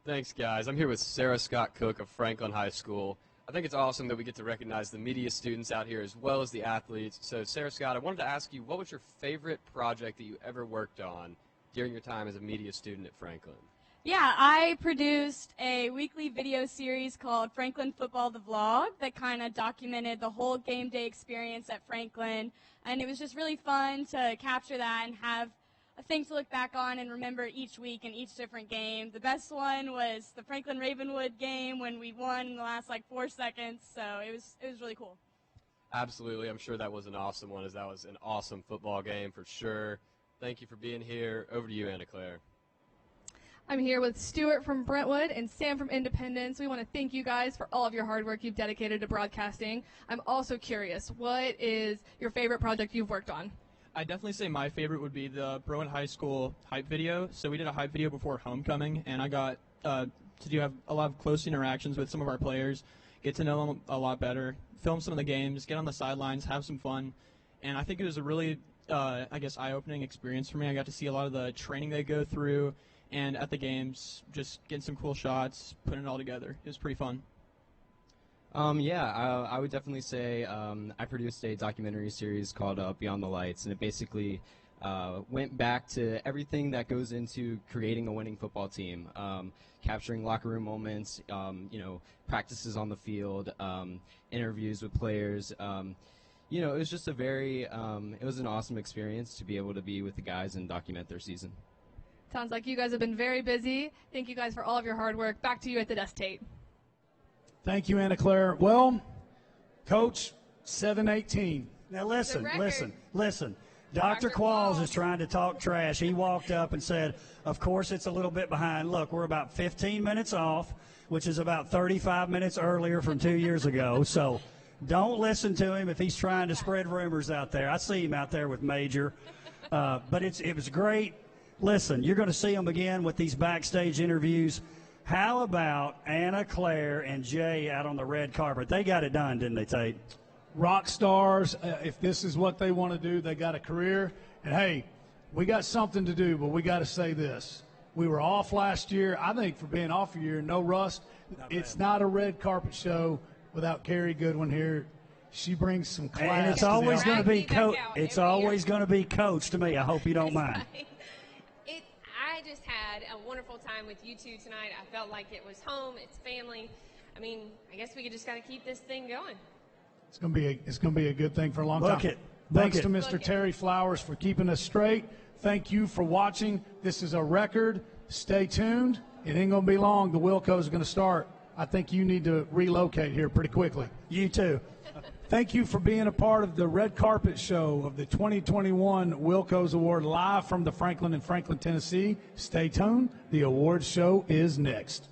Thanks, guys. I'm here with Sarah Scott Cook of Franklin High School. I think it's awesome that we get to recognize the media students out here as well as the athletes. So, Sarah Scott, I wanted to ask you, what was your favorite project that you ever worked on during your time as a media student at Franklin? Yeah, I produced a weekly video series called Franklin Football the Vlog that kind of documented the whole game day experience at Franklin. And it was just really fun to capture that and have a thing to look back on and remember each week and each different game. The best one was the Franklin Ravenwood game when we won in the last 4 seconds. So it was really cool. Absolutely. I'm sure that was an awesome one, as that was an awesome football game for sure. Thank you for being here. Over to you, Anna Claire. I'm here with Stuart from Brentwood and Sam from Independence. We want to thank you guys for all of your hard work you've dedicated to broadcasting. I'm also curious, what is your favorite project you've worked on? I'd definitely say my favorite would be the Brentwood High School hype video. So we did a hype video before homecoming, and I got to have a lot of close interactions with some of our players, get to know them a lot better, film some of the games, get on the sidelines, have some fun. And I think it was a really, eye-opening experience for me. I got to see a lot of the training they go through, and at the games, just getting some cool shots, putting it all together. It was pretty fun. I would definitely say I produced a documentary series called Beyond the Lights, and it basically went back to everything that goes into creating a winning football team, capturing locker room moments, practices on the field, interviews with players. It was just it was an awesome experience to be able to be with the guys and document their season. Sounds like you guys have been very busy. Thank you guys for all of your hard work. Back to you at the desk, Tate. Thank you, Anna Claire. Well, Coach, 7-18. Now listen. Dr. Qualls is trying to talk trash. He walked up and said, of course it's a little bit behind. Look, we're about 15 minutes off, which is about 35 minutes earlier from 2 years ago. So don't listen to him if he's trying to spread rumors out there. I see him out there with Major. But it was great. Listen, you're going to see them again with these backstage interviews. How about Anna Claire and Jay out on the red carpet? They got it done, didn't they, Tate? Rock stars. If this is what they want to do, they got a career. And, hey, we got something to do, but we got to say this. We were off last year. I think for being off a year, no rust. It's not a red carpet show without Carrie Goodwin here. She brings some class. And it's always going to be It's always going to be Coach to me. I hope you don't mind. I just had a wonderful time with you two tonight. I felt like it was home. It's family. I mean, I guess we just got to keep this thing going. It's going to be a good thing for a long time. Thanks to Mr. Terry Flowers for keeping us straight. Thank you for watching. This is a record. Stay tuned. It ain't going to be long. The Willcos are going to start. I think you need to relocate here pretty quickly. You too. Thank you for being a part of the red carpet show of the 2021 Willco's Award live from the Franklin in Franklin, Tennessee. Stay tuned. The awards show is next.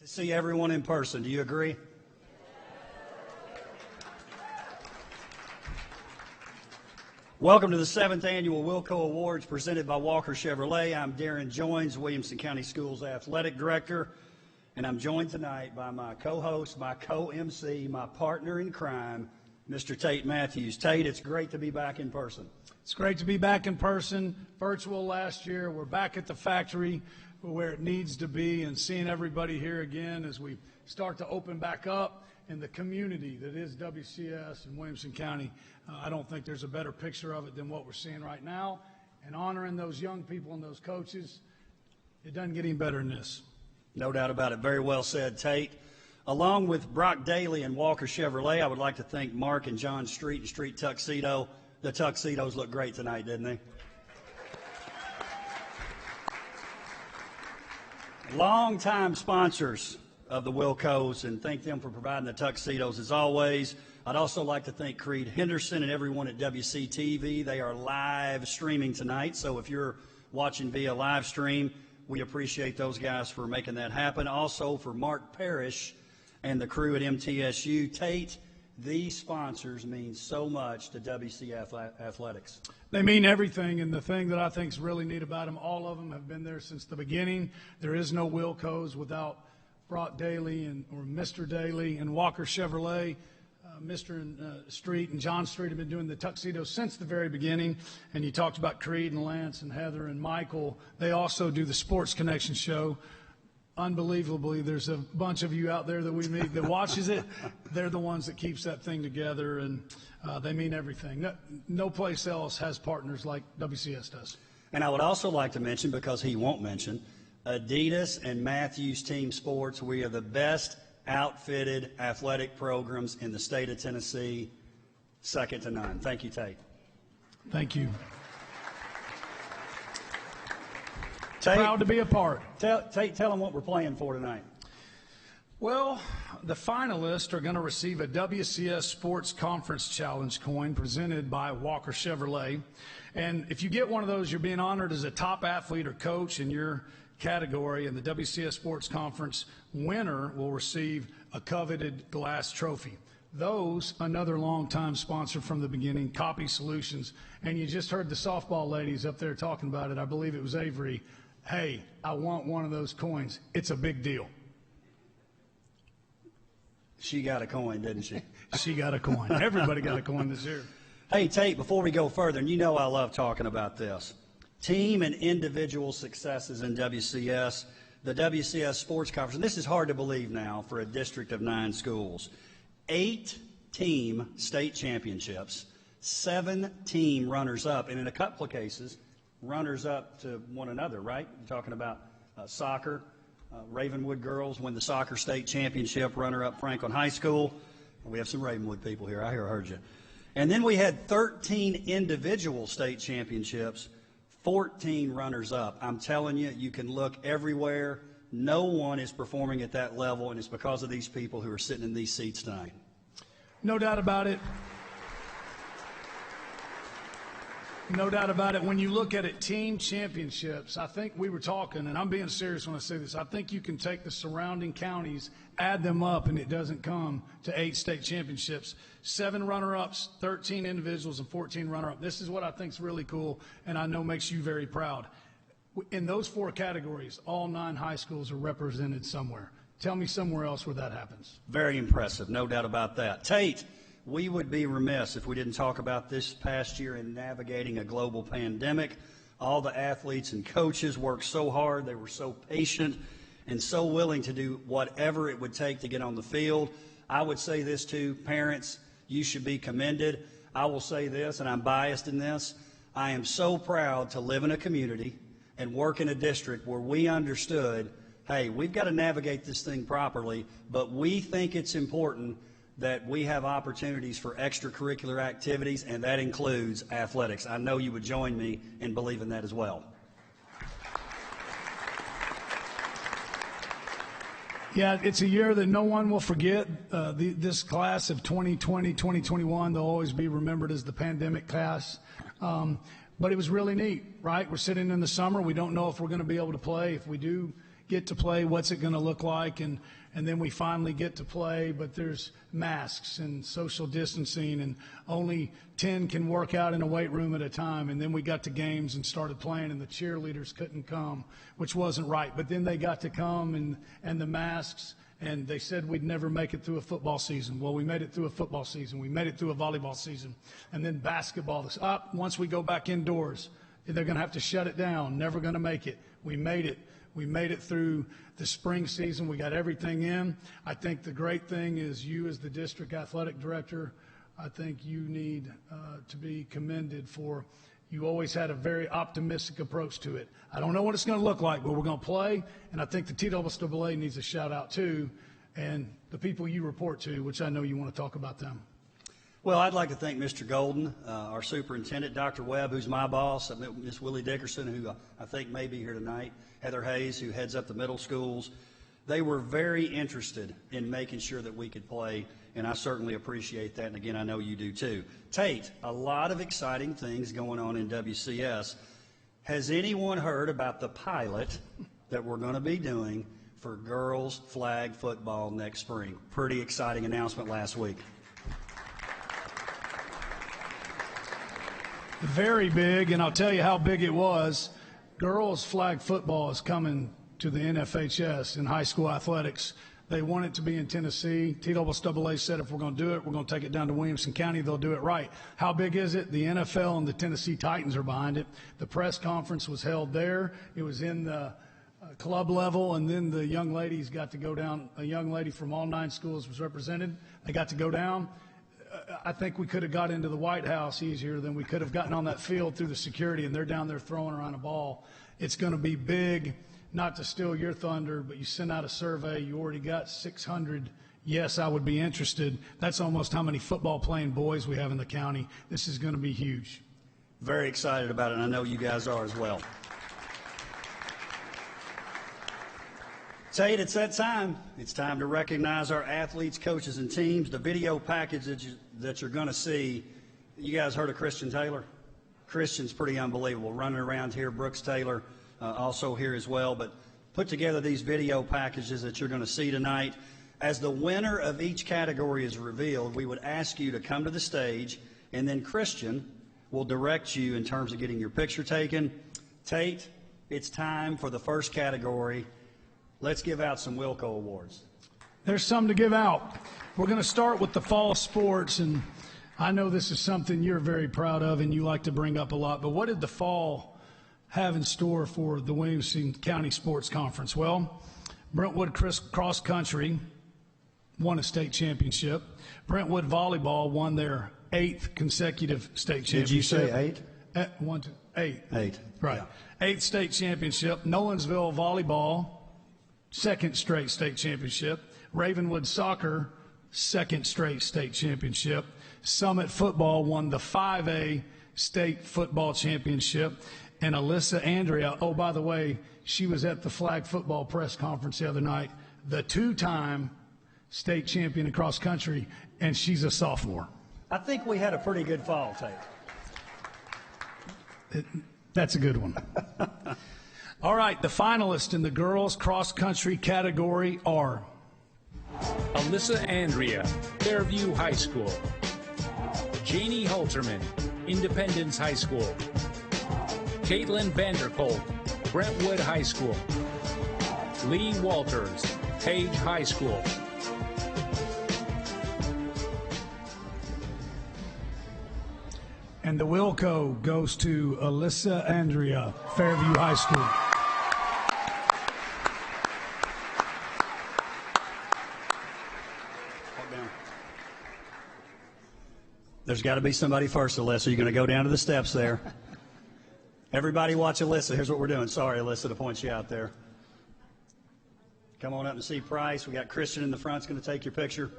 to see everyone in person. Do you agree? Welcome to the 7th Annual Willco Awards presented by Walker Chevrolet. I'm Darren Joines, Williamson County Schools Athletic Director, and I'm joined tonight by my co-host, my co-MC, my partner in crime, Mr. Tate Matthews. Tate, it's great to be back in person. It's great to be back in person, virtual last year. We're back at the factory where it needs to be and seeing everybody here again as we start to open back up in the community that is WCS and Williamson County. I don't think there's a better picture of it than what we're seeing right now. And honoring those young people and those coaches, it doesn't get any better than this. No doubt about it. Very well said, Tate. Along with Brock Daly and Walker Chevrolet, I would like to thank Mark and John Street and Street Tuxedo. The tuxedos look great tonight, didn't they? Long-time sponsors of the Willcos, and thank them for providing the tuxedos as always. I'd also like to thank Creed Henderson and everyone at WCTV. They are live streaming tonight, so if you're watching via live stream, we appreciate those guys for making that happen. Also for Mark Parrish and the crew at MTSU. Tate, these sponsors mean so much to WCF Athletics. They mean everything, and the thing that I think is really neat about them, all of them have been there since the beginning. There is no Willcos without Brock Daly or Mr. Daly and Walker Chevrolet. Mr. and Street and John Street have been doing the tuxedos since the very beginning. And you talked about Creed and Lance and Heather and Michael. They also do the Sports Connection show. Unbelievably, there's a bunch of you out there that we meet that watches it. They're the ones that keeps that thing together, and they mean everything. No place else has partners like WCS does. And I would also like to mention, because he won't mention, Adidas and Matthews Team Sports. We are the best outfitted athletic programs in the state of Tennessee, second to none. Thank you, Tate. Thank you. Tate, proud to be a part. Tate, tell them what we're playing for tonight. Well, the finalists are going to receive a WCS Sports Conference Challenge coin presented by Walker Chevrolet. And if you get one of those, you're being honored as a top athlete or coach in your category, and the WCS Sports Conference winner will receive a coveted glass trophy. Those, another longtime sponsor from the beginning, Copy Solutions. And you just heard the softball ladies up there talking about it. I believe it was Avery. Hey, I want one of those coins. It's a big deal. She got a coin, didn't she? She got a coin. Everybody got a coin this year. Hey, Tate, before we go further, and you know I love talking about this, team and individual successes in WCS, the WCS Sports Conference, and this is hard to believe now for a district of 9 schools. 8 team state championships, 7 team runners-up, and in a couple of cases, runners-up to one another, right? You're talking about soccer. Ravenwood girls win the soccer state championship, runner-up Franklin High School. We have some Ravenwood people here. I heard you. And then we had 13 individual state championships, 14 runners-up. I'm telling you, you can look everywhere. No one is performing at that level, and it's because of these people who are sitting in these seats tonight. No doubt about it. No doubt about it. When you look at it, team championships, I think we were talking, and I'm being serious when I say this, I think you can take the surrounding counties, add them up, and it doesn't come to 8 state championships. 7 runner-ups, 13 individuals, and 14 runner-ups. This is what I think is really cool, and I know makes you very proud. In those 4 categories, all 9 high schools are represented somewhere. Tell me somewhere else where that happens. Very impressive, no doubt about that. Tate, we would be remiss if we didn't talk about this past year in navigating a global pandemic. All the athletes and coaches worked so hard. They were so patient and so willing to do whatever it would take to get on the field. I would say this too, parents, you should be commended. I will say this, and I'm biased in this. I am so proud to live in a community and work in a district where we understood, hey, we've got to navigate this thing properly, but we think it's important that we have opportunities for extracurricular activities, and that includes athletics. I know you would join me in believing that as well. Yeah, it's a year that no one will forget. This class of 2020, 2021, they'll always be remembered as the pandemic class. But it was really neat, right? We're sitting in the summer. We don't know if we're going to be able to play. If we do get to play, what's it going to look like, and then we finally get to play, but there's masks and social distancing, and only 10 can work out in a weight room at a time. And then we got to games and started playing, and the cheerleaders couldn't come, which wasn't right. But then they got to come, and the masks, and they said we'd never make it through a football season. Well, we made it through a football season. We made it through a volleyball season. And then basketball. Once we go back indoors, they're going to have to shut it down. Never going to make it. We made it. We made it through the spring season. We got everything in. I think the great thing is you as the district athletic director, I think you need to be commended for you always had a very optimistic approach to it. I don't know what it's going to look like, but we're going to play, and I think the TSSAA needs a shout-out too, and the people you report to, which I know you want to talk about them. Well, I'd like to thank Mr. Golden, our superintendent, Dr. Webb, who's my boss, Miss Willie Dickerson, who I think may be here tonight, Heather Hayes, who heads up the middle schools. They were very interested in making sure that we could play, and I certainly appreciate that, and again, I know you do too. Tate, a lot of exciting things going on in WCS. Has anyone heard about the pilot that we're going to be doing for girls flag football next spring? Pretty exciting announcement last week. Very big, and I'll tell you how big it was. Girls flag football is coming to the NFHS in high school athletics. They want it to be in Tennessee. TSSAA said if we're going to do it, we're going to take it down to Williamson County. They'll do it right. How big is it? The NFL and the Tennessee Titans are behind it. The press conference was held there. It was in the club level, and then the young ladies got to go down. A young lady from all 9 schools was represented. They got to go down. I think we could have got into the White House easier than we could have gotten on that field through the security, and they're down there throwing around a ball. It's going to be big. Not to steal your thunder, but you sent out a survey. You already got 600. Yes, I would be interested. That's almost how many football playing boys we have in the county. This is going to be huge. Very excited about it, and I know you guys are as well. Tate, it's that time. It's time to recognize our athletes, coaches, and teams. The video package that you're going to see, you guys heard of Christian Taylor? Christian's pretty unbelievable, running around here. Brooks Taylor also here as well. But put together these video packages that you're going to see tonight. As the winner of each category is revealed, we would ask you to come to the stage, and then Christian will direct you in terms of getting your picture taken. Tate, it's time for the first category. Let's give out some Willco awards. There's some to give out. We're going to start with the fall sports, and I know this is something you're very proud of and you like to bring up a lot, but what did the fall have in store for the Williamson County Sports Conference? Well, Brentwood Cross Country won a state championship. Brentwood Volleyball won their 8th consecutive state championship. Did you say 8? 1, 2, 8. 8. Right. Yeah. 8th state championship. Nolensville Volleyball, 2nd straight state championship. Ravenwood Soccer, 2nd straight state championship. Summit Football won the 5A state football championship. And Alyssa Andrea, oh, by the way, she was at the flag football press conference the other night, the 2-time state champion in cross country, and she's a sophomore. I think we had a pretty good fall, Tate. That's a good one. All right, the finalists in the girls cross country category are Alyssa Andrea, Fairview High School. Janie Halterman, Independence High School. Caitlin Vanderkolk, Brentwood High School. Lee Walters, Page High School. And the Willco goes to Alyssa Andrea, Fairview High School. There's got to be somebody first, Alyssa. You're going to go down to the steps there. Everybody watch Alyssa. Here's what we're doing. Sorry, Alyssa, to point you out there. Come on up and see Price. We got Christian in the front. Going to take your picture.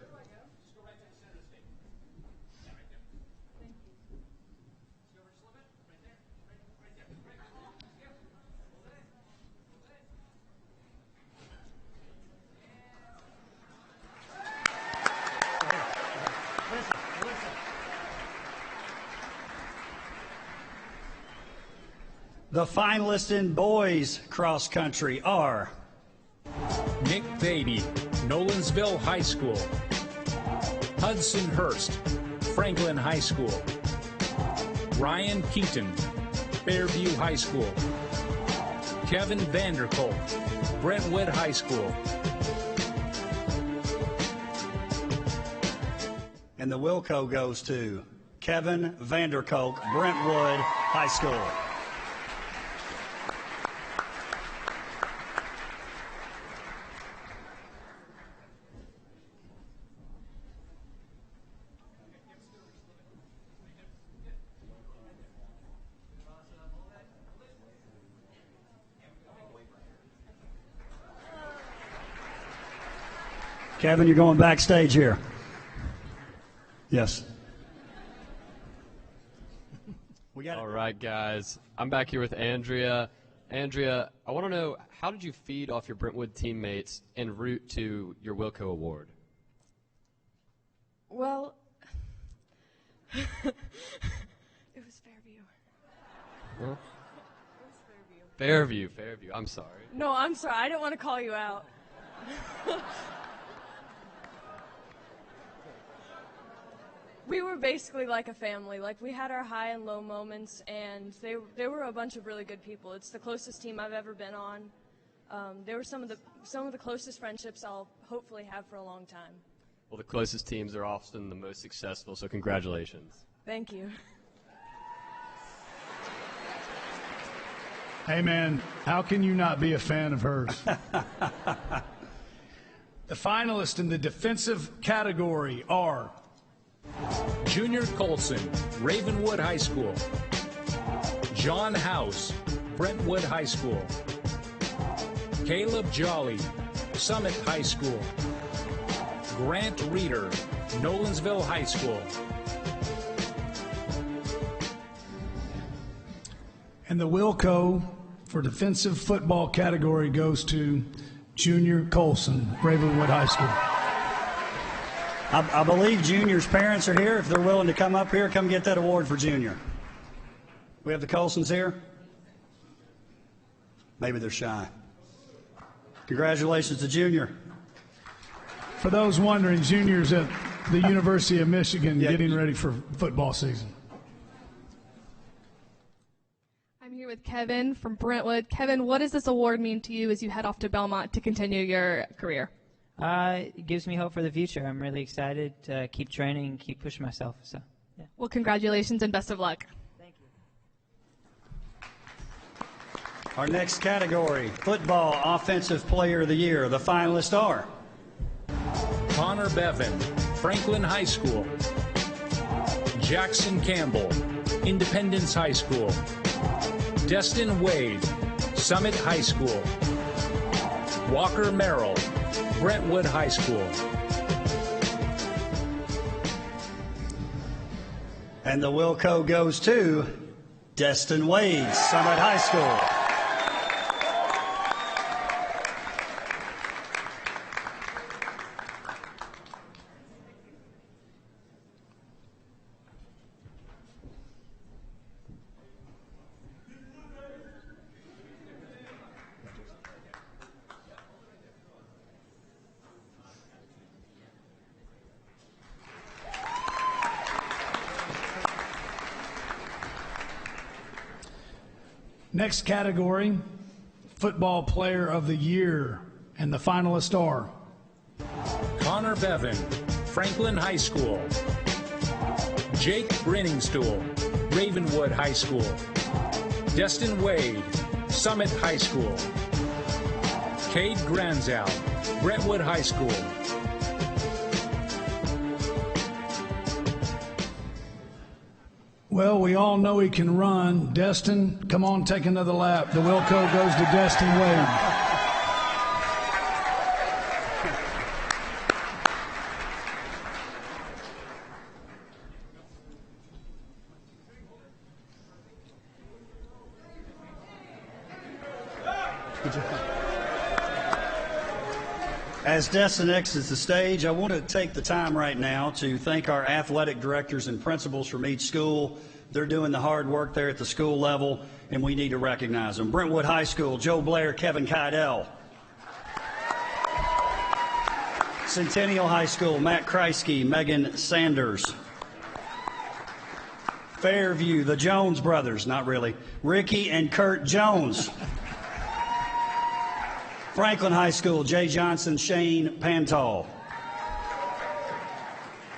The finalists in boys cross country are Nick Beatty, Nolensville High School. Hudson Hurst, Franklin High School. Ryan Keaton, Fairview High School. Kevin Vanderkolk, Brentwood High School. And the Willco goes to Kevin Vanderkolk, Brentwood High School. Kevin, you're going backstage here. Yes. All right, guys. I'm back here with Andrea. Andrea, I want to know, how did you feed off your Brentwood teammates en route to your Willco Award? Well, it was Fairview. Huh? Fairview. I'm sorry. No, I'm sorry. I didn't want to call you out. We were basically like a family. Like, we had our high and low moments, and they were a bunch of really good people. It's the closest team I've ever been on. They were some of the closest friendships I'll hopefully have for a long time. Well, the closest teams are often the most successful, so congratulations. Thank you. Hey, man, how can you not be a fan of hers? The finalists in the defensive category are Junior Colson, Ravenwood High School. John House, Brentwood High School. Caleb Jolly, Summit High School. Grant Reeder, Nolensville High School. And the Willco for defensive football category goes to Junior Colson, Ravenwood High School. I believe Junior's parents are here. If they're willing to come up here, come get that award for Junior. We have the Colsons here. Maybe they're shy. Congratulations to Junior. For those wondering, Junior's at the University of Michigan getting ready for football season. I'm here with Kevin from Brentwood. Kevin, what does this award mean to you as you head off to Belmont to continue your career? It gives me hope for the future. I'm really excited to keep training and keep pushing myself. So, yeah. Well, congratulations and best of luck. Thank you. Our next category, Football Offensive Player of the Year. The finalists are Connor Bevan, Franklin High School. Jackson Campbell, Independence High School. Destin Wade, Summit High School. Walker Merrill, Brentwood High School. And the Willco goes to Destin Wade, Summit High School. Next category, Football Player of the Year, and the finalists are Connor Bevan, Franklin High School. Jake Brenningstool, Ravenwood High School. Destin Wade, Summit High School. Cade Granzow, Brentwood High School. Well, we all know he can run. Destin, come on, take another lap. The Willco goes to Destin Wade. As Destin exits the stage, I want to take the time right now to thank our athletic directors and principals from each school. They're doing the hard work there at the school level, and we need to recognize them. Brentwood High School, Joe Blair, Kevin Kydell. Centennial High School, Matt Kreisky, Megan Sanders. Fairview, the Jones brothers, not really, Ricky and Kurt Jones. Franklin High School, Jay Johnson, Shane Pantal.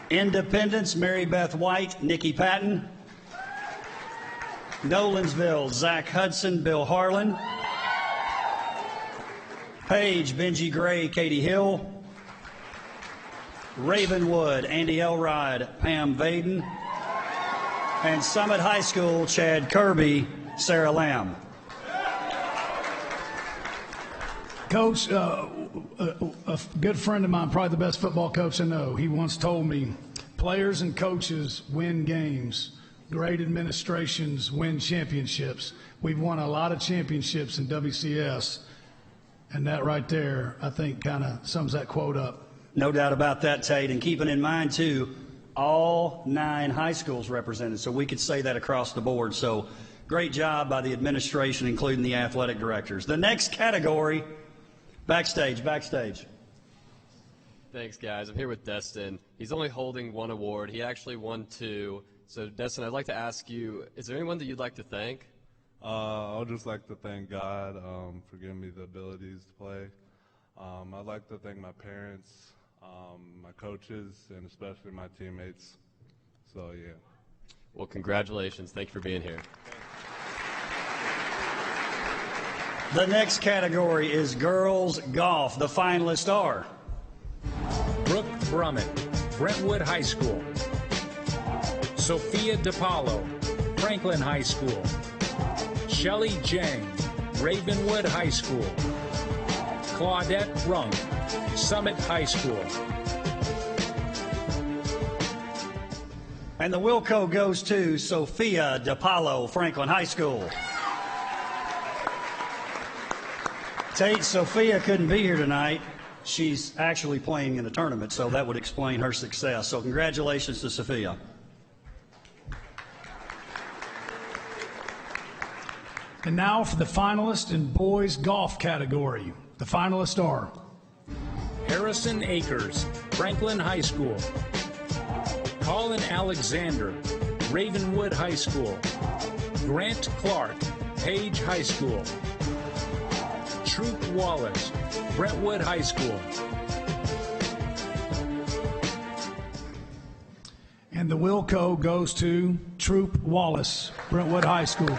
Independence, Mary Beth White, Nikki Patton. Nolensville, Zach Hudson, Bill Harlan. Page, Benji Gray, Katie Hill. Ravenwood, Andy Elrod, Pam Vaden. And Summit High School, Chad Kirby, Sarah Lamb. Coach, a good friend of mine, probably the best football coach I know, he once told me, players and coaches win games. Great administrations win championships. We've won a lot of championships in WCS, and that right there, I think, kind of sums that quote up. No doubt about that, Tate. And keeping in mind, too, all 9 high schools represented, so we could say that across the board. So great job by the administration, including the athletic directors. The next category, backstage. Thanks, guys. I'm here with Destin. He's only holding 1 award. He actually won 2. So, Destin, I'd like to ask you, is there anyone that you'd like to thank? I'd just like to thank God for giving me the abilities to play. I'd like to thank my parents, my coaches, and especially my teammates. So, yeah. Well, congratulations. Thank you for being here. The next category is girls golf. The finalists are Brooke Brummett, Brentwood High School. Sophia DiPaolo, Franklin High School. Shelley Jang, Ravenwood High School. Claudette Runk, Summit High School. And the Willco goes to Sophia DiPaolo, Franklin High School. Tate, Sophia couldn't be here tonight. She's actually playing in a tournament, so that would explain her success. So congratulations to Sophia. And now for the finalists in boys golf category. The finalists are Harrison Akers, Franklin High School. Colin Alexander, Ravenwood High School. Grant Clark, Page High School. Troop Wallace, Brentwood High School. And the Willco goes to Troop Wallace, Brentwood High School.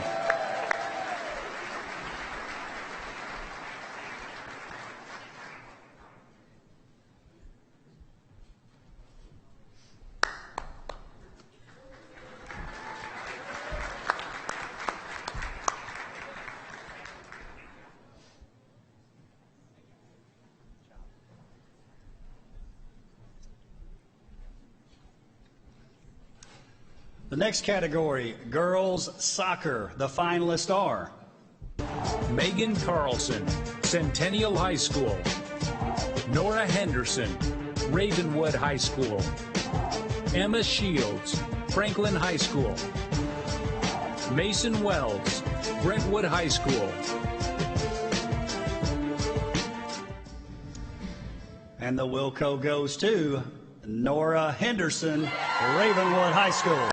The next category, girls soccer. The finalists are Megan Carlson, Centennial High School. Nora Henderson, Ravenwood High School. Emma Shields, Franklin High School. Mason Wells, Brentwood High School. And the Willco goes to Nora Henderson, Ravenwood High School.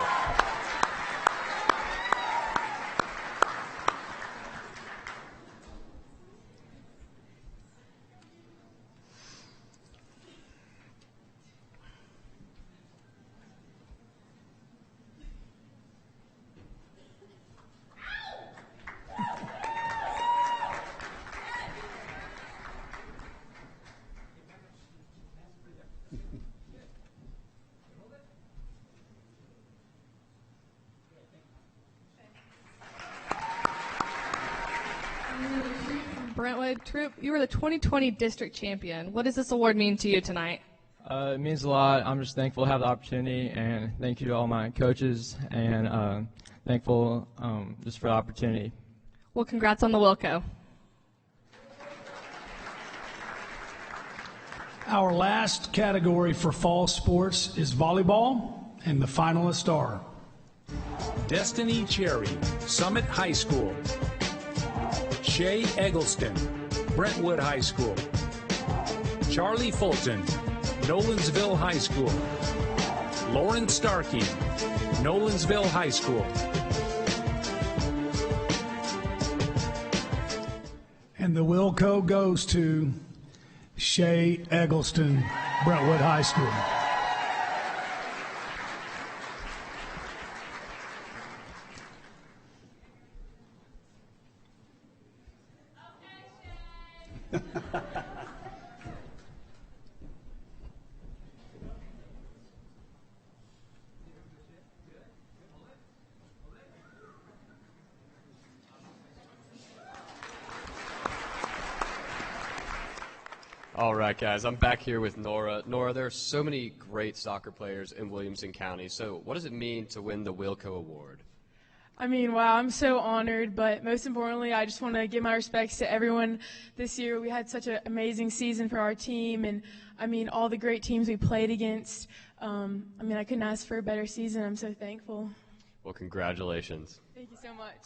Brentwood, Troop, you were the 2020 district champion. What does this award mean to you tonight? It means a lot. I'm just thankful to have the opportunity, and thank you to all my coaches, and thankful just for the opportunity. Well, congrats on the Willco. Our last category for fall sports is volleyball, and the finalists are Destiny Cherry, Summit High School. Shay Eggleston, Brentwood High School. Charlie Fulton, Nolensville High School. Lauren Starkey, Nolensville High School. And the Willco goes to Shay Eggleston, Brentwood High School. All right, guys, I'm back here with Nora. Nora, there are so many great soccer players in Williamson County. So what does it mean to win the Willco Award? I mean, wow, I'm so honored, but most importantly, I just want to give my respects to everyone this year. We had such an amazing season for our team, and I mean, all the great teams we played against. I couldn't ask for a better season. I'm so thankful. Well, congratulations. Thank you so much.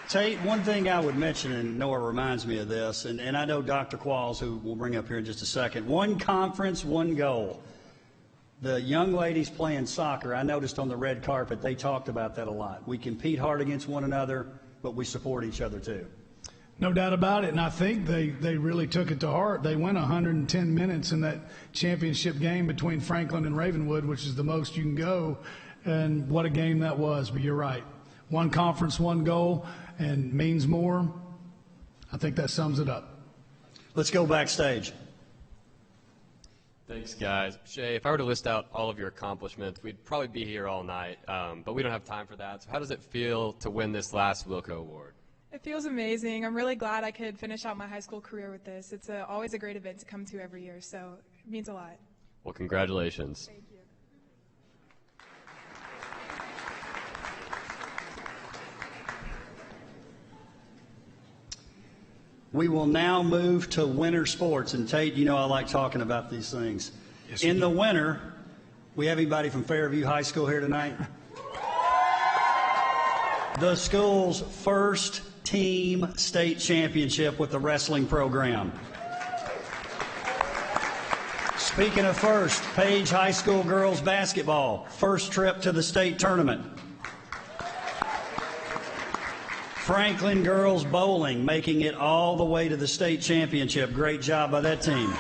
Tate, one thing I would mention, and Noah reminds me of this, and I know Dr. Qualls, who we'll bring up here in just a second, one conference, one goal. The young ladies playing soccer, I noticed on the red carpet, they talked about that a lot. We compete hard against one another, but we support each other too. No doubt about it, and I think they really took it to heart. They went 110 minutes in that championship game between Franklin and Ravenwood, which is the most you can go, and what a game that was. But you're right. One conference, one goal, and means more. I think that sums it up. Let's go backstage. Thanks, guys. Shay, if I were to list out all of your accomplishments, we'd probably be here all night, but we don't have time for that. So how does it feel to win this last Willco Award? It feels amazing. I'm really glad I could finish out my high school career with this. It's always a great event to come to every year, so it means a lot. Well, congratulations. Thank you. We will now move to winter sports. And Tate, you know I like talking about these things. Yes, in the winter, we have anybody from Fairview High School here tonight? The school's first team state championship with the wrestling program. Speaking of first, Page High School girls basketball, first trip to the state tournament. Franklin girls bowling, making it all the way to the state championship. Great job by that team.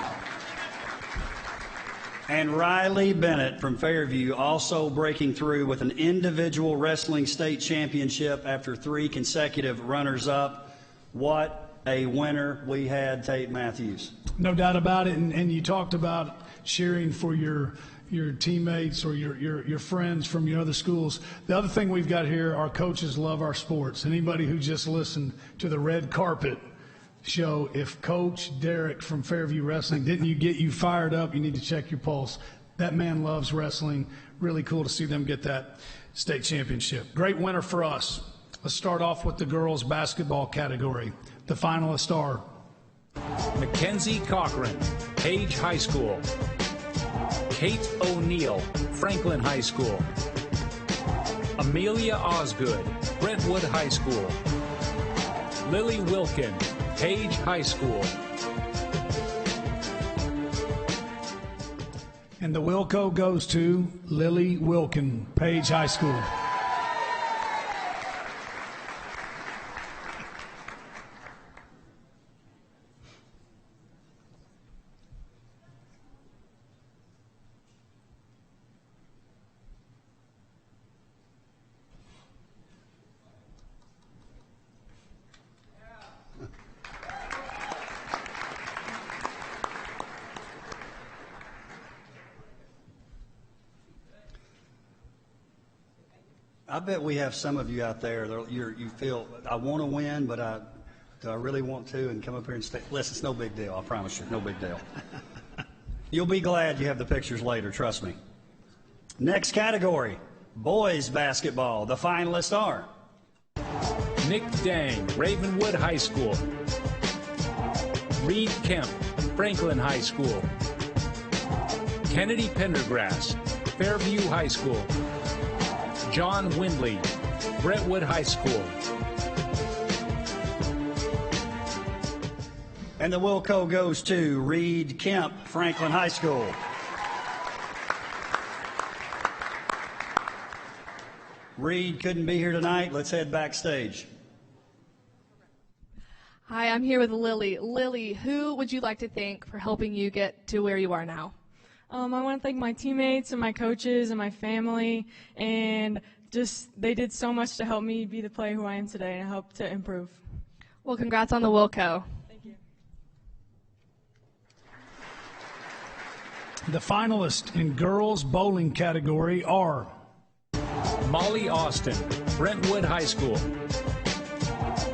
And Riley Bennett from Fairview also breaking through with an individual wrestling state championship after 3 consecutive runners-up. What a winner we had, Tate Matthews. No doubt about it, and you talked about cheering for your teammates or your friends from your other schools. The other thing we've got here, our coaches love our sports. Anybody who just listened to the red carpet show, if Coach Derek from Fairview Wrestling didn't get you fired up, you need to check your pulse. That man loves wrestling. Really cool to see them get that state championship. Great winner for us. Let's start off with the girls basketball category. The finalists are Mackenzie Cochran, Page High School. Kate O'Neill, Franklin High School. Amelia Osgood, Brentwood High School. Lily Wilkin, Page High School. And the Willco goes to Lily Wilkin, Page High School. I bet we have some of you out there that you feel, I want to win, but do I really want to? And come up here and stay. Listen, it's no big deal. I promise you, no big deal. You'll be glad you have the pictures later, trust me. Next category, boys basketball. The finalists are Nick Dang, Ravenwood High School. Reed Kemp, Franklin High School. Kennedy Pendergrass, Fairview High School. John Windley, Brentwood High School. And the Willco goes to Reed Kemp, Franklin High School. Reed couldn't be here tonight. Let's head backstage. Hi, I'm here with Lily. Lily, who would you like to thank for helping you get to where you are now? I want to thank my teammates and my coaches and my family, and just they did so much to help me be the player who I am today and help to improve. Well, congrats on the Willco. Thank you. The finalists in girls bowling category are Molly Austin, Brentwood High School.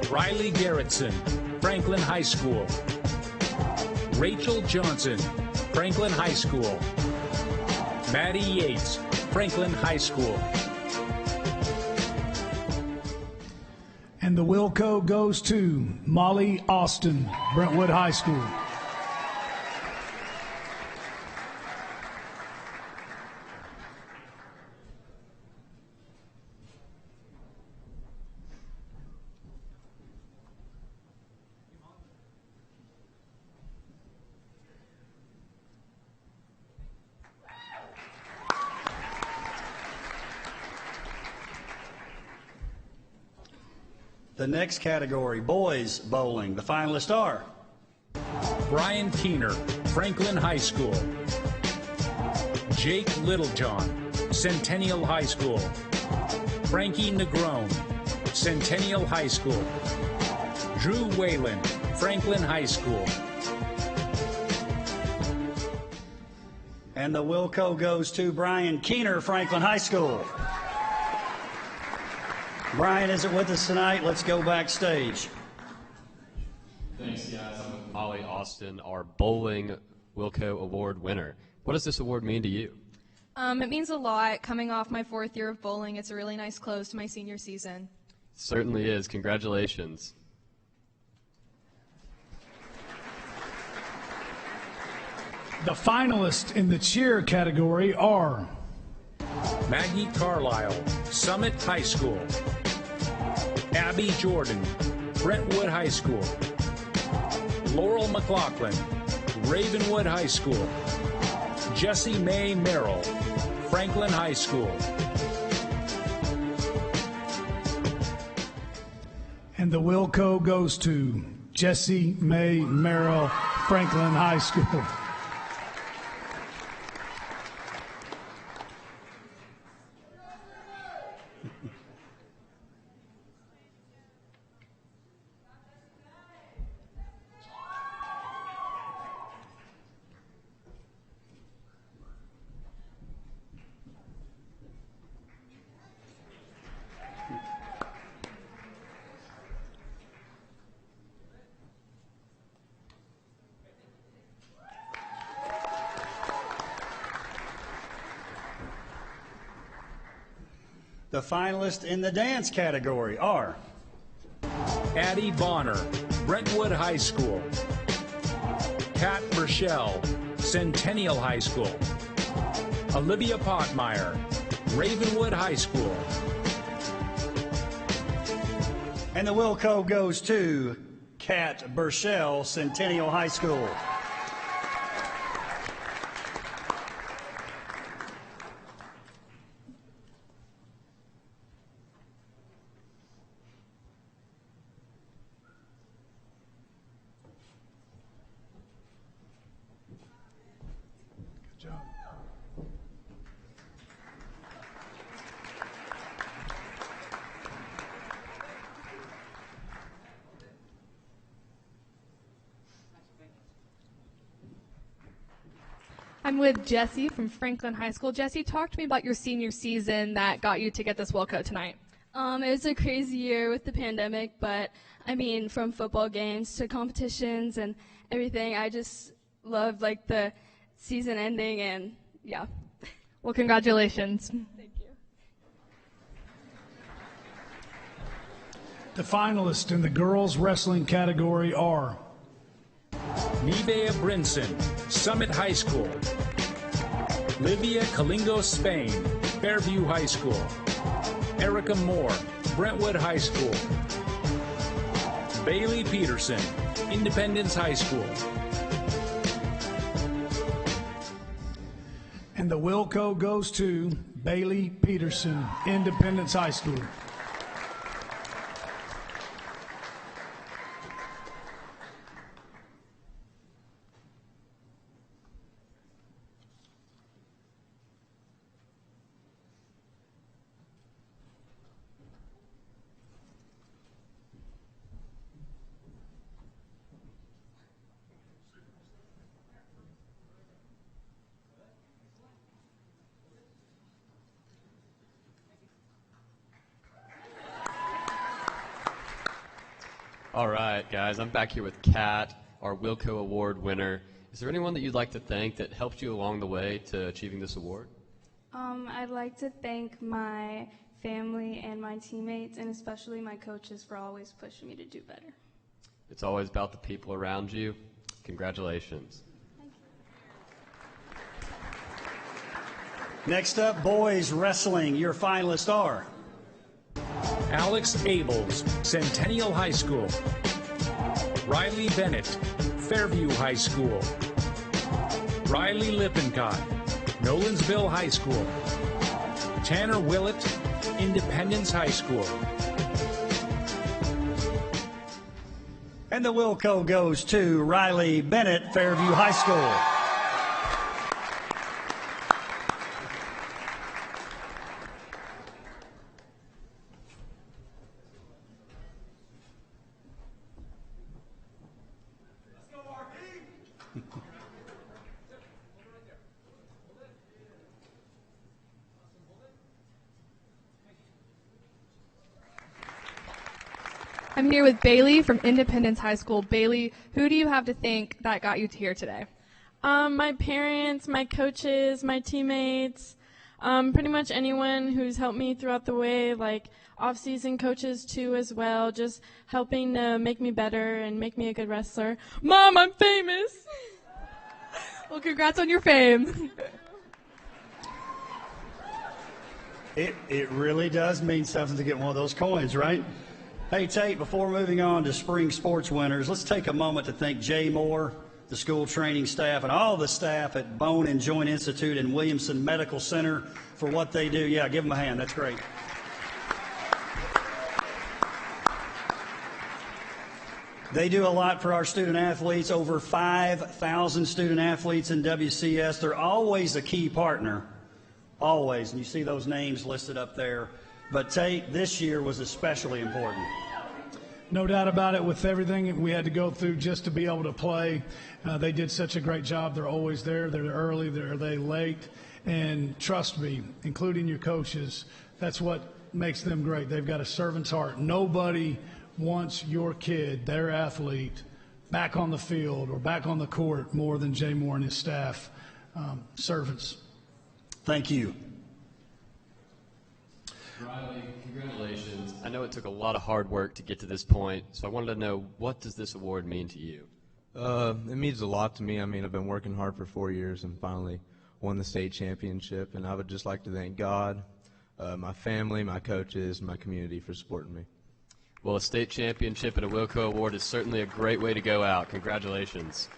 Riley Garrettson, Franklin High School. Rachel Johnson, Franklin High School. Maddie Yates, Franklin High School. And the Willco goes to Molly Austin, Brentwood High School. The next category, boys bowling. The finalists are Brian Keener, Franklin High School. Jake Littlejohn, Centennial High School. Frankie Negrone, Centennial High School. Drew Whalen, Franklin High School. And the Willco goes to Brian Keener, Franklin High School. Brian isn't with us tonight. Let's go backstage. Thanks, guys. I'm with Molly Austin, our Bowling Willco Award winner. What does this award mean to you? It means a lot. Coming off my 4th year of bowling, it's a really nice close to my senior season. It certainly is. Congratulations. The finalists in the cheer category are Maggie Carlisle, Summit High School. Abby Jordan, Brentwood High School. Laurel McLaughlin, Ravenwood High School. Jessie Mae Merrill, Franklin High School. And the Willco goes to Jessie Mae Merrill, Franklin High School. The finalists in the dance category are Addie Bonner, Brentwood High School. Kat Burchell, Centennial High School. Olivia Pottmeyer, Ravenwood High School. And the Willco goes to Kat Burchell, Centennial High School. I'm with Jesse from Franklin High School. Jesse, talk to me about your senior season that got you to get this Willco tonight. It was a crazy year with the pandemic, but I mean, from football games to competitions and everything, I just loved like the season ending, and yeah. Well, congratulations. Thank you. The finalists in the girls wrestling category are Nivea Brinson, Summit High School. Livia Kalingos Spain, Fairview High School. Erica Moore, Brentwood High School. Bailey Peterson, Independence High School. And the Willco goes to Bailey Peterson, Independence High School. All right, guys, I'm back here with Kat, our Willco Award winner. Is there anyone that you'd like to thank that helped you along the way to achieving this award? I'd like to thank my family and my teammates, and especially my coaches for always pushing me to do better. It's always about the people around you. Congratulations. Next up, boys wrestling. Your finalists are Alex Abels, Centennial High School. Riley Bennett, Fairview High School. Riley Lippincott, Nolensville High School. Tanner Willett, Independence High School. And the Willco goes to Riley Bennett, Fairview High School. I'm here with Bailey from Independence High School. Bailey, who do you have to thank that got you here today? My parents, my coaches, my teammates, pretty much anyone who's helped me throughout the way, like off-season coaches too as well, just helping to make me better and make me a good wrestler. Mom, I'm famous! Well, congrats on your fame. It really does mean something to get one of those coins, right? Hey, Tate, before moving on to spring sports winners, let's take a moment to thank Jay Moore, the school training staff, and all the staff at Bone and Joint Institute and Williamson Medical Center for what they do. Yeah, give them a hand. That's great. They do a lot for our student athletes, over 5,000 student athletes in WCS. They're always a key partner, always, and you see those names listed up there. But Tate, this year was especially important. No doubt about it. With everything we had to go through just to be able to play, they did such a great job. They're always there. They're early. They're late. And trust me, including your coaches, that's what makes them great. They've got a servant's heart. Nobody wants your kid, their athlete, back on the field or back on the court more than Jay Moore and his staff. Servants. Thank you. Riley, congratulations. I know it took a lot of hard work to get to this point, so I wanted to know, what does this award mean to you? It means a lot to me. I mean, I've been working hard for 4 years and finally won the state championship, and I would just like to thank God, my family, my coaches, my community for supporting me. Well, a state championship and a Willco award is certainly a great way to go out. Congratulations.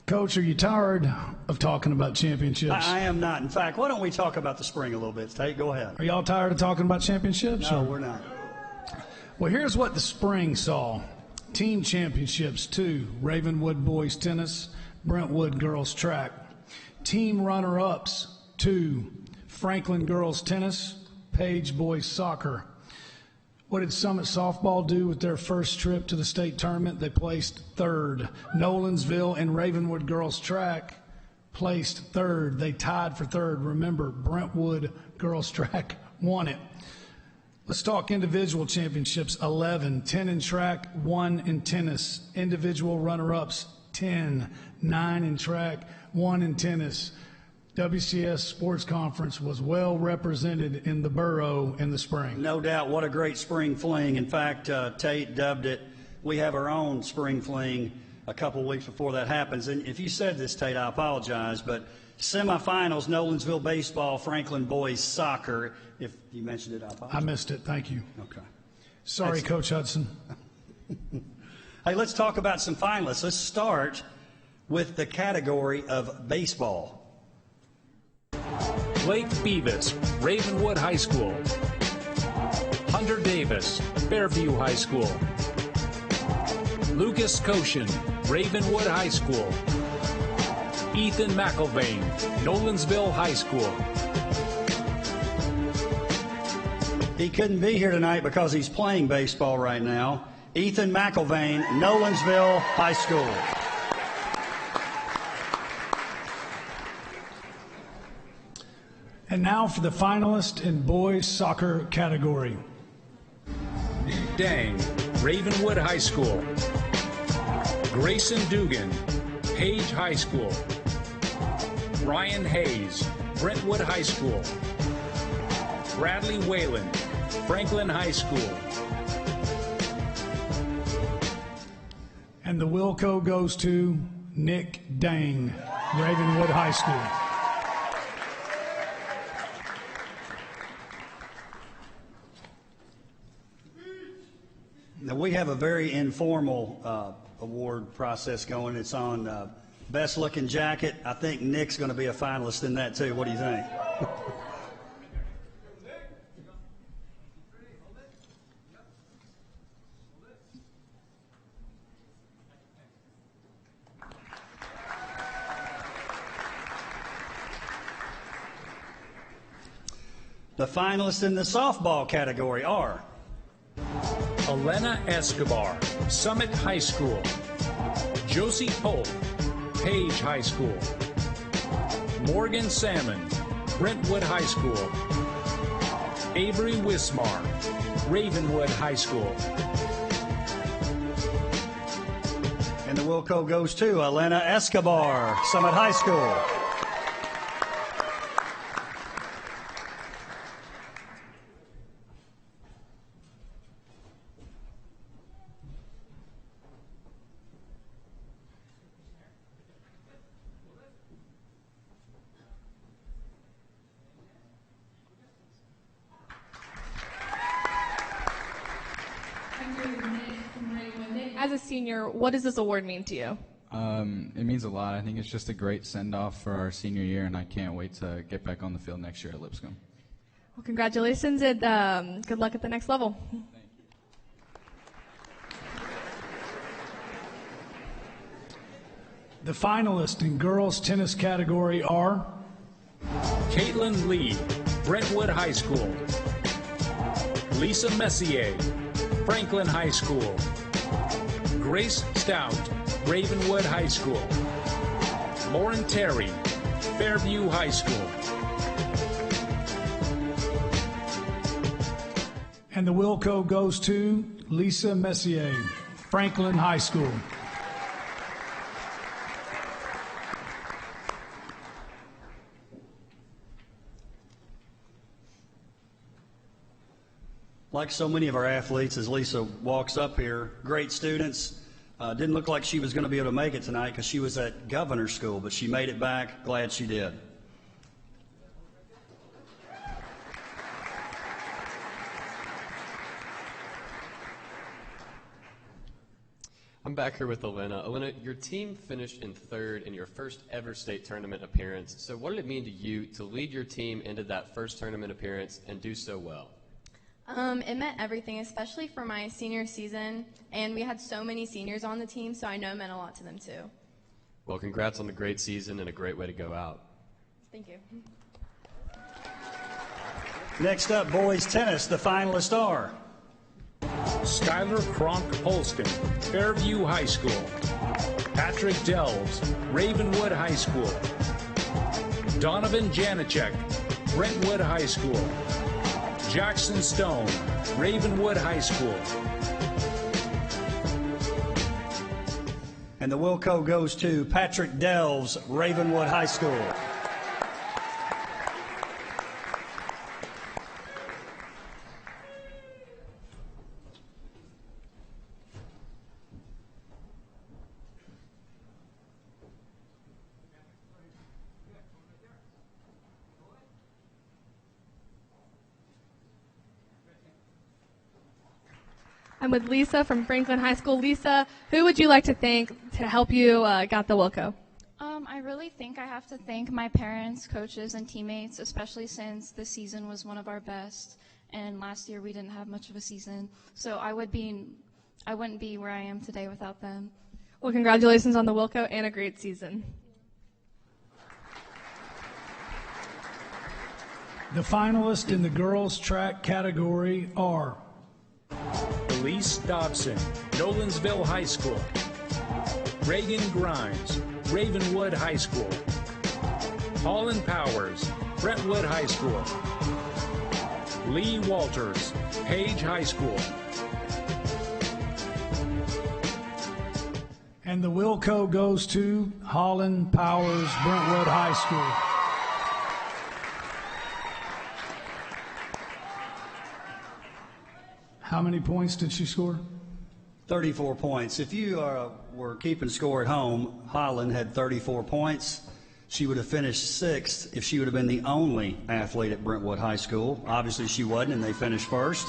Coach, are you tired of talking about championships? I am not. In fact, why don't we talk about the spring a little bit? Tate, go ahead. Are y'all tired of talking about championships? No, we're not. Well, here's what the spring saw. Team championships, 2, Ravenwood boys tennis, Brentwood girls track. Team runner-ups, 2, Franklin girls tennis, Page boys soccer. What did Summit softball do with their first trip to the state tournament? They placed 3rd. Nolensville and Ravenwood girls track placed 3rd. They tied for 3rd. Remember, Brentwood girls track won it. Let's talk individual championships. 11, 10 in track, 1 in tennis. Individual runner-ups, 10, 9 in track, 1 in tennis. WCS Sports Conference was well represented in the borough in the spring. No doubt. What a great spring fling. In fact, Tate dubbed it, we have our own spring fling a couple weeks before that happens. And if you said this, Tate, I apologize, but semifinals, Nolensville baseball, Franklin boys soccer. If you mentioned it, I apologize. I missed it. Thank you. Okay. Sorry, Coach Hudson. Hey, let's talk about some finalists. Let's start with the category of baseball. Blake Beavis, Ravenwood High School. Hunter Davis, Fairview High School. Lucas Koshin, Ravenwood High School. Ethan McIlvain, Nolensville High School. He couldn't be here tonight because he's playing baseball right now. Ethan McIlvain, Nolensville High School. And now for the finalist in boys soccer category. Nick Dang, Ravenwood High School. Grayson Dugan, Page High School. Ryan Hayes, Brentwood High School. Bradley Whalen, Franklin High School. And the Willco goes to Nick Dang, Ravenwood High School. Now, we have a very informal award process going. It's on best looking jacket. I think Nick's going to be a finalist in that too. What do you think? The finalists in the softball category are Elena Escobar, Summit High School. Josie Polk, Page High School. Morgan Salmon, Brentwood High School. Avery Wismar, Ravenwood High School. And the Willco goes to Elena Escobar, Summit High School. As a senior, what does this award mean to you? It means a lot. I think it's just a great send-off for our senior year, and I can't wait to get back on the field next year at Lipscomb. Well, congratulations and good luck at the next level. The finalists in girls tennis category are Caitlin Lee, Brentwood High School. Lisa Messier, Franklin High School. Grace Stout, Ravenwood High School. Lauren Terry, Fairview High School. And the Willco goes to Lisa Messier, Franklin High School. Like so many of our athletes, as Lisa walks up here, great students. Didn't look like she was going to be able to make it tonight because she was at governor's school, but she made it back. Glad she did. I'm back here with Elena. Elena, your team finished in third in your first ever state tournament appearance. So what did it mean to you to lead your team into that first tournament appearance and do so well? It meant everything, especially for my senior season, and we had so many seniors on the team, so I know it meant a lot to them too. Well, congrats on the great season and a great way to go out. Thank you. Next up, boys tennis. The finalists are Skylar Kronk Holston, Fairview High School. Patrick Delves, Ravenwood High School. Donovan Janicek, Brentwood High School. Jackson Stone, Ravenwood High School. And the Willco goes to Patrick Delves, Ravenwood High School. I'm with Lisa from Franklin High School. Lisa, who would you like to thank to help you got the Willco? I really think I have to thank my parents, coaches, and teammates, especially since this season was one of our best, and last year we didn't have much of a season. So I wouldn't be where I am today without them. Well, congratulations on the Willco and a great season. The finalists in the girls track category are Elise Dobson, Nolensville High School. Reagan Grimes, Ravenwood High School. Holland Powers, Brentwood High School. Lee Walters, Page High School. And the Willco goes to Holland Powers, Brentwood High School. How many points did she score? 34 points. If you were keeping score at home, Holland had 34 points. She would have finished sixth if she would have been the only athlete at Brentwood High School. Obviously, she wasn't, and they finished first.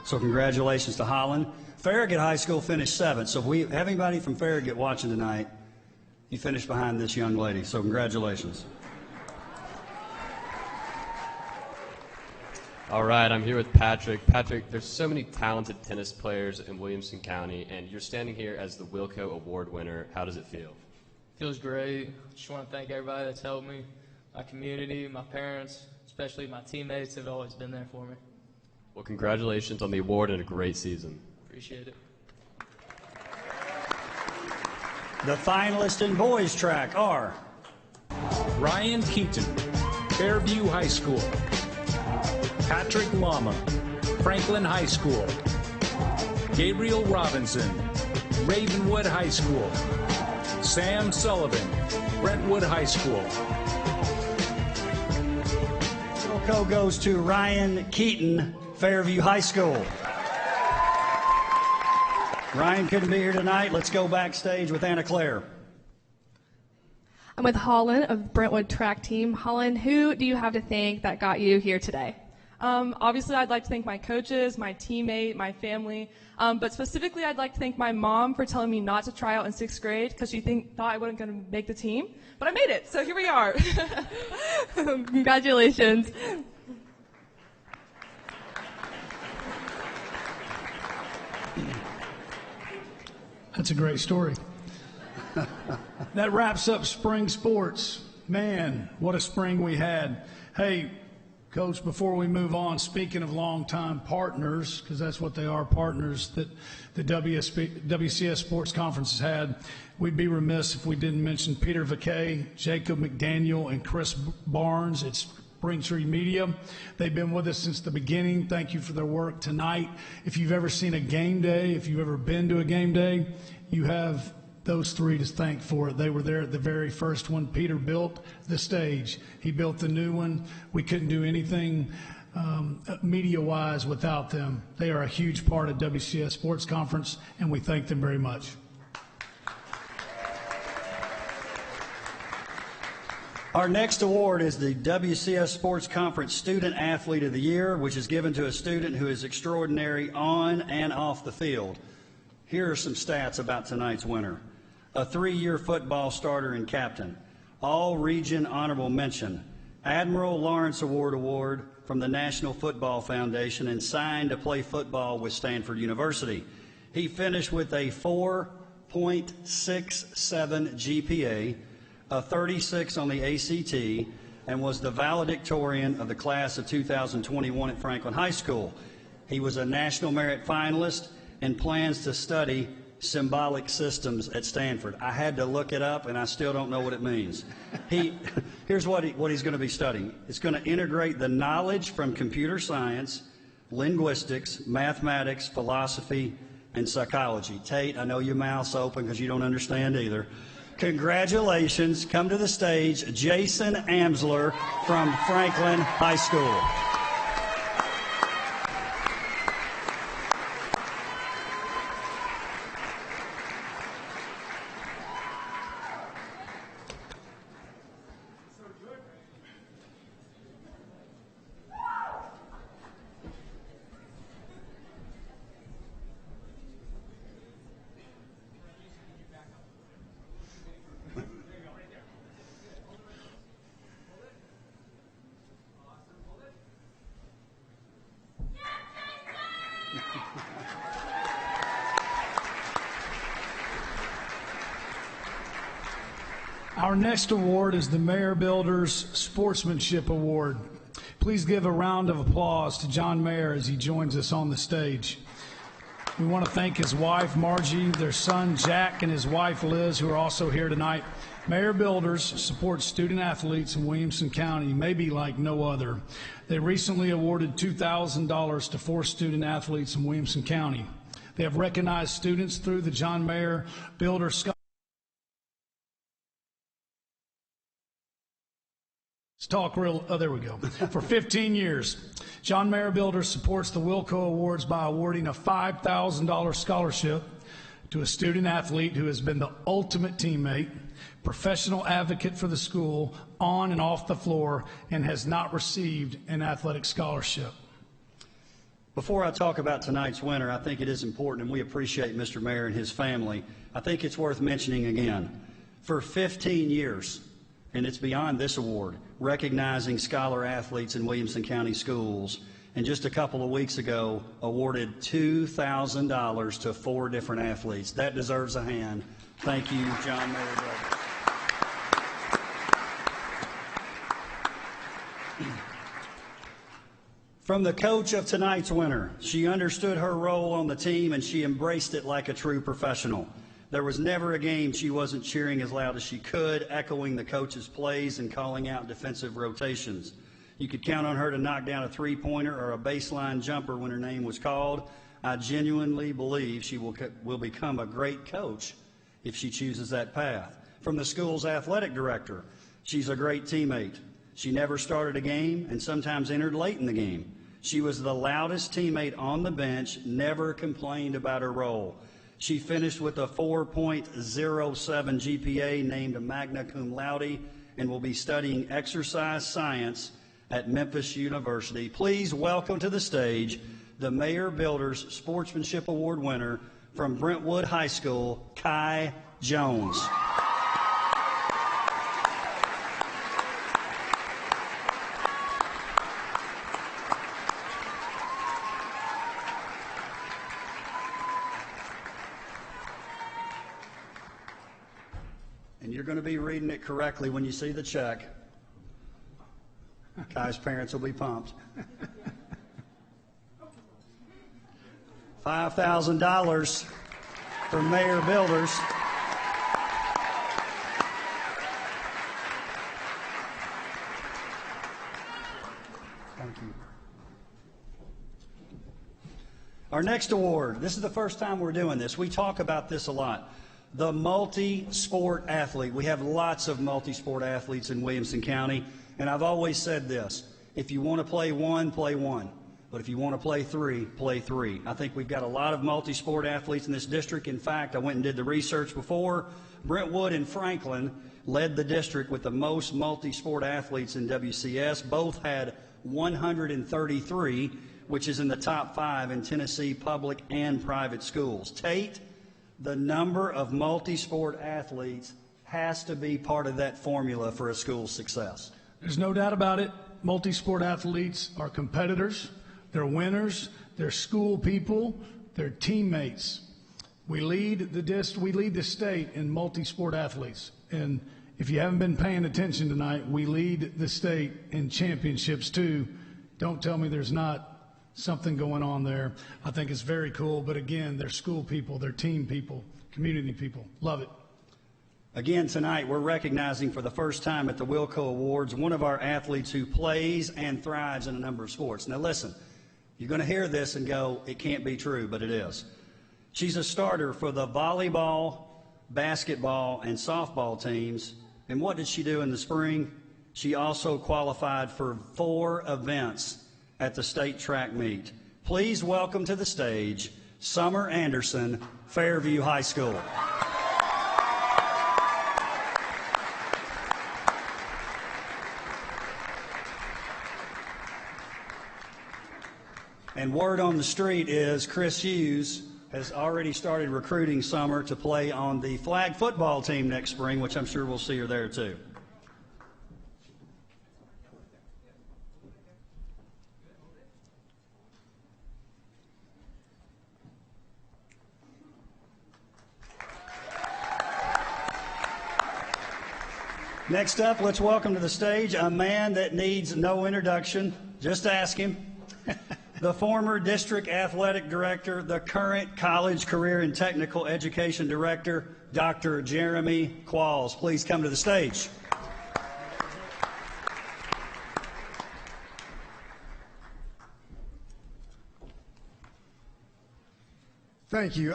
So congratulations to Holland. Farragut High School finished seventh. So if we have anybody from Farragut watching tonight, you finished behind this young lady. So congratulations. All right, I'm here with Patrick. Patrick, there's so many talented tennis players in Williamson County, and you're standing here as the Willco Award winner. How does it feel? Feels great. Just want to thank everybody that's helped me, my community, my parents, especially my teammates have always been there for me. Well, congratulations on the award and a great season. Appreciate it. The finalists in boys track are Ryan Keaton, Fairview High School. Patrick Lama, Franklin High School. Gabriel Robinson, Ravenwood High School. Sam Sullivan, Brentwood High School. Willco goes to Ryan Keaton, Fairview High School. Ryan couldn't be here tonight. Let's go backstage with Anna Claire. I'm with Holland of Brentwood track team. Holland, who do you have to thank that got you here today? Obviously, I'd like to thank my coaches, my teammate, my family, but specifically, I'd like to thank my mom for telling me not to try out in 6th grade because she thought I wasn't going to make the team, but I made it, so here we are. Congratulations. That's a great story. That wraps up spring sports. Man, what a spring we had. Hey, Coach, before we move on, speaking of longtime partners, because that's what they are, partners that the WCS Sports Conference has had, we'd be remiss if we didn't mention Peter Vaquet, Jacob McDaniel, and Chris Barnes at Springtree Media. They've been with us since the beginning. Thank you for their work tonight. If you've ever seen a game day, if you've ever been to a game day, you have those three to thank for it. They were there at the very first one. Peter built the stage. He built the new one. We couldn't do anything media-wise without them. They are a huge part of WCS Sports Conference, and we thank them very much. Our next award is the WCS Sports Conference Student Athlete of the Year, which is given to a student who is extraordinary on and off the field. Here are some stats about tonight's winner. A 3-year football starter and captain, all-region honorable mention, Admiral Lawrence Award from the National Football Foundation, and signed to play football with Stanford University. He finished with a 4.67 GPA, a 36 on the ACT, and was the valedictorian of the class of 2021 at Franklin High School. He was a National Merit finalist and plans to study symbolic systems at Stanford. I had to look it up, and I still don't know what it means. Here's what he's going to be studying. It's going to integrate the knowledge from computer science, linguistics, mathematics, philosophy, and psychology. Tate, I know your mouth's open because you don't understand either. Congratulations. Come to the stage, Jason Amsler from Franklin High School. Our next award is the Mayor Builders Sportsmanship Award. Please give a round of applause to John Mayer as he joins us on the stage. We want to thank his wife, Margie, their son, Jack, and his wife, Liz, who are also here tonight. Mayor Builders supports student athletes in Williamson County, maybe like no other. They recently awarded $2,000 to 4 student athletes in Williamson County. They have recognized students through the John Mayer Builder Scholarship. There we go. For 15 years, John Mayer Builders supports the Willco Awards by awarding a $5,000 scholarship to a student athlete who has been the ultimate teammate, professional advocate for the school on and off the floor, and has not received an athletic scholarship. Before I talk about tonight's winner, I think it is important, and we appreciate Mr. Mayer and his family. I think it's worth mentioning again. For 15 years, and it's beyond this award, recognizing scholar athletes in Williamson County schools, and just a couple of weeks ago awarded $2,000 to 4 different athletes. That deserves a hand. Thank you, John Mayer Brothers. From the coach of tonight's winner, she understood her role on the team and she embraced it like a true professional. There was never a game she wasn't cheering as loud as she could, echoing the coach's plays and calling out defensive rotations. You could count on her to knock down a three-pointer or a baseline jumper when her name was called. I genuinely believe she will become a great coach if she chooses that path. From the school's athletic director, she's a great teammate. She never started a game and sometimes entered late in the game. She was the loudest teammate on the bench, never complained about her role. She finished with a 4.07 GPA, named a magna cum laude, and will be studying exercise science at Memphis University. Please welcome to the stage the Mayor Builders Sportsmanship Award winner from Brentwood High School, Kai Jones. And you're going to be reading it correctly when you see the check. Kai's parents will be pumped. $5,000 for Mayor Builders. Thank you. Our next award, this is the first time we're doing this. We talk about this a lot. The multi-sport athlete. We have lots of multi-sport athletes in Williamson County, and I've always said this: if you want to play one, play one. But if you want to play three, play three. I think we've got a lot of multi-sport athletes in this district. In fact, I went and did the research before. Brentwood and Franklin led the district with the most multi-sport athletes in WCS. Both had 133, which is in the top 5 in Tennessee public and private schools. Tate, the number of multi-sport athletes has to be part of that formula for a school's success. There's no doubt about it. Multi-sport athletes are competitors. They're winners. They're school people. They're teammates. We lead the state in multi-sport athletes. And if you haven't been paying attention tonight, we lead the state in championships too. Don't tell me there's not something going on there. I think it's very cool. But again, they're school people, they're team people, community people. Love it. Again, tonight we're recognizing for the first time at the Willco Awards one of our athletes who plays and thrives in a number of sports. Now listen, you're going to hear this and go, it can't be true, but it is. She's a starter for the volleyball, basketball, and softball teams. And what did she do in the spring? She also qualified for 4 events at the state track meet. Please welcome to the stage Summer Anderson, Fairview High School. And word on the street is Chris Hughes has already started recruiting Summer to play on the flag football team next spring, which I'm sure we'll see her there too. Next up, let's welcome to the stage a man that needs no introduction. Just ask him. The former district athletic director, the current college career and technical education director, Dr. Jeremy Qualls. Please come to the stage. Thank you.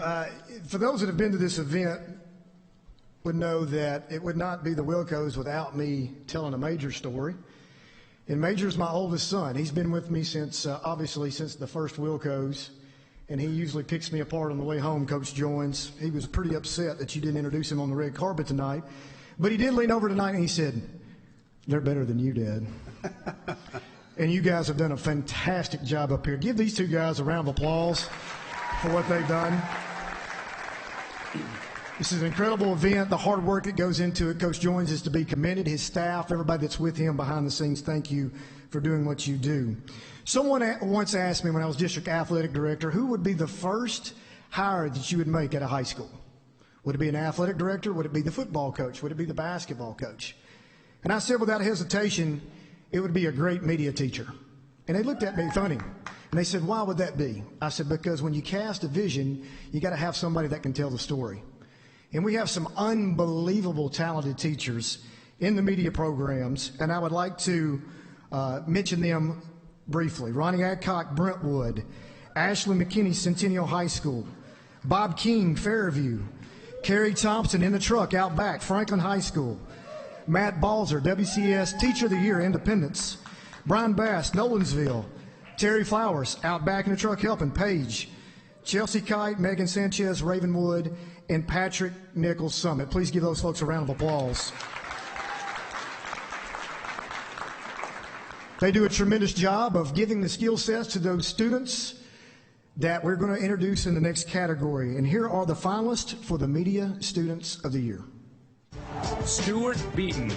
For those that have been to this event would know that it would not be the Willcos without me telling a Major story. And Major's my oldest son. He's been with me since, obviously, since the first Willcos. And he usually picks me apart on the way home, Coach Joins. He was pretty upset that you didn't introduce him on the red carpet tonight. But he did lean over tonight and he said, "They're better than you, Dad." And you guys have done a fantastic job up here. Give these two guys a round of applause for what they've done. This is an incredible event. The hard work that goes into it, Coach Joins is to be commended. His staff, everybody that's with him behind the scenes, thank you for doing what you do. Someone once asked me when I was district athletic director, who would be the first hire that you would make at a high school? Would it be an athletic director? Would it be the football coach? Would it be the basketball coach? And I said without hesitation, it would be a great media teacher. And they looked at me funny. And they said, "Why would that be?" I said, "Because when you cast a vision, you got to have somebody that can tell the story." And we have some unbelievable talented teachers in the media programs, and I would like to mention them briefly. Ronnie Adcock, Brentwood, Ashley McKinney, Centennial High School, Bob King, Fairview, Kerry Thompson in the truck out back, Franklin High School, Matt Balzer, WCS Teacher of the Year, Independence, Brian Bass, Nolensville, Terry Flowers out back in the truck helping, Page, Chelsea Kite, Megan Sanchez, Ravenwood, and Patrick Nichols, Summit. Please give those folks a round of applause. They do a tremendous job of giving the skill sets to those students that we're going to introduce in the next category. And here are the finalists for the Media Students of the Year. Stuart Beaton,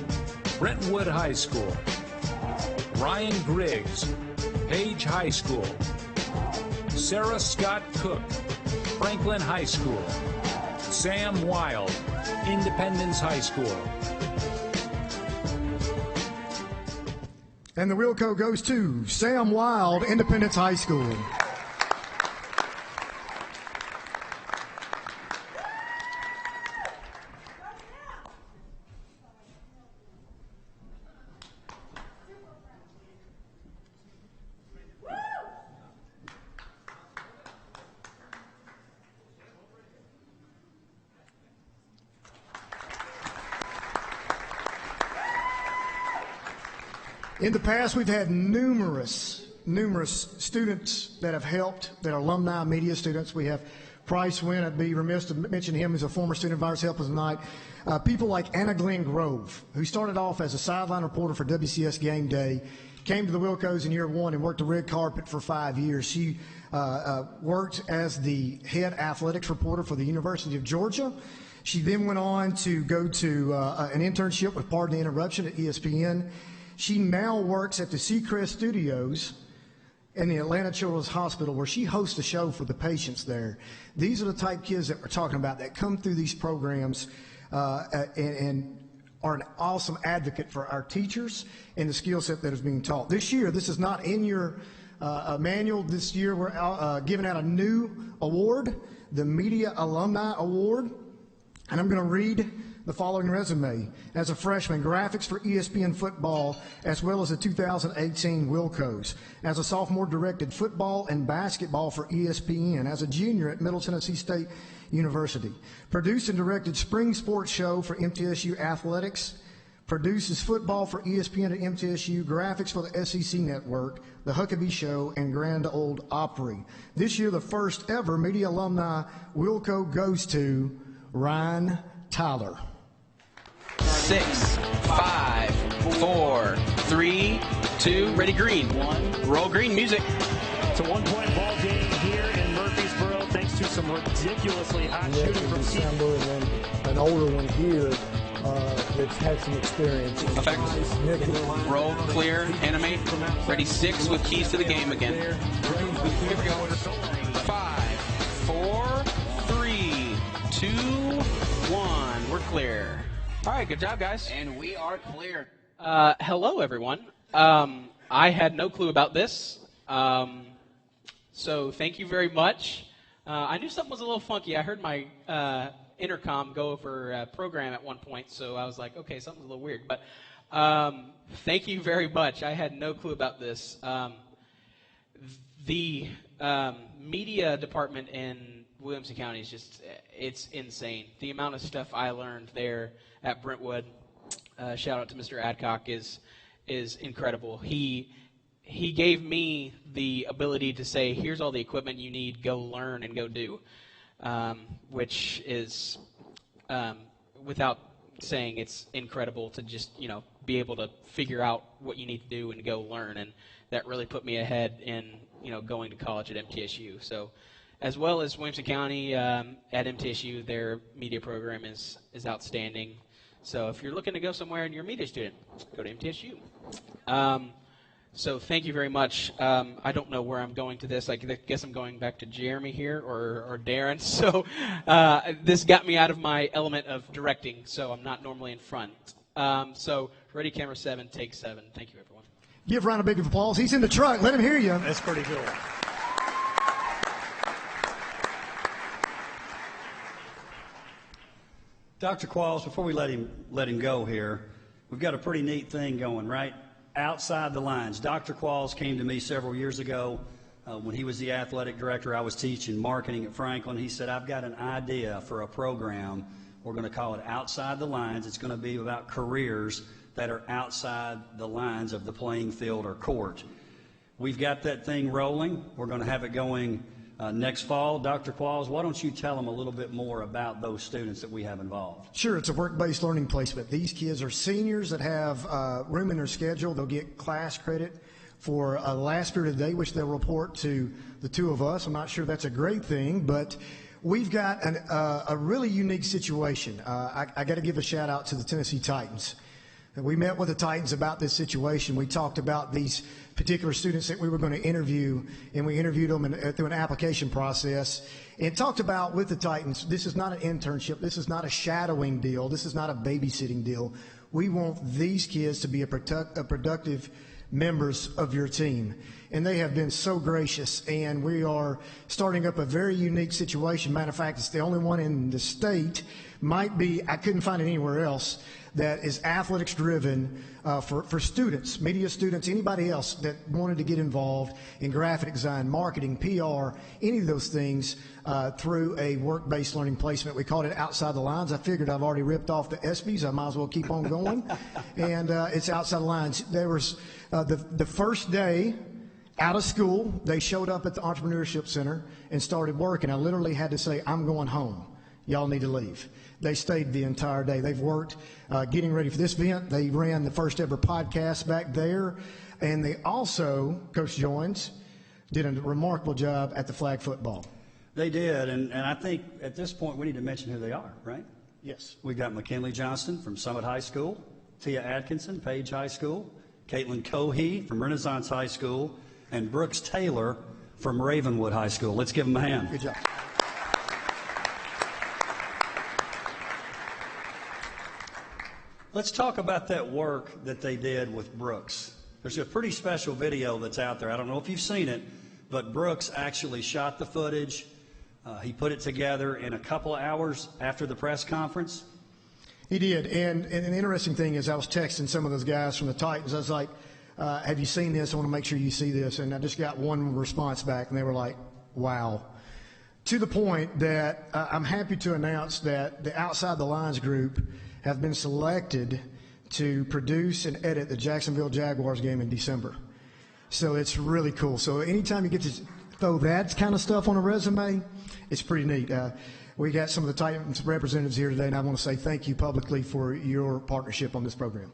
Brentwood High School. Ryan Griggs, Page High School. Sarah Scott Cook, Franklin High School. Sam Wild, Independence High School. And the Willco goes to Sam Wild, Independence High School. In the past, we've had numerous students that have helped, that are alumni media students. We have Price Wynn. I'd be remiss to mention him as a former student virus helper tonight. People like Anna Glenn Grove, who started off as a sideline reporter for WCS Game Day, came to the Willcos in year one and worked the red carpet for 5 years. She worked as the head athletics reporter for the University of Georgia. She then went on to go to an internship with Pardon the Interruption at ESPN. She now works at the Seacrest Studios in the Atlanta Children's Hospital, where she hosts a show for the patients there. These are the type kids that we're talking about that come through these programs and are an awesome advocate for our teachers and the skill set that is being taught. This year, this is not in your manual. This year, we're giving out a new award, the Media Alumni Award. And I'm going to read the following resume. As a freshman, graphics for ESPN football, as well as the 2018 Willcos. As a sophomore, directed football and basketball for ESPN. As a junior at Middle Tennessee State University. Produced and directed spring sports show for MTSU Athletics. Produces football for ESPN at MTSU, graphics for the SEC Network, the Huckabee Show, and Grand Ole Opry. This year, the first ever Media Alumni Willco goes to Ryan Tyler. 6, 5, 4, 3, 2, ready green. Roll green music. It's a one-point ball game here in Murfreesboro thanks to some ridiculously hot shooting from December, and then an older one here that's had some experience. Effect. Roll, clear, animate. Ready 6 with keys to the game again. Here we go. 5, 4, 3, 2, 1. We're clear. All right, good job, guys. And we are clear. Hello, everyone. I had no clue about this, so thank you very much. I knew something was a little funky. I heard my intercom go over a program at one point, so I was like, okay, something's a little weird. But thank you very much. I had no clue about this. The media department in Williamson County is just, it's insane. The amount of stuff I learned there at Brentwood, shout out to Mr. Adcock, is incredible. He gave me the ability to say, here's all the equipment you need, go learn and go do, which is, without saying, it's incredible to just, be able to figure out what you need to do and go learn. And that really put me ahead in, going to college at MTSU. So as well as Williamson County, at MTSU, their media program is outstanding. So if you're looking to go somewhere and you're a media student, go to MTSU. So thank you very much. I don't know where I'm going to this. I guess I'm going back to Jeremy here or Darren. So this got me out of my element of directing, so I'm not normally in front. So ready, camera 7, take 7. Thank you, everyone. Give Ryan a big applause. He's in the truck. Let him hear you. That's pretty cool. Dr. Qualls, before we let him go here, we've got a pretty neat thing going, right? Outside the lines. Dr. Qualls came to me several years ago when he was the athletic director. I was teaching marketing at Franklin. He said, I've got an idea for a program. We're going to call it Outside the Lines. It's going to be about careers that are outside the lines of the playing field or court. We've got that thing rolling. We're going to have it going next fall. Dr. Qualls, why don't you tell them a little bit more about those students that we have involved? Sure, it's a work-based learning placement. These kids are seniors that have room in their schedule. They'll get class credit for the last period of the day, which they'll report to the two of us. I'm not sure that's a great thing, but we've got a really unique situation. I got to give a shout out to the Tennessee Titans. We met with the Titans about this situation. We talked about these particular students that we were going to interview, and we interviewed them through an application process and talked about with the Titans, this is not an internship. This is not a shadowing deal. This is not a babysitting deal. We want these kids to be a productive members of your team. And they have been so gracious, and we are starting up a very unique situation. Matter of fact, it's the only one in the state, might be, I couldn't find it anywhere else, that is athletics driven for students, media students, anybody else that wanted to get involved in graphic design, marketing, PR, any of those things through a work-based learning placement. We called it Outside the Lines. I figured I've already ripped off the ESPYs. I might as well keep on going. And it's Outside the Lines. There was the first day out of school, they showed up at the Entrepreneurship Center and started working. I literally had to say, I'm going home. Y'all need to leave. They stayed the entire day. They've worked getting ready for this event. They ran the first ever podcast back there. And they also, Coach Joins, did a remarkable job at the flag football. They did. And I think at this point we need to mention who they are, right? Yes. We've got McKinley Johnston from Summit High School, Tia Atkinson, Page High School, Caitlin Cohey from Renaissance High School, and Brooks Taylor from Ravenwood High School. Let's give them a hand. Good job. Let's talk about that work that they did with Brooks. There's a pretty special video that's out there. I don't know if you've seen it, but Brooks actually shot the footage. He put it together in a couple of hours after the press conference. He did. And an interesting thing is I was texting some of those guys from the Titans. I was like, have you seen this? I want to make sure you see this. And I just got one response back, and they were like, wow. To the point that I'm happy to announce that the Outside the Lines group have been selected to produce and edit the Jacksonville Jaguars game in December. So it's really cool. So anytime you get to throw that kind of stuff on a resume, it's pretty neat. We got some of the Titans representatives here today, and I want to say thank you publicly for your partnership on this program.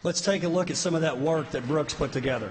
Let's take a look at some of that work that Brooks put together.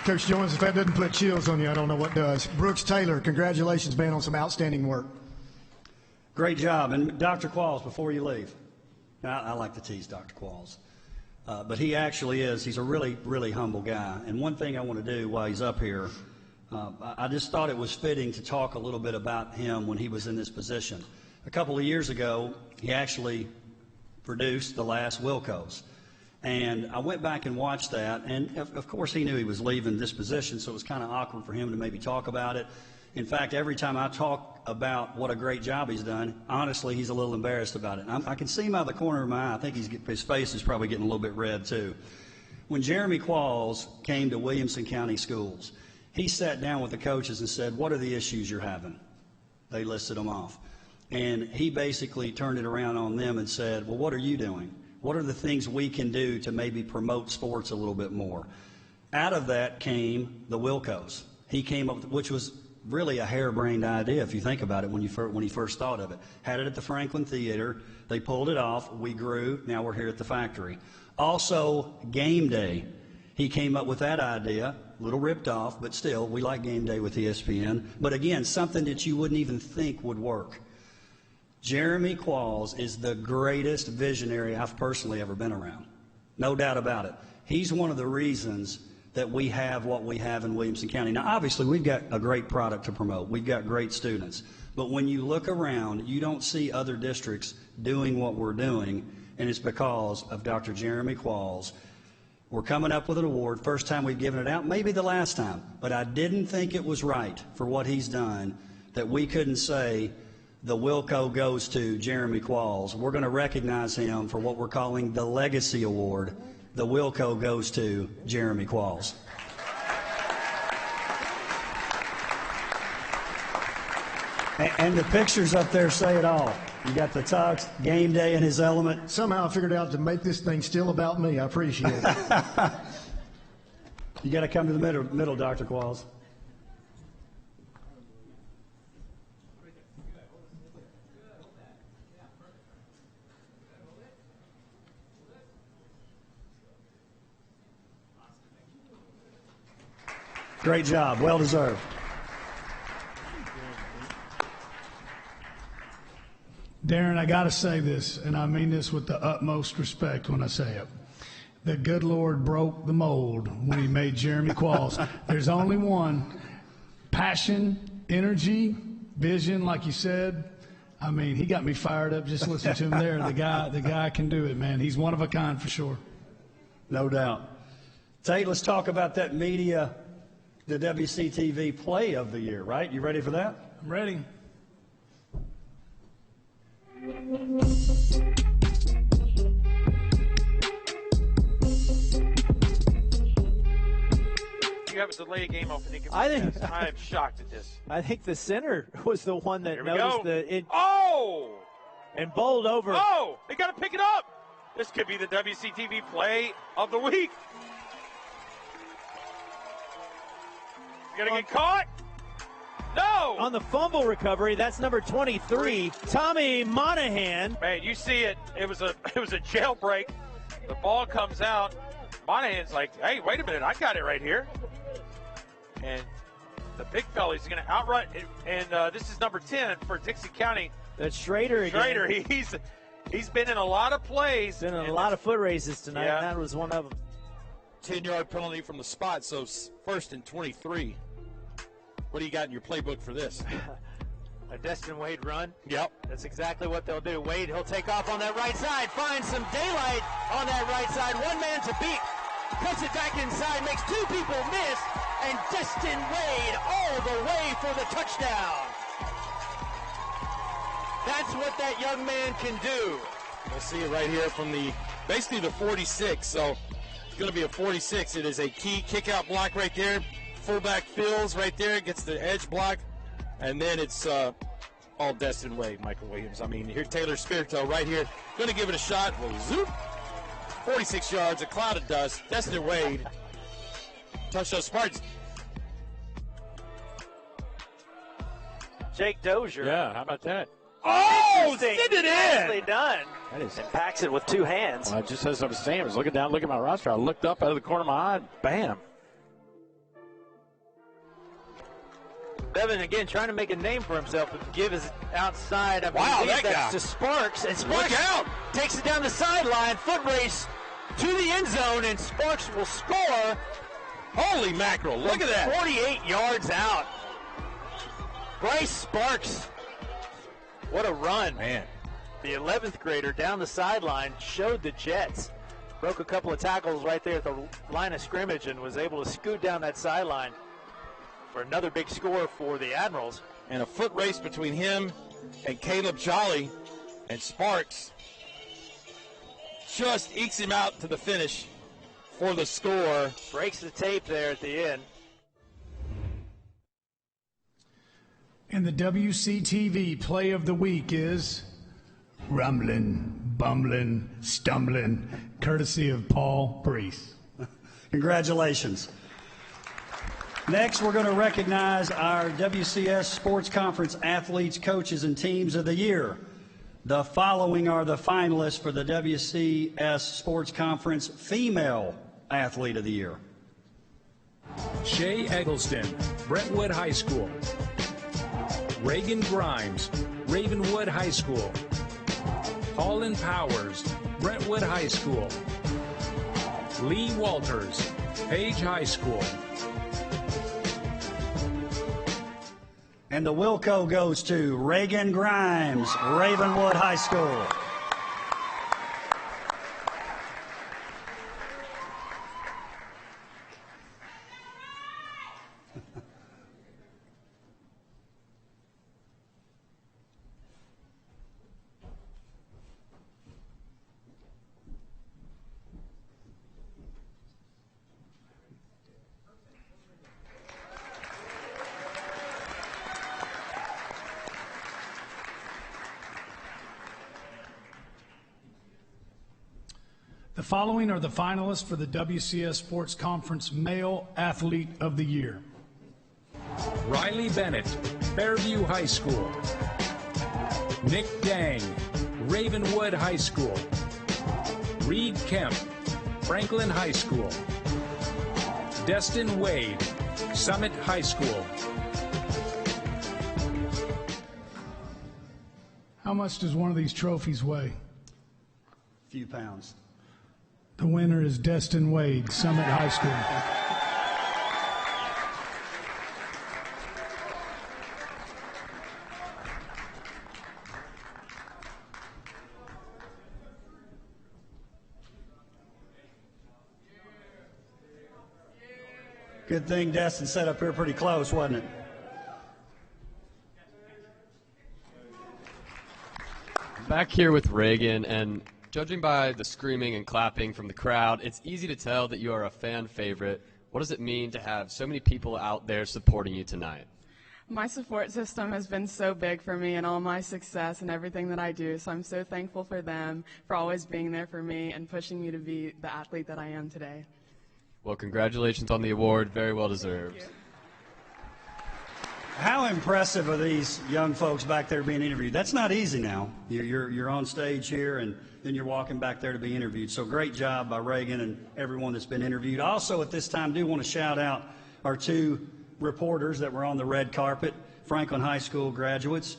Coach Jones, if that doesn't put chills on you, I don't know what does. Brooks Taylor, congratulations, man, on some outstanding work. Great job. And Dr. Qualls, before you leave, I like to tease Dr. Qualls, but he actually is. He's a really, really humble guy. And one thing I want to do while he's up here, I just thought it was fitting to talk a little bit about him when he was in this position. A couple of years ago, he actually produced the last Willcos. And I went back and watched that, and of course he knew he was leaving this position, so it was kind of awkward for him to maybe talk about it. In fact, every time I talk about what a great job he's done, honestly, he's a little embarrassed about it. I can see him out of the corner of my eye. I think his face is probably getting a little bit red, too. When Jeremy Qualls came to Williamson County Schools, he sat down with the coaches and said, what are the issues you're having? They listed them off. And he basically turned it around on them and said, well, what are you doing? What are the things we can do to maybe promote sports a little bit more? Out of that came the Willcos. He came up with, which was really a harebrained idea if you think about it when he first thought of it. Had it at the Franklin Theater. They pulled it off. We grew. Now we're here at the factory. Also, game day. He came up with that idea. A little ripped off, but still, we like game day with ESPN. But again, something that you wouldn't even think would work. Jeremy Qualls is the greatest visionary I've personally ever been around. No doubt about it. He's one of the reasons that we have what we have in Williamson County. Now, obviously, we've got a great product to promote. We've got great students. But when you look around, you don't see other districts doing what we're doing, and it's because of Dr. Jeremy Qualls. We're coming up with an award. First time we've given it out, maybe the last time. But I didn't think it was right for what he's done that we couldn't say the Willco goes to Jeremy Qualls. We're going to recognize him for what we're calling the Legacy Award. The Willco goes to Jeremy Qualls. And the pictures up there say it all. You got the Tux, game day in his element. Somehow I figured out to make this thing still about me. I appreciate it. You got to come to the middle, Dr. Qualls. Great job. Well deserved. Darren, I got to say this, and I mean this with the utmost respect when I say it. The good Lord broke the mold when he made Jeremy Qualls. There's only one. Passion, energy, vision, like you said. I mean, he got me fired up just listening to him there. The guy can do it, man. He's one of a kind for sure. No doubt. Tate, let's talk about that media, the WCTV Play of the Year, right? You ready for that? I'm ready. You have a delay game opening. I am shocked at this. I think the center was the one that noticed and bowled over. Oh, they got to pick it up. This could be the WCTV Play of the Week. You gonna get caught? No! On the fumble recovery, that's number 23, Tommy Monahan. Man, you see it. It was a jailbreak. The ball comes out. Monahan's like, hey, wait a minute, I got it right here. And the big fella, he's going to outrun. And this is number 10 for Dixie County. That's Schrader again. Schrader, he's been in a lot of plays. Been in a lot of foot races tonight, yeah. And that was one of them. 10-yard penalty from the spot, so first and 23. What do you got in your playbook for this? A Destin Wade run? Yep. That's exactly what they'll do. Wade, he'll take off on that right side, finds some daylight on that right side. One man to beat. Cuts it back inside, makes two people miss, and Destin Wade all the way for the touchdown. That's what that young man can do. I see it right here from basically the 46, so it's going to be a 46. It is a key kick-out block right there. Fullback fills right there, gets the edge block, and then it's all Destin Wade, Michael Williams. I mean, here Taylor Spirito right here, going to give it a shot. Well, zoop, 46 yards, a cloud of dust. Destin Wade, touchdown Spartans. Jake Dozier. Yeah, how about that? Oh, send it in! Nicely done. That is. And packs it with two hands. Well, just as I was saying, I was looking down, looking at my roster. I looked up out of the corner of my eye, bam. Bevan again trying to make a name for himself, but give his outside. Wow, that that's guy. to Sparks, and Sparks Look out. takes it down the sideline, foot race to the end zone, and Sparks will score. Holy mackerel, look at that. 48 yards out. Bryce Sparks, what a run. Man. The 11th grader down the sideline showed the Jets. Broke a couple of tackles right there at the line of scrimmage and was able to scoot down that sideline for another big score for the Admirals. And a foot race between him and Caleb Jolly, and Sparks just ekes him out to the finish for the score. Breaks the tape there at the end. And the WCTV play of the week is Rumbling, Bumbling, Stumbling, courtesy of Paul Priest. Congratulations. Next, we're going to recognize our WCS Sports Conference athletes, coaches, and teams of the year. The following are the finalists for the WCS Sports Conference Female Athlete of the Year. Shay Eggleston, Brentwood High School. Reagan Grimes, Ravenwood High School. Paulin Powers, Brentwood High School. Lee Walters, Page High School. And the Willco goes to Reagan Grimes, Ravenwood High School. The following are the finalists for the WCS Sports Conference Male Athlete of the Year. Riley Bennett, Fairview High School. Nick Dang, Ravenwood High School. Reed Kemp, Franklin High School. Destin Wade, Summit High School. How much does one of these trophies weigh? A few pounds. The winner is Destin Wade, Summit High School. Good thing Destin set up here pretty close, wasn't it? Back here with Reagan, and judging by the screaming and clapping from the crowd, it's easy to tell that you are a fan favorite. What does it mean to have so many people out there supporting you tonight? My support system has been so big for me and all my success and everything that I do, so I'm so thankful for them, for always being there for me and pushing me to be the athlete that I am today. Well, congratulations on the award. Very well deserved. How impressive are these young folks back there being interviewed? That's not easy now. You're on stage here, and then you're walking back there to be interviewed. So great job by Reagan and everyone that's been interviewed. Also at this time, do want to shout out our two reporters that were on the red carpet, Franklin High School graduates,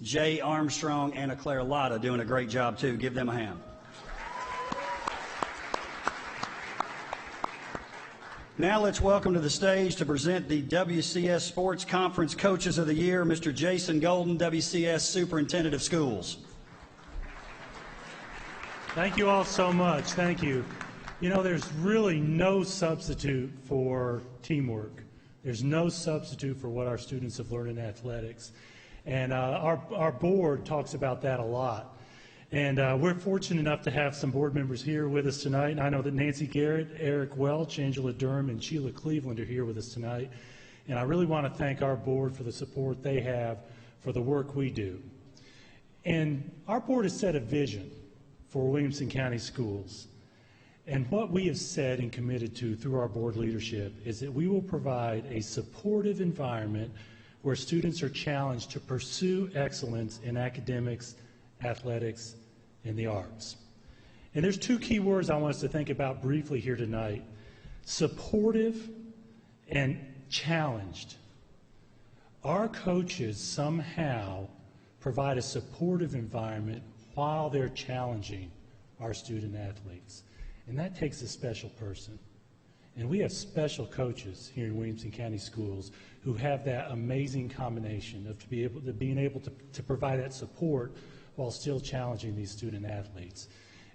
Jay Armstrong and Anna Claire Lotta, doing a great job too. Give them a hand. Now let's welcome to the stage to present the WCS Sports Conference Coaches of the Year, Mr. Jason Golden, WCS Superintendent of Schools. Thank you all so much. Thank you. You know, there's really no substitute for teamwork. There's no substitute for what our students have learned in athletics. And our board talks about that a lot. And we're fortunate enough to have some board members here with us tonight. And I know that Nancy Garrett, Eric Welch, Angela Durham, and Sheila Cleveland are here with us tonight. And I really want to thank our board for the support they have for the work we do. And our board has set a vision for Williamson County Schools. And what we have said and committed to through our board leadership is that we will provide a supportive environment where students are challenged to pursue excellence in academics, athletics, and the arts. And there's two key words I want us to think about briefly here tonight: supportive and challenged. our coaches somehow provide a supportive environment while they're challenging our student athletes. And that takes a special person. And we have special coaches here in Williamson County Schools who have that amazing combination of being able to provide that support while still challenging these student athletes.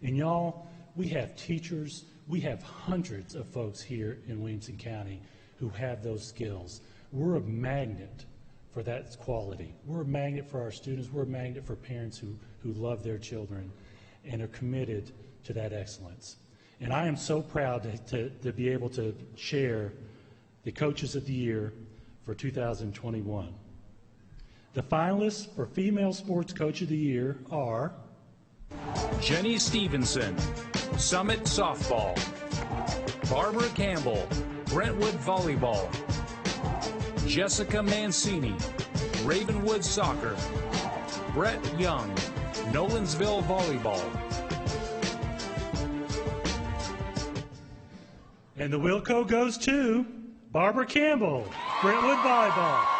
And y'all, we have teachers, we have hundreds of folks here in Williamson County who have those skills. We're a magnet for that quality. We're a magnet for our students. We're a magnet for parents who love their children and are committed to that excellence. And I am so proud to be able to share the Coaches of the Year for 2021. The finalists for Female Sports Coach of the Year are Jenny Stevenson, Summit Softball. Barbara Campbell, Brentwood Volleyball. Jessica Mancini, Ravenwood Soccer. Brett Young, Nolensville Volleyball. And the Willco goes to Barbara Campbell, Brentwood Volleyball.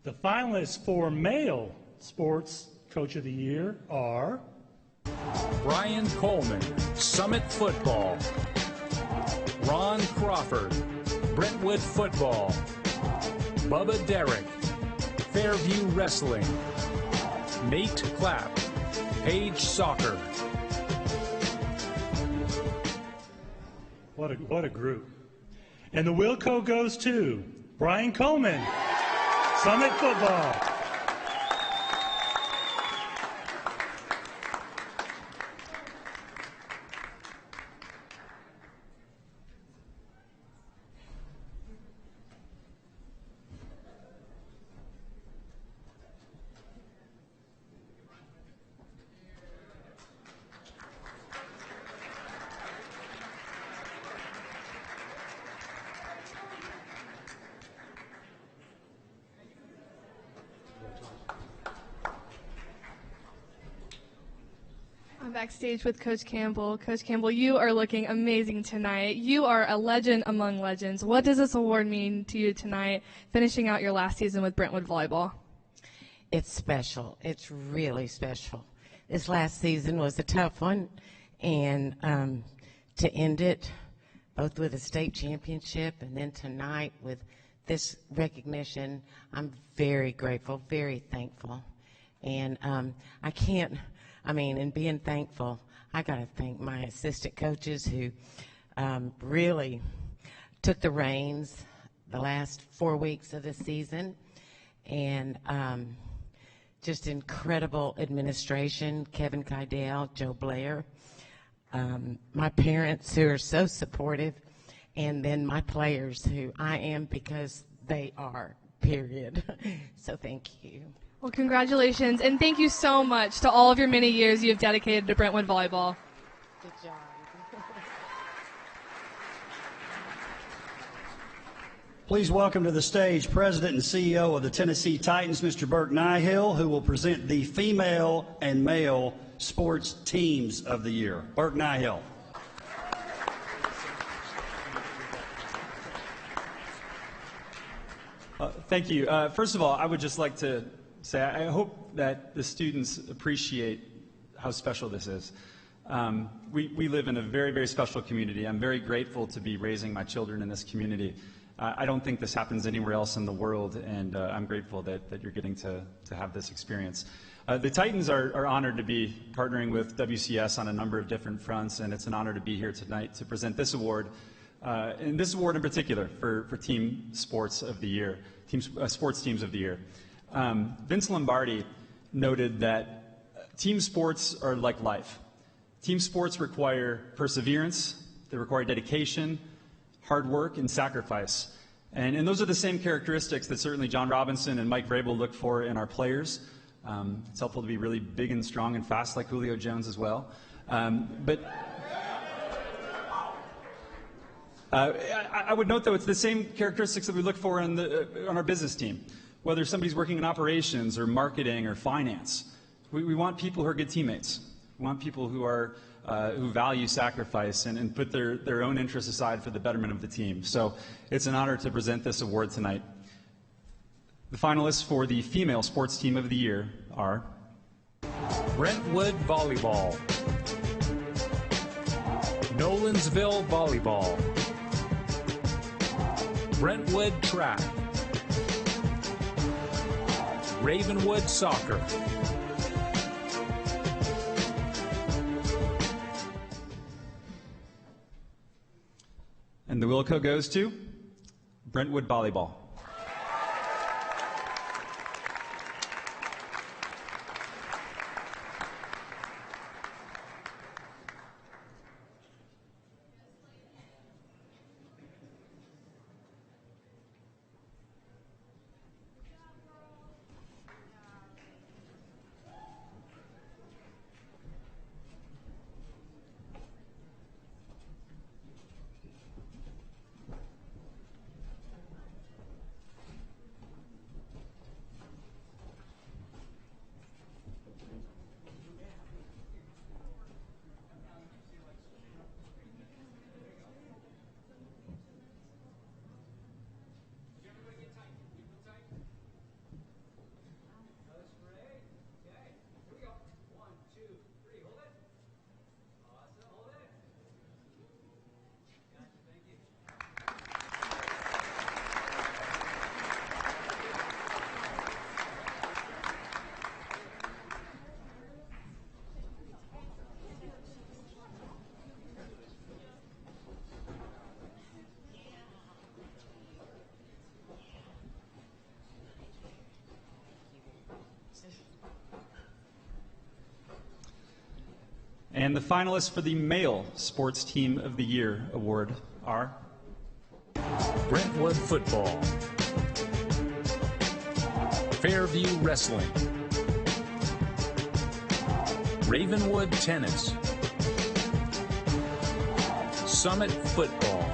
The finalists for Male Sports Coach of the Year are Brian Coleman, Summit Football. Ron Crawford, Brentwood Football. Bubba Derrick, Fairview Wrestling. Nate Clapp, Page Soccer. What a group. And the Willco goes to Brian Coleman, Summit Football. I'm backstage with Coach Campbell. Coach Campbell, you are looking amazing tonight. You are a legend among legends. What does this award mean to you tonight, finishing out your last season with Brentwood Volleyball? It's special. It's really special. This last season was a tough one, and to end it both with a state championship and then tonight with this recognition, I'm very grateful, very thankful. And in being thankful, I got to thank my assistant coaches who really took the reins the last 4 weeks of the season, and just incredible administration, Kevin Kydell, Joe Blair, my parents who are so supportive, and then my players who I am because they are, period. So thank you. Well, congratulations, and thank you so much to all of your many years you've dedicated to Brentwood Volleyball. Good job. Please welcome to the stage President and CEO of the Tennessee Titans, Mr. Burke Nihill, who will present the Female and Male Sports Teams of the Year. Burke Nihill. Thank you. First of all, I would just like to say I hope that the students appreciate how special this is. We live in a very, very special community. I'm very grateful to be raising my children in this community. I don't think this happens anywhere else in the world, and I'm grateful that you're getting to have this experience. The Titans are honored to be partnering with WCS on a number of different fronts, and it's an honor to be here tonight to present this award and this award in particular for Team Sports of the Year, Sports Teams of the Year. Vince Lombardi noted that team sports are like life. Team sports require perseverance, they require dedication, hard work, and sacrifice. And those are the same characteristics that certainly John Robinson and Mike Vrabel look for in our players. It's helpful to be really big and strong and fast like Julio Jones as well. But I would note, though, it's the same characteristics that we look for on our business team, whether somebody's working in operations or marketing or finance. We want people who are good teammates. We want people who value sacrifice and put their own interests aside for the betterment of the team. So it's an honor to present this award tonight. The finalists for the Female Sports Team of the Year are Brentwood Volleyball, Nolensville Volleyball, Brentwood Track, Ravenwood Soccer. And the Willco goes to Brentwood Volleyball. And the finalists for the Male Sports Team of the Year award are Brentwood Football, Fairview Wrestling, Ravenwood Tennis, Summit Football,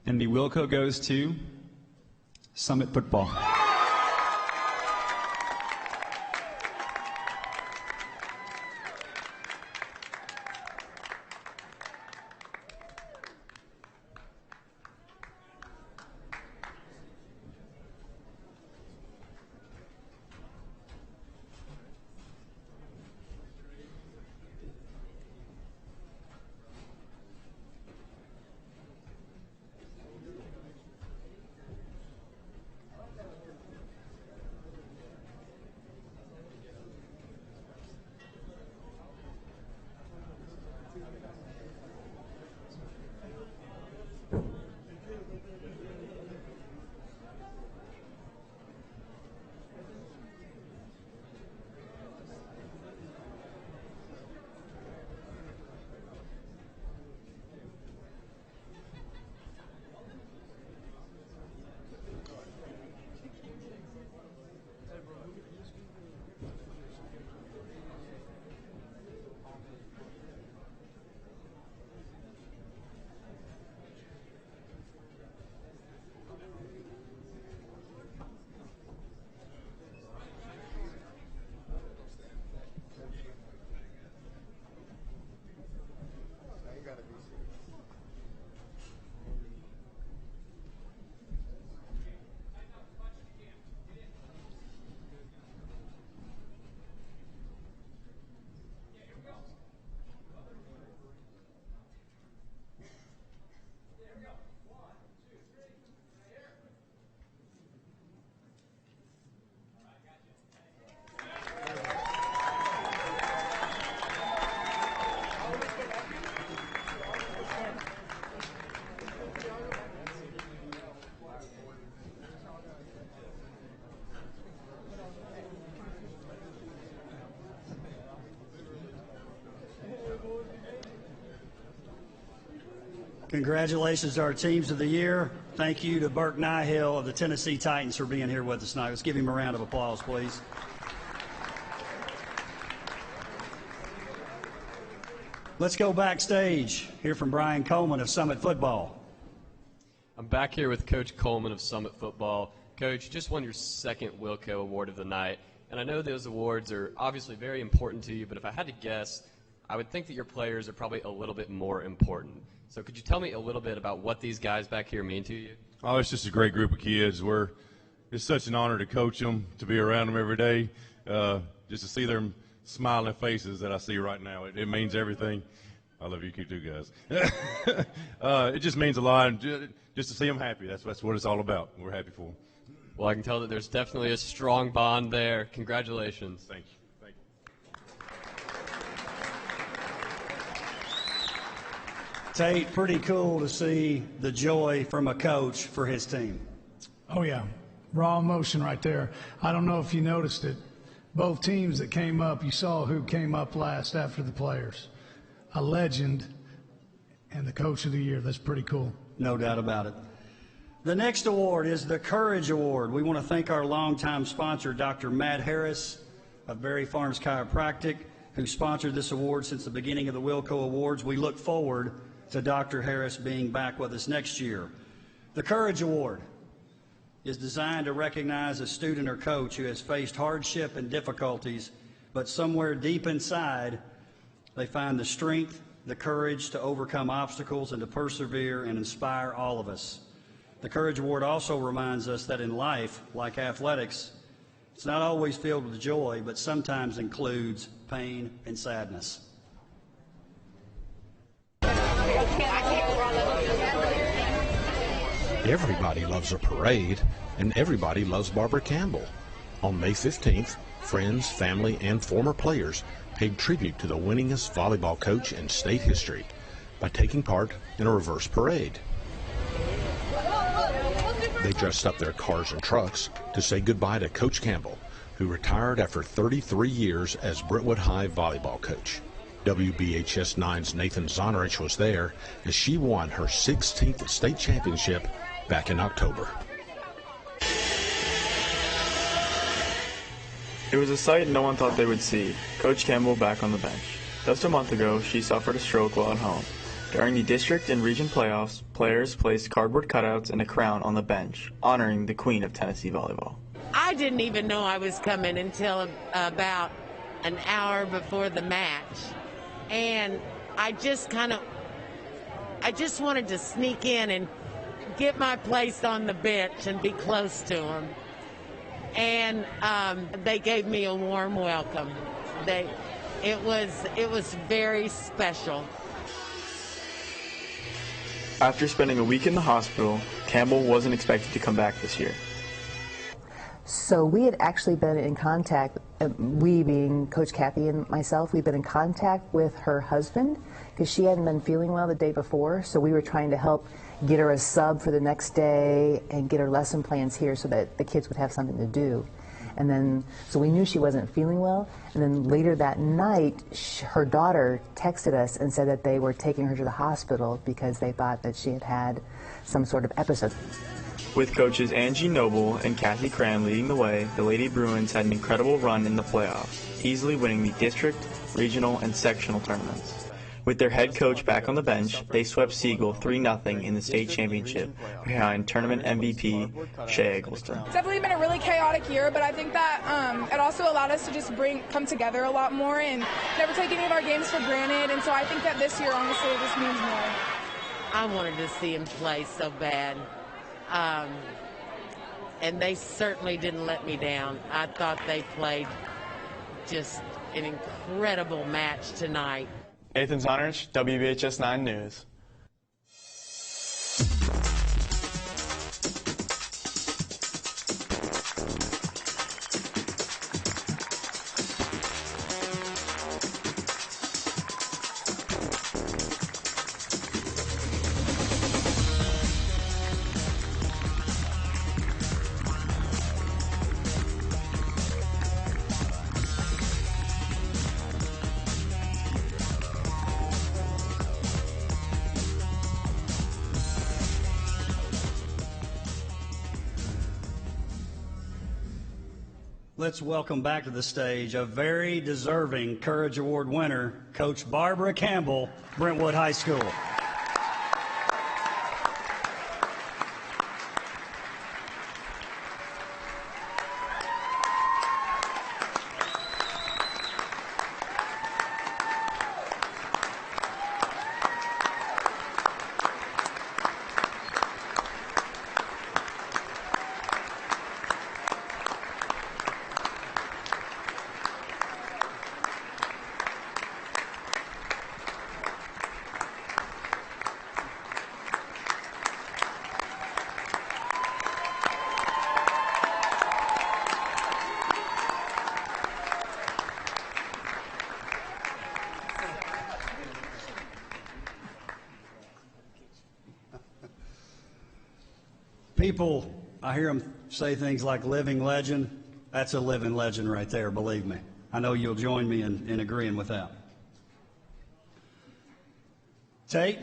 and the Willco goes to Summit Football. Congratulations to our teams of the year. Thank you to Burke Nihill of the Tennessee Titans for being here with us tonight. Let's give him a round of applause, please. Let's go backstage, hear from Brian Coleman of Summit Football. I'm back here with Coach Coleman of Summit Football. Coach, you just won your second Willco Award of the night, and I know those awards are obviously very important to you, but if I had to guess, I would think that your players are probably a little bit more important. So could you tell me a little bit about what these guys back here mean to you? Oh, it's just a great group of kids. It's such an honor to coach them, to be around them every day, just to see their smiling faces that I see right now. It means everything. I love you too, guys. It just means a lot, just to see them happy. That's what it's all about. We're happy for them. Well, I can tell that there's definitely a strong bond there. Congratulations. Thank you. Tate, pretty cool to see the joy from a coach for his team. Oh, yeah. Raw emotion right there. I don't know if you noticed it. Both teams that came up, you saw who came up last after the players. A legend and the coach of the year. That's pretty cool. No doubt about it. The next award is the Courage Award. We want to thank our longtime sponsor, Dr. Matt Harris of Berry Farms Chiropractic, who sponsored this award since the beginning of the Willco Awards. We look forward to Dr. Harris being back with us next year. The Courage Award is designed to recognize a student or coach who has faced hardship and difficulties, but somewhere deep inside, they find the strength, the courage to overcome obstacles and to persevere and inspire all of us. The Courage Award also reminds us that in life, like athletics, it's not always filled with joy, but sometimes includes pain and sadness. Everybody loves a parade, and everybody loves Barbara Campbell. On May 15th, friends, family, and former players paid tribute to the winningest volleyball coach in state history by taking part in a reverse parade. They dressed up their cars and trucks to say goodbye to Coach Campbell, who retired after 33 years as Brentwood High volleyball coach. WBHS 9's Nathan Zonarich was there as she won her 16th state championship back in October. It was a sight no one thought they would see, Coach Campbell back on the bench. Just a month ago, she suffered a stroke while at home. During the district and region playoffs, players placed cardboard cutouts and a crown on the bench, honoring the queen of Tennessee volleyball. I didn't even know I was coming until about an hour before the match. And I just wanted to sneak in and get my place on the bench and be close to them. And they gave me a warm welcome. It was very special. After spending a week in the hospital, Campbell wasn't expected to come back this year. So we had actually been in contact, we being Coach Kathy and myself, we've been in contact with her husband because she hadn't been feeling well the day before, so we were trying to help get her a sub for the next day and get her lesson plans here so that the kids would have something to do. And then, so we knew she wasn't feeling well, and then later that night, her daughter texted us and said that they were taking her to the hospital because they thought that she had had some sort of episode. With coaches Angie Noble and Kathy Cran leading the way, the Lady Bruins had an incredible run in the playoffs, easily winning the district, regional, and sectional tournaments. With their head coach back on the bench, they swept Siegel 3-0 in the state championship behind tournament MVP Shea Eggleston. It's definitely been a really chaotic year, but I think that it also allowed us to just come together a lot more and never take any of our games for granted. And so I think that this year, honestly, it just means more. I wanted to see him play so bad. And they certainly didn't let me down. I thought they played just an incredible match tonight. Nathan Zonarich, WBHS 9 News. Let's welcome back to the stage a very deserving Courage Award winner, Coach Barbara Campbell, Brentwood High School. People, I hear them say things like living legend. That's a living legend right there, believe me. I know you'll join me in agreeing with that. Tate,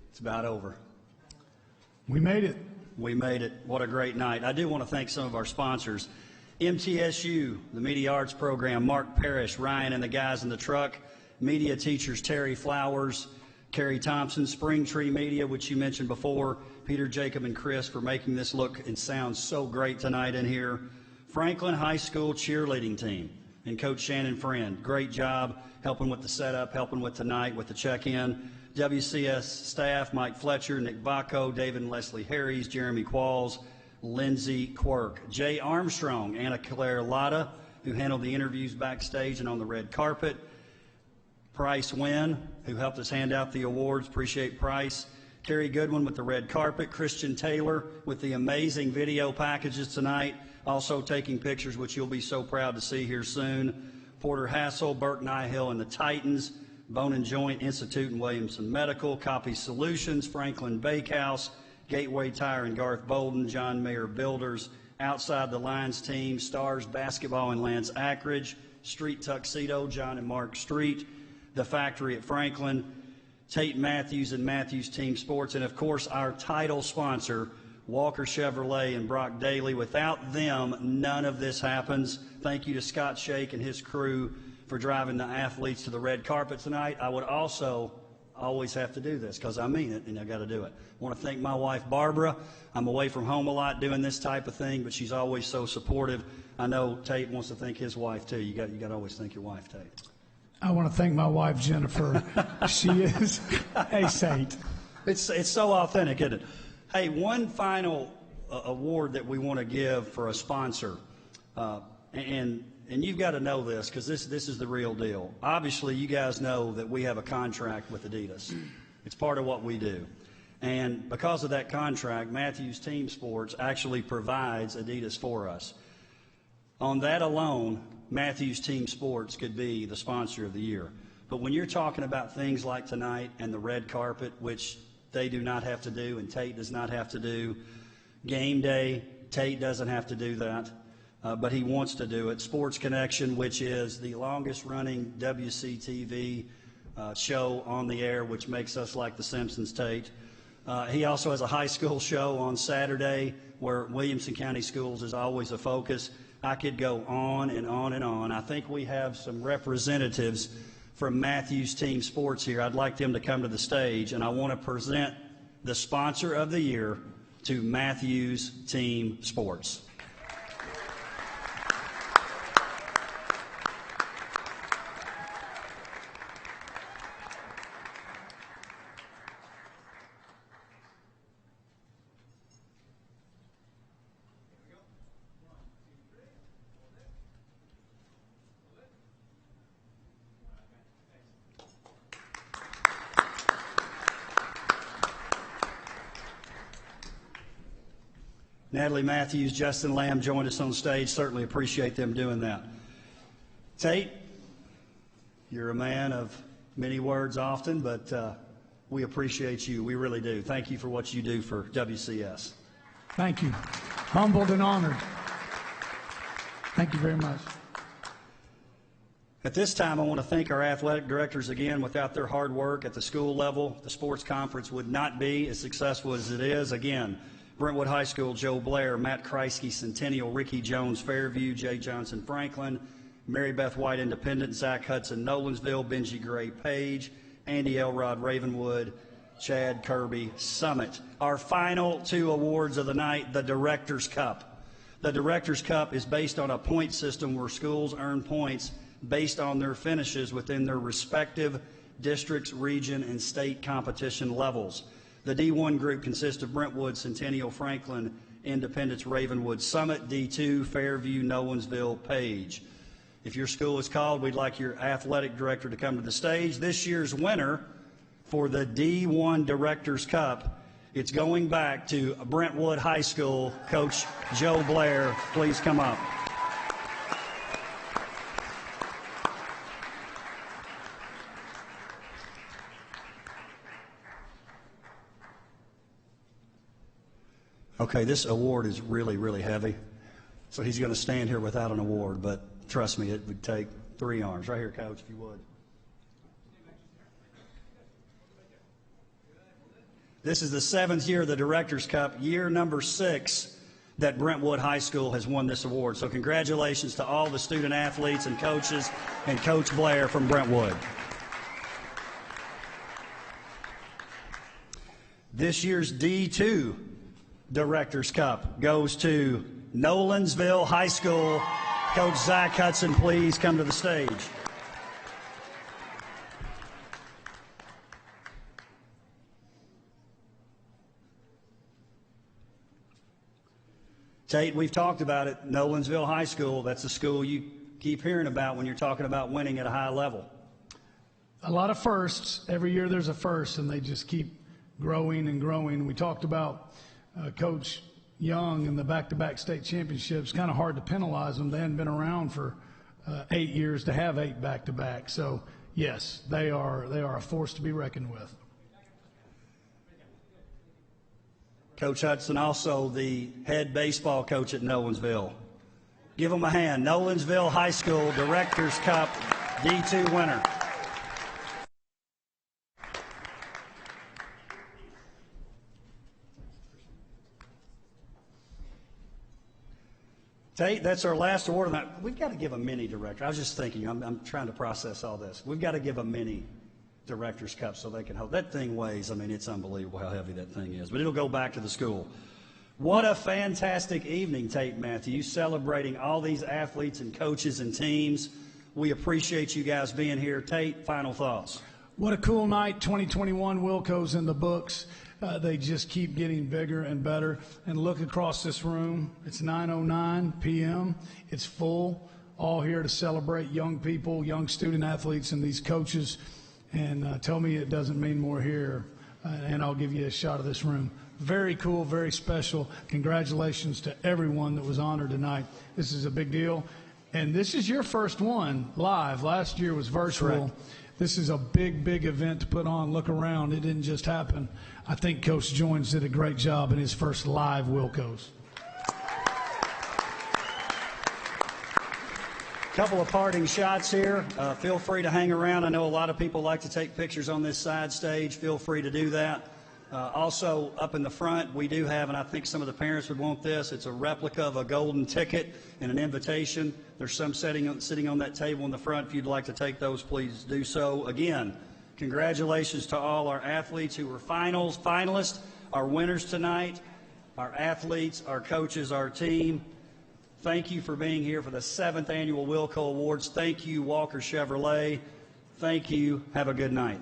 it's about over. We made it. We made it. What a great night. I do want to thank some of our sponsors. MTSU, the Media Arts Program, Mark Parrish, Ryan and the guys in the truck, media teachers Terry Flowers, Carrie Thompson, Springtree Media, which you mentioned before, Peter, Jacob, and Chris for making this look and sound so great tonight in here. Franklin High School cheerleading team and Coach Shannon Friend. Great job helping with the setup, helping with tonight, with the check-in. WCS staff, Mike Fletcher, Nick Bacco, David and Leslie Harries, Jeremy Qualls, Lindsay Quirk. Jay Armstrong, Anna Claire Lotta, who handled the interviews backstage and on the red carpet. Price Wynn, who helped us hand out the awards. Appreciate Price. Carrie Goodwin with the red carpet. Christian Taylor with the amazing video packages tonight. Also taking pictures, which you'll be so proud to see here soon. Porter Hassel, Burke Nihill and the Titans. Bone and Joint Institute and Williamson Medical. Copy Solutions, Franklin Bakehouse, Gateway Tire and Garth Bolden. John Mayer Builders. Outside the Lines team, Stars Basketball and Lance Ackridge. Street Tuxedo, John and Mark Street. The Factory at Franklin. Tate Matthews and Matthews Team Sports, and of course our title sponsor, Walker Chevrolet and Brock Daly. Without them, none of this happens. Thank you to Scott Shake and his crew for driving the athletes to the red carpet tonight. I would also always have to do this because I mean it and I got to do it. I want to thank my wife Barbara. I'm away from home a lot doing this type of thing, but she's always so supportive. I know Tate wants to thank his wife too. You got to always thank your wife, Tate. I want to thank my wife, Jennifer. She is a saint. It's so authentic, isn't it? Hey, one final award that we want to give for a sponsor, and you've got to know this because this is the real deal. Obviously, you guys know that we have a contract with Adidas. It's part of what we do. And because of that contract, Matthews Team Sports actually provides Adidas for us. On that alone, Matthews Team Sports could be the sponsor of the year. But when you're talking about things like tonight and the red carpet, which they do not have to do and Tate does not have to do, game day, Tate doesn't have to do that, but he wants to do it. Sports Connection, which is the longest running WCTV show on the air, which makes us like the Simpsons, Tate. He also has a high school show on Saturday where Williamson County Schools is always a focus. I could go on and on and on. I think we have some representatives from Matthews Team Sports here. I'd like them to come to the stage, and I want to present the sponsor of the year to Matthews Team Sports. Natalie Matthews, Justin Lamb joined us on stage. Certainly appreciate them doing that. Tate, you're a man of many words often, but we appreciate you. We really do. Thank you for what you do for WCS. Thank you. Humbled and honored. Thank you very much. At this time, I want to thank our athletic directors again. Without their hard work at the school level, the sports conference would not be as successful as it is. Again, Brentwood High School, Joe Blair, Matt Kreisky, Centennial, Ricky Jones, Fairview, Jay Johnson, Franklin, Mary Beth White, Independent, Zach Hudson, Nolensville, Benji Gray, Page, Andy Elrod, Ravenwood, Chad Kirby, Summit. Our final 2 awards of the night, the Director's Cup. The Director's Cup is based on a point system where schools earn points based on their finishes within their respective districts, region, and state competition levels. The D1 group consists of Brentwood, Centennial, Franklin, Independence, Ravenwood, Summit, D2, Fairview, Nolensville, Page. If your school is called, we'd like your athletic director to come to the stage. This year's winner for the D1 Director's Cup, it's going back to Brentwood High School. Coach Joe Blair, please come up. Okay, this award is really, really heavy, so he's going to stand here without an award, but trust me, it would take 3 arms. Right here, Coach, if you would. This is the 7th year of the Director's Cup, year number 6 that Brentwood High School has won this award. So congratulations to all the student athletes and coaches and Coach Blair from Brentwood. This year's D2 Director's Cup goes to Nolensville High School. Coach Zach Hudson, please come to the stage. Tate, we've talked about it. Nolensville High School, that's the school you keep hearing about when you're talking about winning at a high level. A lot of firsts. Every year there's a first, and they just keep growing and growing. We talked about Coach Young and the back-to-back state championships. Kind of hard to penalize them. They hadn't been around for 8 years to have 8 back-to-back. So, yes, they are a force to be reckoned with. Coach Hudson, also the head baseball coach at Nolensville. Give them a hand. Nolensville High School Director's Cup D2 winner. Tate, that's our last award. We've got to give a mini director. I was just thinking, I'm trying to process all this. We've got to give a mini Director's Cup so they can hold. That thing weighs, I mean, it's unbelievable how heavy that thing is. But it'll go back to the school. What a fantastic evening, Tate Matthew, celebrating all these athletes and coaches and teams. We appreciate you guys being here. Tate, final thoughts. What a cool night. 2021 Willco's in the books. They just keep getting bigger and better. And look across this room. It's 9:09 p.m. It's full. All here to celebrate young people, young student athletes, and these coaches. And tell me it doesn't mean more here, and I'll give you a shot of this room. Very cool, very special. Congratulations to everyone that was honored tonight. This is a big deal. And this is your first one live. Last year was virtual. Correct. This is a big, big event to put on. Look around. It didn't just happen. I think Coach Joins did a great job in his first live Willco's. Couple of parting shots here. Feel free to hang around. I know a lot of people like to take pictures on this side stage. Feel free to do that. Also, up in the front, we do have, and I think some of the parents would want this, it's a replica of a golden ticket and an invitation. There's some sitting on that table in the front. If you'd like to take those, please do so. Again, congratulations to all our athletes who were finalists, our winners tonight, our athletes, our coaches, our team. Thank you for being here for the 7th Annual Willco Awards. Thank you, Walker Chevrolet. Thank you. Have a good night.